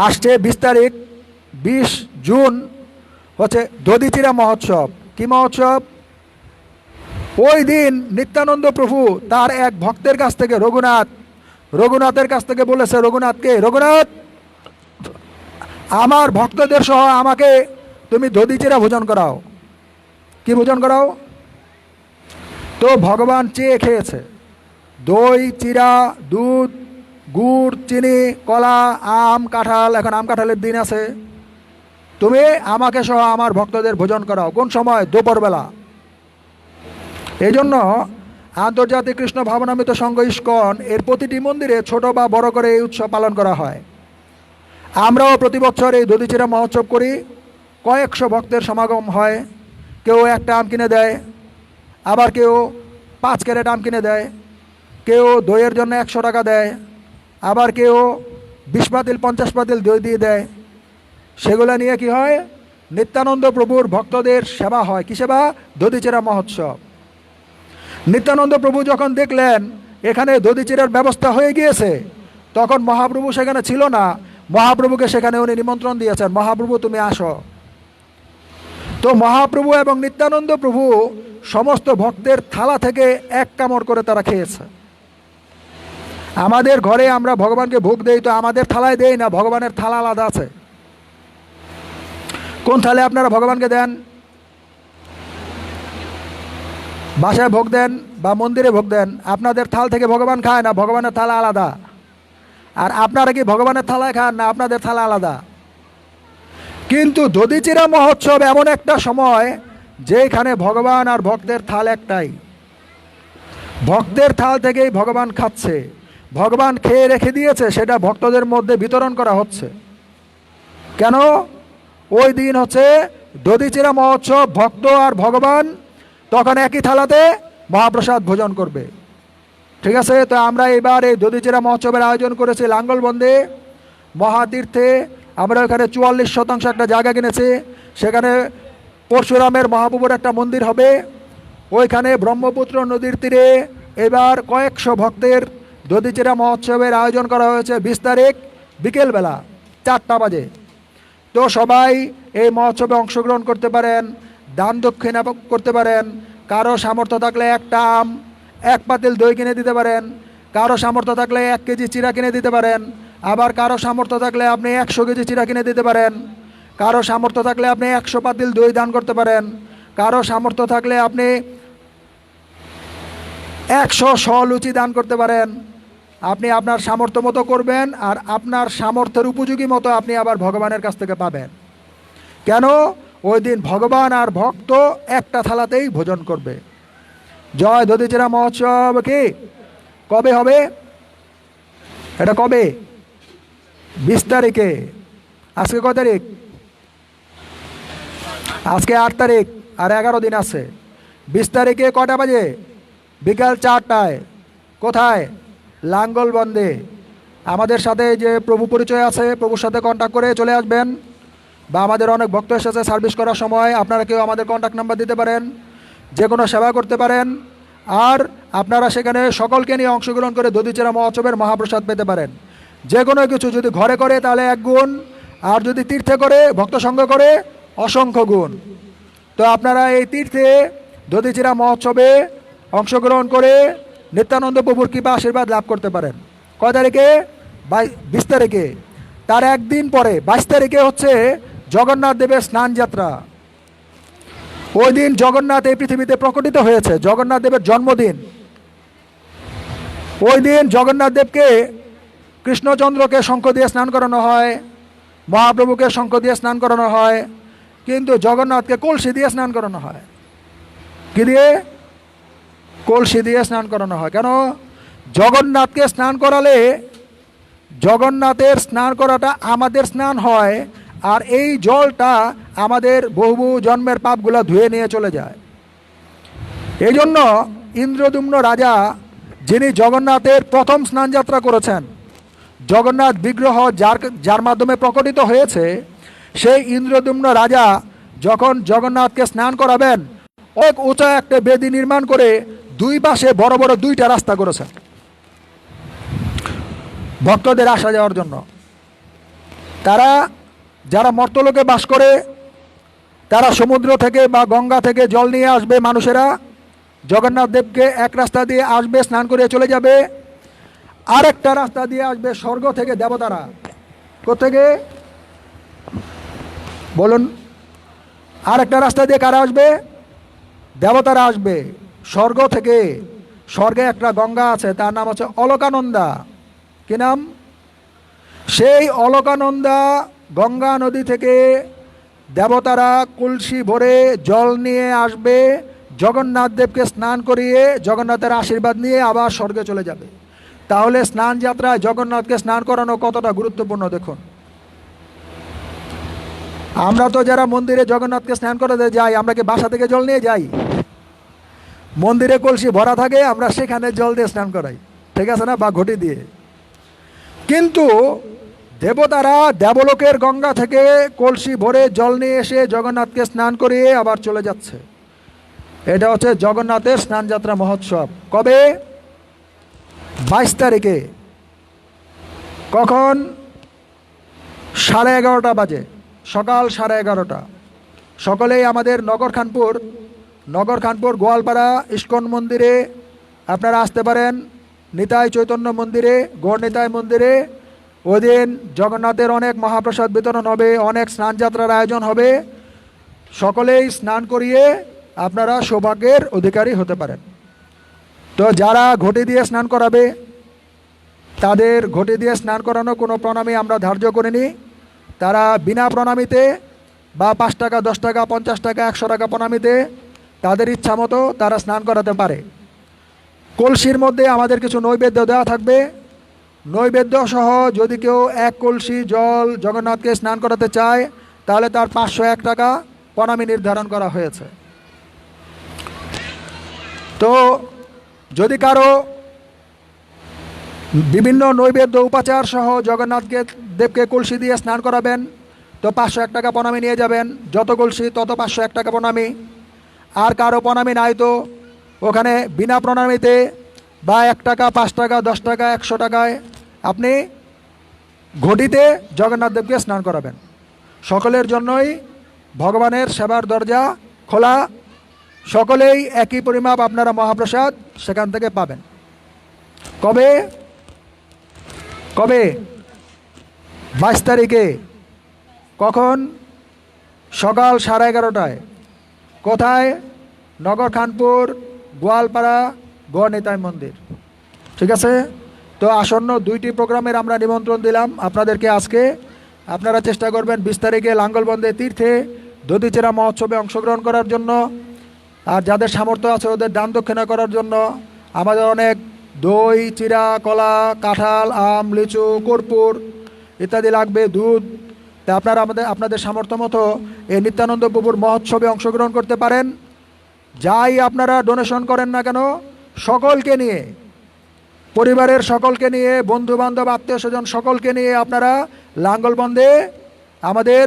আসছে 20 তারিখ, 20 জুন হচ্ছে দধিচিরা মহোৎসব। কি মহোৎসব? ওই দিন নিত্যানন্দ প্রভু তার এক ভক্তের কাছ থেকে, রঘুনাথের কাছ থেকে বলেছে, রঘুনাথ, আমার ভক্তদের সহ আমাকে তুমি দধিচিরা ভোজন করাও। কি ভোজন করাও? তো ভগবান চেয়ে খেয়েছে, দই, চিরা, দুধ, গুড়, চিনি, কলা, আম, কাঁঠাল। এখন আম কাঁঠালের দিন আছে, তুমি আমাকে সহ আমার ভক্তদের ভোজন করাও। কোন সময়? দুপুরবেলা। এই জন্য আন্তর্জাতিক কৃষ্ণ ভাবনামৃত সংঘ ইস্কন এর প্রতিটি মন্দিরে ছোট বা বড় করে এই উৎসব পালন করা হয়। আমরাও প্রতি বছর এই দধিচিড়া মহোৎসব করি। কয়েকশো ভক্তের সমাগম হয়। কেউ একটা আম কিনে দেয়, আবার কেউ 5 ক্যারেট আম কিনে দেয়, কেউ দইয়ের জন্য 100 টাকা দেয়, আবার কেউ 20 পাতিল 50 পাতিল দই দিয়ে দেয়। সেগুলো নিয়ে কি হয়? নিত্যানন্দ প্রভুর ভক্তদের সেবা হয়। কি সেবা? দধিচিড়া মহোৎসব। নিত্যানন্দ প্রভু যখন দেখলেন এখানে দধিচিড়ার ব্যবস্থা হয়ে গিয়েছে, তখন মহাপ্রভু সেখানে ছিল না। মহাপ্রভুকে সেখানে উনি নিমন্ত্রণ দিয়েছেন, মহাপ্রভু তুমি আসো। তো মহাপ্রভু এবং নিত্যানন্দ প্রভু সমস্ত ভক্তের থালা থেকে এক কামড় করে তারা খেয়েছে। আমাদের ঘরে আমরা ভগবানকে ভোগ দেই, তো আমাদের থালায় দেই না, ভগবানের থালা আলাদা আছে। কোন থালে আপনারা ভগবানকে দেন? বাসায় ভোগ দেন বা মন্দিরে ভোগ দেন, আপনাদের থাল থেকে ভগবান খায় না, ভগবানের থালা আলাদা। আর আপনারা কি ভগবানের থালায় খান না আপনাদের থালা আলাদা? কিন্তু দধিচিড়া মহোৎসব এমন একটা সময় যেখানে ভগবান আর ভক্তের থাল একটাই। ভক্তের থাল থেকেই ভগবান খাচ্ছে। ভগবান খেয়ে রেখে দিয়েছে, সেটা ভক্তদের মধ্যে বিতরণ করা হচ্ছে। কেন? ওই দিন হচ্ছে দধিচিড়া মহোৎসব। ভক্ত আর ভগবান তখন একই থালাতে মহাপ্রসাদ ভোজন করবে। ঠিক আছে? তো আমরা এবার এই দধিচিড়া মহোৎসবের আয়োজন করেছি লাঙ্গলবন্দে মহাতীর্থে। আমরা ওখানে 44% একটা জায়গা কিনেছি। সেখানে পরশুরামের মহাপ্রভুর একটা মন্দির হবে। ওইখানে ব্রহ্মপুত্র নদীর তীরে এবার কয়েকশো ভক্তের দধিচিড়া মহোৎসবের আয়োজন করা হয়েছে 20 তারিখ বিকেলবেলা 4টা বাজে। তো সবাই এই মহোৎসবে অংশগ্রহণ করতে পারেন, দান দক্ষিণা করতে পারেন। কারো সামর্থ্য থাকলে একটা আম 1 পাতিল দই কিনে দিতে পারেন, কারো সামর্থ্য থাকলে 1 কেজি চিড়া কিনে দিতে পারেন, আবার কারো সামর্থ্য থাকলে আপনি 100 কেজি চিড়া কিনে দিতে পারেন, কারো সামর্থ্য থাকলে আপনি 100 পাতিল দই দান করতে পারেন, কারো সামর্থ্য থাকলে আপনি 100 লুচি দান করতে পারেন। আপনি আপনার সামর্থ্য মতো করবেন, আর আপনার সামর্থ্যের উপযোগী মতো আপনি আবার ভগবানের কাছ থেকে পাবেন। কেন? ওই দিন ভগবান আর ভক্ত একটা থালাতেই ভোজন করবে। জয় দধিচিড়া মহোৎসব কি কবে হবে? এটা কবে? 20 তারিখে। আজকে কয় তারিখ? আজকে 8 তারিখ, আর 11 দিন আছে। 20 তারিখে কটা বাজে? বিকাল 4টায়। কোথায়? লাঙ্গলবন্দে। আমাদের সাথে যে প্রভু পরিচয় আছে, প্রভুর সাথে কন্ট্যাক্ট করে চলে আসবেন। বা আমাদের অনেক ভক্ত এসেছে সার্ভিস করার সময়, আপনারা কেউ আমাদের কন্ট্যাক্ট নাম্বার দিতে পারেন, যে কোনো সেবা করতে পারেন। আর আপনারা সেখানে সকলকে নিয়ে অংশগ্রহণ করে দধিচিড়া মহোৎসবের মহাপ্রসাদ পেতে পারেন। যে কোনো কিছু যদি ঘরে করে তাহলে 1 গুণ, আর যদি তীর্থে করে ভক্ত সঙ্গ করে অসংখ্য গুণ। তো আপনারা এই তীর্থে দধিচিড়া মহোৎসবে অংশগ্রহণ করে নিত্যানন্দ প্রভুর কৃপা আশীর্বাদ লাভ করতে পারেন। কয় তারিখে? 20 তারিখে। তার একদিন পরে 22 তারিখে হচ্ছে জগন্নাথ দেবের স্নান যাত্রা। ওই দিন জগন্নাথ এই পৃথিবীতে প্রকটিত হয়েছে, জগন্নাথ দেবের জন্মদিন। ওই দিন জগন্নাথ দেবকে, কৃষ্ণচন্দ্রকে শঙ্খ দিয়ে স্নান করানো হয়, মহাপ্রভুকে শঙ্খ দিয়ে স্নান করানো হয়, কিন্তু জগন্নাথকে কলসি দিয়ে স্নান করানো হয়। কি দিয়ে? কলসি দিয়ে স্নান করানো হয়। কেন? জগন্নাথকে স্নান করালে জগন্নাথের স্নান করাটা আমাদের স্নান হয়, আর এই জলটা আমাদের বহু জন্মের পাপগুলো ধুয়ে নিয়ে চলে যায়। এই জন্য ইন্দ্রদ্যুম্ন রাজা, যিনি জগন্নাথের প্রথম স্নান যাত্রা করেছেন, জগন্নাথ বিগ্রহ যার মাধ্যমে প্রকটিত হয়েছে, সেই ইন্দ্রদ্যুম্ন রাজা যখন জগন্নাথকে স্নান করাবেন, এক উঁচা একটা বেদি নির্মাণ করে 2 পাশে বড় বড় 2টা রাস্তা করেছেন ভক্তদের আসা যাওয়ার জন্য। তারা যারা মর্তলোকে বাস করে, তারা সমুদ্র থেকে বা গঙ্গা থেকে জল নিয়ে আসবে। মানুষেরা জগন্নাথ দেবকে এক রাস্তা দিয়ে আসবে, স্নান করে চলে যাবে। আরেকটা রাস্তা দিয়ে আসবে স্বর্গ থেকে দেবতারা। কোত্থেকে বলুন? আরেকটা রাস্তা দিয়ে কারা আসবে? দেবতারা আসবে স্বর্গ থেকে। স্বর্গে একটা গঙ্গা আছে, তার নাম হচ্ছে অলকানন্দা। কি নাম? সেই অলকানন্দা গঙ্গা নদী থেকে দেবতারা কলসি ভরে জল নিয়ে আসবে, জগন্নাথ দেবকে স্নান করিয়ে জগন্নাথের আশীর্বাদ নিয়ে আবার স্বর্গে চলে যাবে। তাহলে স্নান যাত্রায় জগন্নাথকে স্নান করানো কতটা গুরুত্বপূর্ণ দেখুন। আমরা তো যারা মন্দিরে জগন্নাথকে স্নান করাতে যাই, আমরা কি বাসা থেকে জল নিয়ে যাই? মন্দিরে কলসি ভরা থাকে, আমরা সেখানে জল দিয়ে স্নান করাই, ঠিক আছে না, বা ঘটি দিয়ে। কিন্তু দেবতারা দেবলোকের গঙ্গা থেকে কলসি ভরে জল নিয়ে এসে জগন্নাথকে স্নান করিয়ে আবার চলে যাচ্ছে। এটা হচ্ছে জগন্নাথের স্নানযাত্রা মহোৎসব। কবে? 22 তারিখে। কখন? 11:30 বাজে, সকাল 11:30। সকলেই আমাদের নগর খানপুর গোয়ালপাড়া ইস্কন মন্দিরে আপনারা আসতে পারেন, নিতাই চৈতন্য মন্দিরে, গৌর নিতাই মন্দিরে। ওই দিন জগন্নাথের অনেক মহাপ্রসাদ বিতরণ হবে, অনেক স্নানযাত্রার আয়োজন হবে। সকলেই স্নান করিয়ে আপনারা সৌভাগ্যের অধিকারী হতে পারেন। তো যারা ঘটি দিয়ে স্নান করাবে, তাদের ঘটি দিয়ে স্নান করানো কোনো প্রণামী আমরা ধার্য করিনি। তারা বিনা প্রণামীতে বা 5 টাকা, 10 টাকা, 50 টাকা, 100 টাকা প্রণামীতে তাদের ইচ্ছা মতো তারা স্নান করাতে পারে। কলসির মধ্যে আমাদের কিছু নৈবেদ্য দেওয়া থাকবে। নৈবেদ্য সহ যদি কেউ 1 কলসি জল জগন্নাথকে স্নান করাতে চায়, তাহলে তার 501 টাকা প্রণামী নির্ধারণ করা হয়েছে। তো যদি কারো বিভিন্ন নৈবেদ্য উপাচার সহ জগন্নাথকে দেবকে কলসি দিয়ে স্নান করাবেন, তো 501 টাকা প্রণামী নিয়ে যাবেন। যত কলসি তত 501 টাকা প্রণামী। আর কারো প্রণামী নাই, তো ওখানে বিনা প্রণামীতে বা 1 টাকা, 5 টাকা, 10 টাকা, 100 টাকায় আপনি ঘটিতে জগন্নাথ দেবকে স্নান করাবেন। সকলের জন্যই ভগবানের সেবার দরজা খোলা। সকলেই একই পরিমাপ আপনারা মহাপ্রসাদ সেখান থেকে পাবেন। কবে? 22 তারিখে। কখন? সকাল 11:30টায়। কোথায়? নগর খানপুর গোয়ালপাড়া গৌর নিতাই মন্দির। ঠিক আছে? তো আসন্ন 2টি প্রোগ্রামের আমরা নিমন্ত্রণ দিলাম আপনাদেরকে আজকে। আপনারা চেষ্টা করবেন 20 তারিখে লাঙ্গলবন্দে তীর্থে দধিচেরা মহোৎসবে অংশগ্রহণ করার জন্য। আর যাদের সামর্থ্য আছে ওদের দান দক্ষিণা করার জন্য। আমাদের অনেক দই, চিরা, কলা, কাঁঠাল, আম, লিচু, কর্পূর ইত্যাদি লাগবে, দুধ। তা আপনারা আপনাদের সামর্থ্য মতো এই নিত্যানন্দ প্রভুর মহোৎসবে অংশগ্রহণ করতে পারেন। যাই আপনারা ডোনেশন করেন না কেন, সকলকে নিয়ে, পরিবারের সকলকে নিয়ে, বন্ধু বান্ধব, আত্মীয় স্বজন সকলকে নিয়ে আপনারা লাঙ্গলবন্দে আমাদের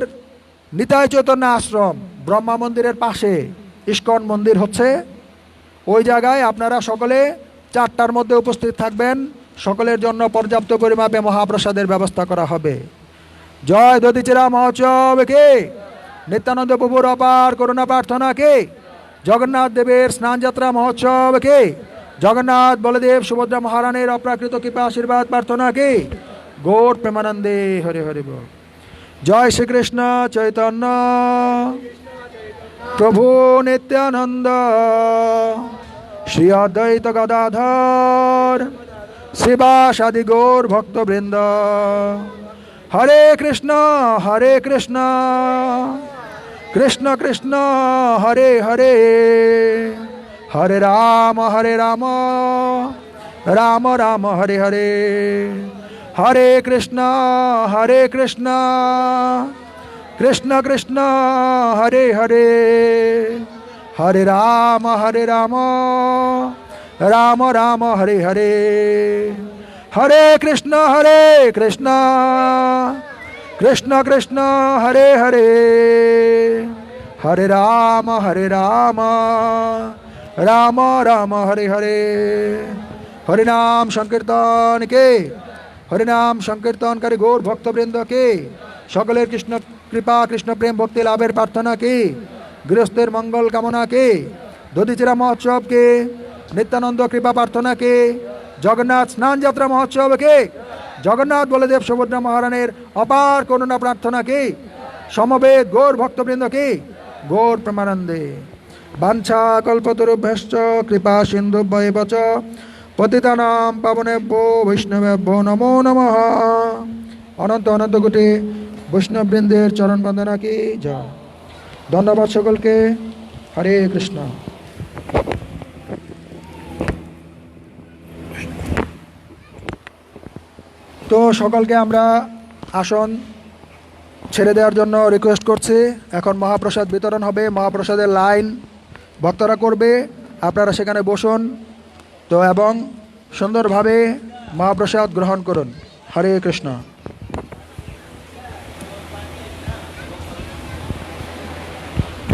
নিতাই চৈতন্য আশ্রম ব্রহ্মা মন্দিরের পাশে ইস্কন মন্দির হচ্ছে, ওই জায়গায় আপনারা সকলে 4টার মধ্যে উপস্থিত থাকবেন। সকলের জন্য পর্যাপ্ত পরিমাপে মহাপ্রসাদের ব্যবস্থা করা হবে। জয় দধিচেরা মহোৎসব কে, নিত্যানন্দ প্রভুর অপার করুণা প্রার্থনা কে, জগন্নাথ দেবের স্নানযাত্রা মহোৎসব কে, জগন্নাথ বলদেব সুভদ্রা মহারানীর অপ্রাকৃত কৃপা আশীর্বাদ প্রার্থনা কে। গৌর প্রেমানন্দে হরে হরে বল। জয় শ্রীকৃষ্ণ চৈতন্য প্রভু নিত্যানন্দ, শ্রী অদ্বৈত গদাধর শ্রীবাসাদি গৌর ভক্তবৃন্দ। হরে কৃষ্ণ কৃষ্ণ কৃষ্ণ হরে হরে, হরে রাম রাম রাম হরে হরে, হরে কৃষ্ণ কৃষ্ণ কৃষ্ণ হরে হরে, হরে রাম রাম রাম হরে হরে, হরে কৃষ্ণ কৃষ্ণ কৃষ্ণ হরে হরে, হরে রাম রাম রাম হরে হরে। হরিনাম সংকীর্তন কে, হরিনাম সংকীর্তনকারী গৌর ভক্তবৃন্দ কে, সকলের কৃষ্ণ কৃপা, কৃষ্ণ প্রেম, ভক্তি লাভের প্রার্থনা কে, গৃহস্থের মঙ্গল কামনা কে, দধিচেরা মহোৎসব কে, নিত্যানন্দ কৃপা প্রার্থনা কে, জগন্নাথ স্নান যাত্রা মহোৎসব কে, জগন্নাথ বলদেব সুভদ্রা মহারানীর অপার করুণা প্রার্থনা কে, সমবেত গৌর ভক্তবৃন্দ কে। গৌর প্রেমানন্দে। বাঞ্ছা কল্পতরুভ্যশ্চ কৃপা সিন্ধুভ্যেব চ পতিতানাং পাবনেভ্যো বৈষ্ণবেভ্যো নমো নমঃ। অনন্ত অনন্ত কোটি বৈষ্ণববৃন্দের চরণ বন্দনা কি জয়। ধন্যবাদ সকলকে। হরে কৃষ্ণ। তো সকলকে আমরা আসন ছেড়ে দেওয়ার জন্য রিকোয়েস্ট করছি। এখন মহাপ্রসাদ বিতরণ হবে, মহাপ্রসাদের লাইন ভক্তরা করবে, আপনারা সেখানে বসুন তো এবং সুন্দরভাবে মহাপ্রসাদ গ্রহণ করুন। হরে কৃষ্ণ।